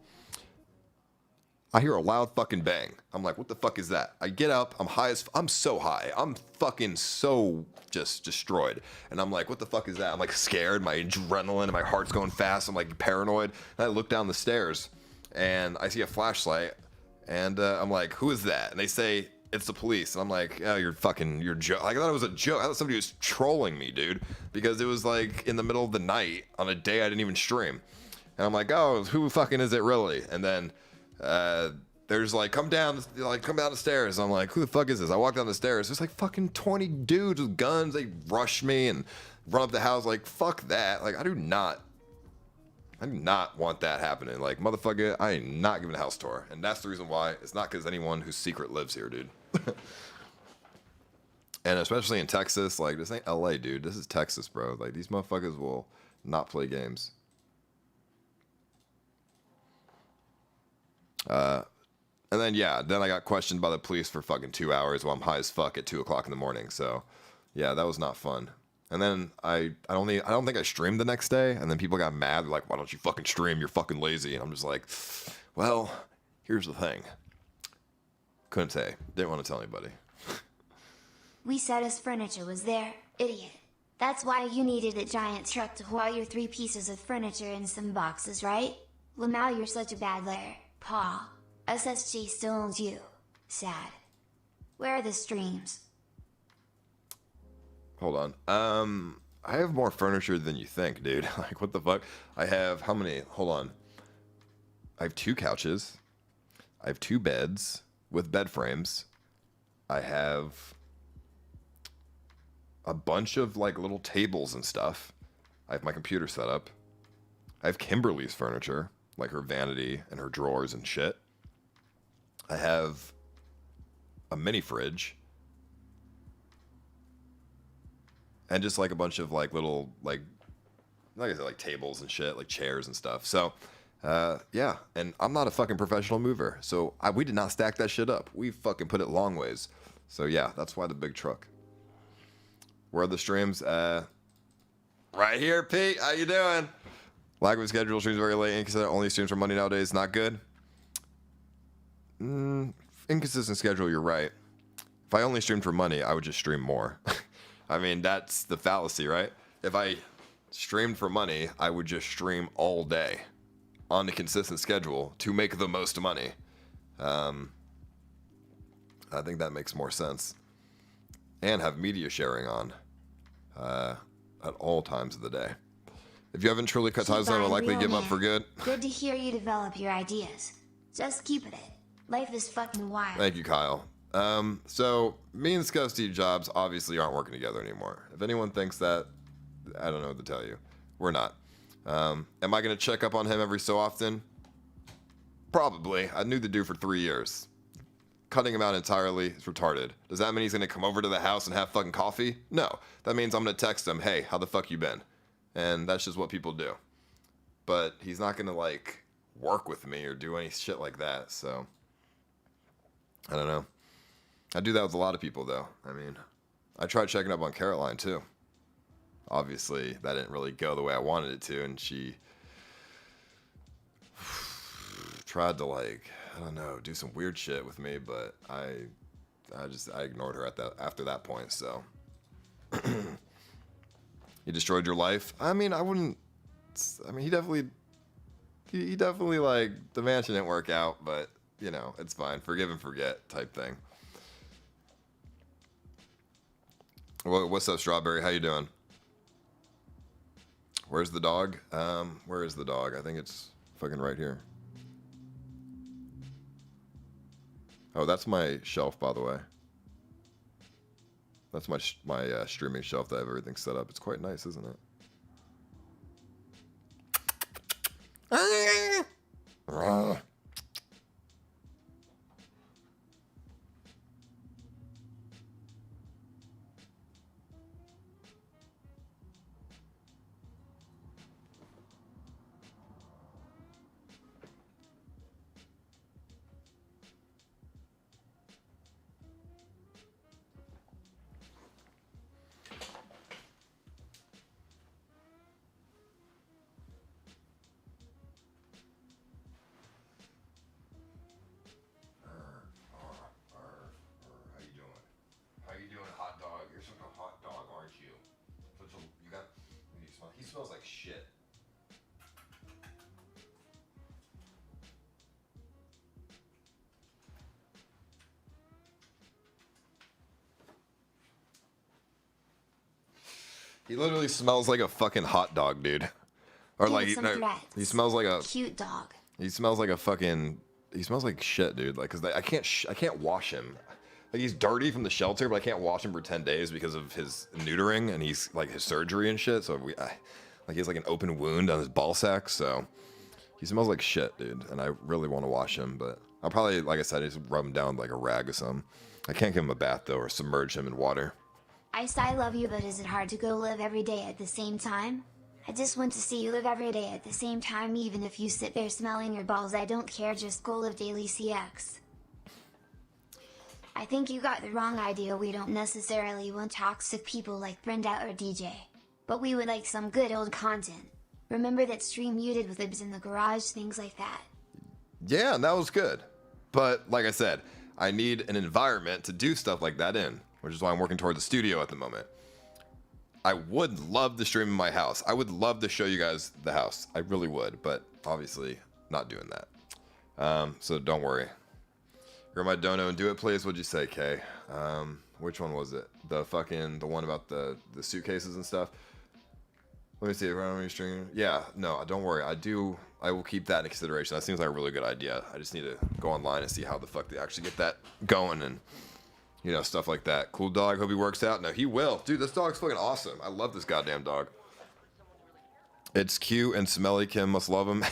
I hear a loud fucking bang. I'm like, what the fuck is that? I get up, I'm so high. I'm fucking so just destroyed. And I'm like, what the fuck is that? I'm like scared, my adrenaline and my heart's going fast. I'm like paranoid. And I look down the stairs and I see a flashlight and I'm like, who is that? And they say, it's the police. And I'm like, oh, you're joke. I thought it was a joke. I thought somebody was trolling me, dude. Because it was like in the middle of the night on a day I didn't even stream. And I'm like, oh, who fucking is it really? And then there's like, come down the stairs. I'm like, who the fuck is this? I walk down the stairs. There's like fucking 20 dudes with guns. They rush me and run up the house. Like, fuck that. Like, I do not want that happening. Like, motherfucker, I am not giving a house tour. And that's the reason why. It's not because anyone who's secret lives here, dude. And especially in Texas, like, this ain't LA, dude. This is Texas, bro. Like, these motherfuckers will not play games. And then I got questioned by the police for fucking 2 hours while I'm high as fuck at 2 o'clock in the morning. So yeah, that was not fun. And then I don't think I streamed the next day. And then people got mad. They're like, why don't you fucking stream? You're fucking lazy. And I'm just like, well, here's the thing. Couldn't say. Didn't want to tell anybody. We said his furniture was there, idiot. That's why you needed a giant truck to haul your 3 pieces of furniture in some boxes, right? Well, now you're such a bad layer, Paul. SSG still owns you. Sad. Where are the streams? Hold on. I have more furniture than you think, dude. Like, what the fuck? I have, how many? Hold on. I have 2 couches. I have 2 beds with bed frames. I have a bunch of, like, little tables and stuff. I have my computer set up. I have Kimberly's furniture, like her vanity and her drawers and shit. I have a mini fridge. And just like a bunch of like little like I said, like tables and shit, like chairs and stuff. So yeah, and I'm not a fucking professional mover, so we did not stack that shit up. We fucking put it long ways. So yeah, that's why the big truck. Where are the streams? Right here, Pete. How you doing? Lack of a schedule, streams very late. Inconsistent, only streams for Monday nowadays. Not good. Inconsistent schedule. You're right. If I only streamed for money, I would just stream more. I mean, that's the fallacy, right? If I streamed for money, I would just stream all day on a consistent schedule to make the most money. I think that makes more sense. And have media sharing on at all times of the day. If you haven't truly cut ties, I would likely give up for good. Good to hear you develop your ideas. Just keep it. Life is fucking wild. Thank you, Kyle. So me and Scuffed Steve Jobs obviously aren't working together anymore. If anyone thinks that, I don't know what to tell you. We're not. Am I going to check up on him every so often? Probably. I knew the dude for 3 years. Cutting him out entirely is retarded. Does that mean he's going to come over to the house and have fucking coffee? No. That means I'm going to text him, hey, how the fuck you been? And that's just what people do. But he's not going to, like, work with me or do any shit like that, so I don't know. I do that with a lot of people, though. I mean, I tried checking up on Caroline, too. Obviously, that didn't really go the way I wanted it to, and she tried to, like, I don't know, do some weird shit with me, but I ignored her after that point, so. He destroyed your life? I mean, he definitely, like, the mansion didn't work out, but, you know, it's fine. Forgive and forget type thing. Well, what's up, Strawberry? How you doing? Where's the dog? Where is the dog? I think it's fucking right here. Oh, that's my shelf, by the way. That's my streaming shelf that I have everything set up. It's quite nice, isn't it? He smells like shit. He literally smells like a fucking hot dog, dude. Or like, he smells like a cute dog. He smells like a fucking. He smells like shit, dude. Like, cause I can't wash him. Like, he's dirty from the shelter, but I can't wash him for 10 days because of his neutering and he's like his surgery and shit. So like he has like an open wound on his ball sack. So he smells like shit, dude. And I really want to wash him, but I'll probably, like I said, just rub him down with like a rag or something. I can't give him a bath though, or submerge him in water. Ice, I love you, but is it hard to go live every day at the same time? I just want to see you live every day at the same time, even if you sit there smelling your balls. I don't care, just go live daily CX. I think you got the wrong idea. We don't necessarily want toxic people like Brenda or DJ. But we would like some good old content. Remember that stream muted with ibs in the garage, things like that. Yeah, and that was good. But like I said, I need an environment to do stuff like that in, which is why I'm working towards a studio at the moment. I would love to stream in my house. I would love to show you guys the house. I really would, but obviously not doing that. So don't worry. You're my dono and do it, please. What'd you say, Kay? Which one was it? The one about the suitcases and stuff. Let me see. Around your stream. Yeah, no, don't worry. I will keep that in consideration. That seems like a really good idea. I just need to go online and see how the fuck they actually get that going and, you know, stuff like that. Cool dog. Hope he works out. No, he will. Dude, this dog's fucking awesome. I love this goddamn dog. It's cute and smelly. Kim must love him.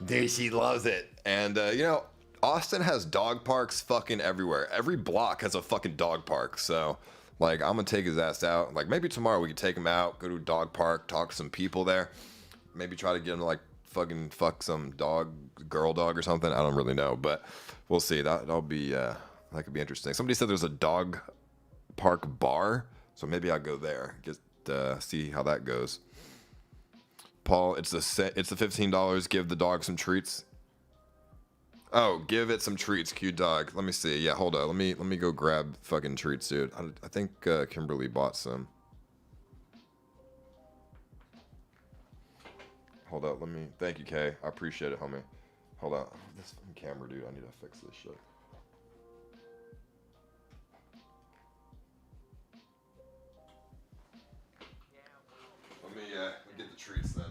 Dude, she loves it. And, you know, Austin has dog parks fucking everywhere. Every block has a fucking dog park. So, like, I'm gonna take his ass out. Like, maybe tomorrow we could take him out, go to a dog park, talk to some people there. Maybe try to get him to, like, fucking fuck some girl dog or something. I don't really know, but we'll see. That'll be, that could be interesting. Somebody said there's a dog park bar, so maybe I'll go there. Just see how that goes. Paul, it's the $15. Give the dog some treats. Oh, give it some treats, cute dog. Let me see. Yeah, hold on. Let me go grab fucking treats, dude. I think Kimberly bought some. Hold up. Thank you, Kay. I appreciate it, homie. Hold on. This fucking camera, dude. I need to fix this shit. Let me get the treats then.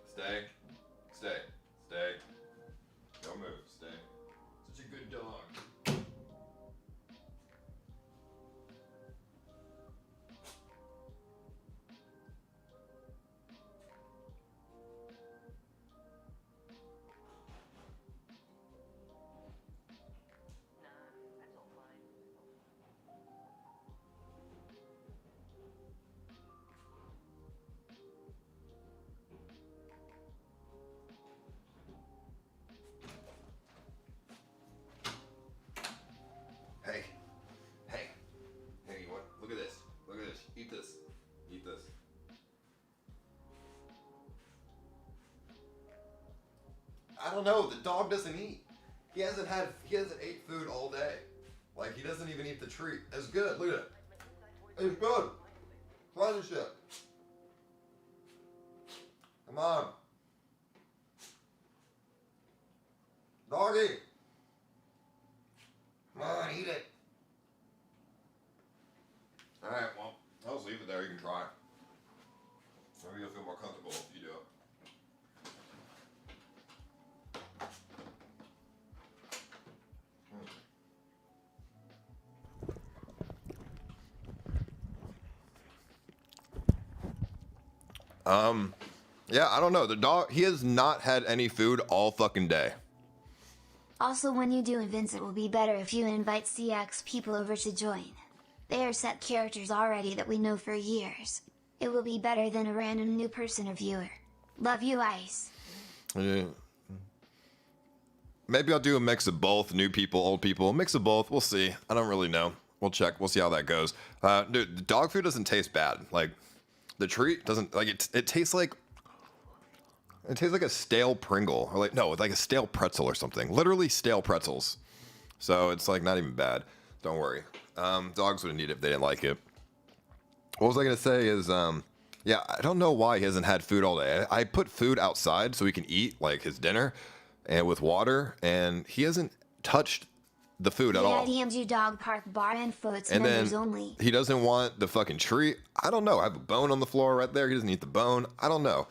Stay. Stay. Stay. Don't move. Stay. Such a good dog. Hey, you want? Look at this. Eat this. I don't know. The dog doesn't eat. He hasn't ate food all day. Like, he doesn't even eat the treat. It's good. Look at it. It's good. Try this shit. Come on. Doggy. Come on, eat it. Alright, well, I'll just leave it there. You can try. Maybe you'll feel more comfortable if you do it. Yeah, I don't know. The dog, he has not had any food all fucking day. Also, when you do events, it will be better if you invite CX people over to join. They are set characters already that we know for years. It will be better than a random new person or viewer. Love you, Ice. Yeah. Maybe I'll do a mix of both, new people, old people, a mix of both. We'll see. I don't really know. We'll check. We'll see how that goes. Dude, the dog food doesn't taste bad. Like, the treat doesn't, like, it tastes like a stale Pringle, or like a stale pretzel or something. Literally stale pretzels. So it's like not even bad. Don't worry. Dogs wouldn't eat it if they didn't like it. What was I gonna say is, yeah, I don't know why he hasn't had food all day. I put food outside so he can eat like his dinner, and with water, and he hasn't touched the food at all. Yeah, DMG dog park bar info. It's and members then only. He doesn't want the fucking treat. I don't know. I have a bone on the floor right there. He doesn't eat the bone. I don't know.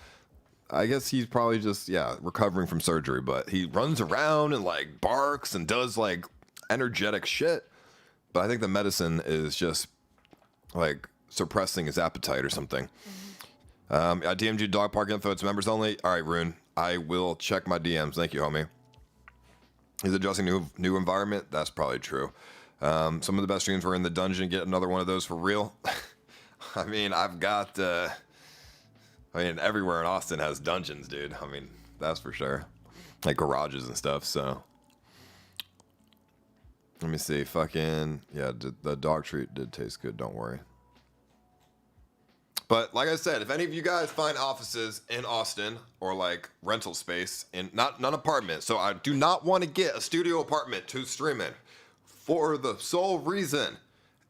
I guess he's probably just, recovering from surgery, but he runs around and like barks and does like energetic shit. But I think the medicine is just like suppressing his appetite or something. DMG dog park info. It's members only. All right, Rune. I will check my DMs. Thank you, homie. He's adjusting new environment. That's probably true. Some of the best streams were in the dungeon. Get another one of those for real. I mean, I've got... everywhere in Austin has dungeons, dude. I mean, that's for sure. Like garages and stuff, so. Let me see. The dog treat did taste good, don't worry. But like I said, if any of you guys find offices in Austin or like rental space in not an apartment, so I do not want to get a studio apartment to stream in. for the sole reason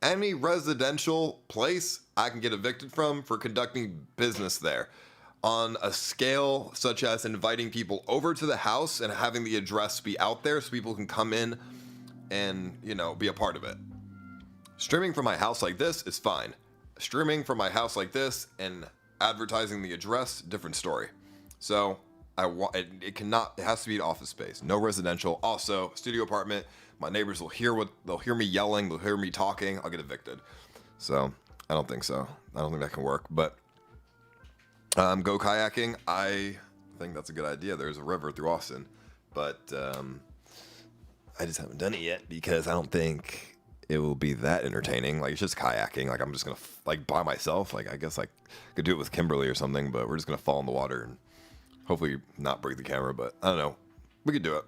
any residential place I can get evicted from for conducting business there on a scale such as inviting people over to the house and having the address be out there so people can come in and, you know, be a part of it. Streaming from my house like this is fine. Streaming from my house like this and advertising the address, different story. So it has to be an office space, no residential. Also, studio apartment. My neighbors will hear me yelling, they'll hear me talking. I'll get evicted. So I don't think so. I don't think that can work. But go kayaking. I think that's a good idea. There's a river through Austin, but I just haven't done it yet because I don't think it will be that entertaining. Like, it's just kayaking. Like, I'm just gonna by myself. Like, I guess I could do it with Kimberly or something, but we're just gonna fall in the water and hopefully not break the camera. But I don't know. We could do it.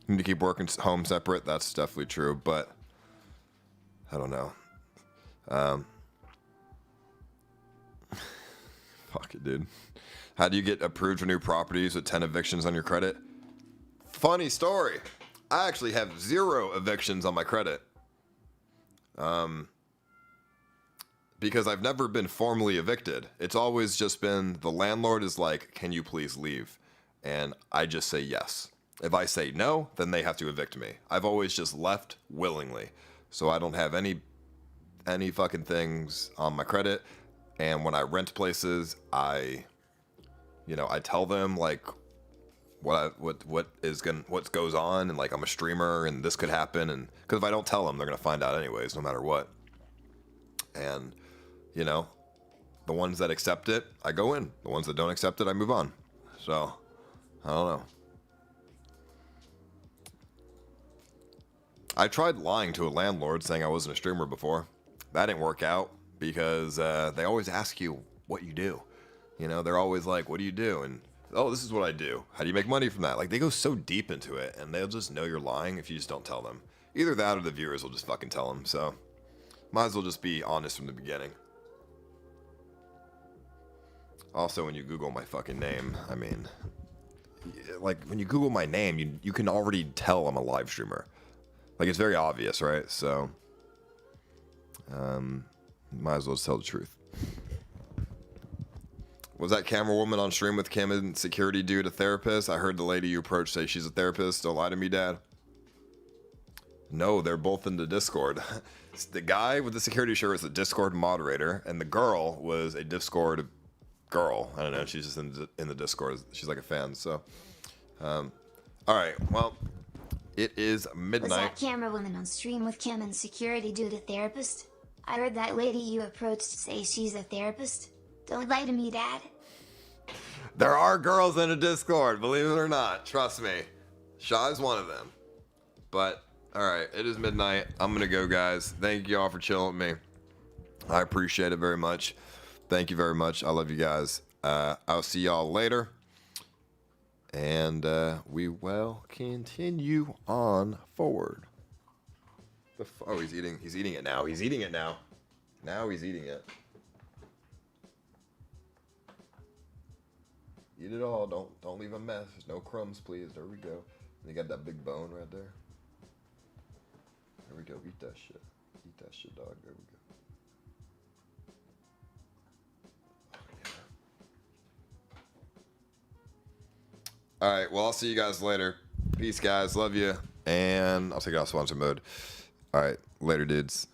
Need to keep working home separate. That's definitely true, but I don't know. Fuck it, dude. How do you get approved for new properties with 10 evictions on your credit? Funny story. I actually have 0 evictions on my credit. Because I've never been formally evicted. It's always just been the landlord is like, can you please leave? And I just say yes. If I say no, then they have to evict me. I've always just left willingly. So I don't have any fucking things on my credit. And when I rent places, I tell them like what goes on, and like I'm a streamer and this could happen, and because if I don't tell them, they're gonna find out anyways, no matter what. And you know, the ones that accept it, I go in. The ones that don't accept it, I move on. So I don't know. I tried lying to a landlord saying I wasn't a streamer before. That didn't work out because they always ask you what you do. You know, they're always like, what do you do? And, oh, this is what I do. How do you make money from that? Like, they go so deep into it, and they'll just know you're lying if you just don't tell them. Either that or the viewers will just fucking tell them. So, might as well just be honest from the beginning. Also, when you Google my fucking name, I mean, like, when you Google my name, you can already tell I'm a live streamer. Like, it's very obvious, right? So, might as well just tell the truth. Was that camera woman on stream with Kim and security dude a therapist? I heard the lady you approached say she's a therapist. Don't lie to me, Dad. No, they're both in the Discord. The guy with the security shirt was a Discord moderator, and the girl was a Discord girl. I don't know. She's just in the Discord. She's like a fan. So, all right. Well, it is midnight. Was that camera woman on stream with Kim and security dude a therapist? I heard that lady you approached say she's a therapist. Don't lie to me, Dad. There are girls in a Discord, believe it or not. Trust me. Shaw is one of them. But, alright, it is midnight. I'm gonna go, guys. Thank you all for chilling with me. I appreciate it very much. Thank you very much. I love you guys. I'll see y'all later. And we will continue on forward. Oh, he's eating it now. He's eating it now. Now he's eating it. Eat it all. Don't leave a mess. There's no crumbs, please. There we go. And you got that big bone right there. There we go. Eat that shit. Eat that shit, dog. There we go. Oh, yeah. All right. Well, I'll see you guys later. Peace, guys. Love you. And I'll take it off sponsor mode. All right. Later, dudes.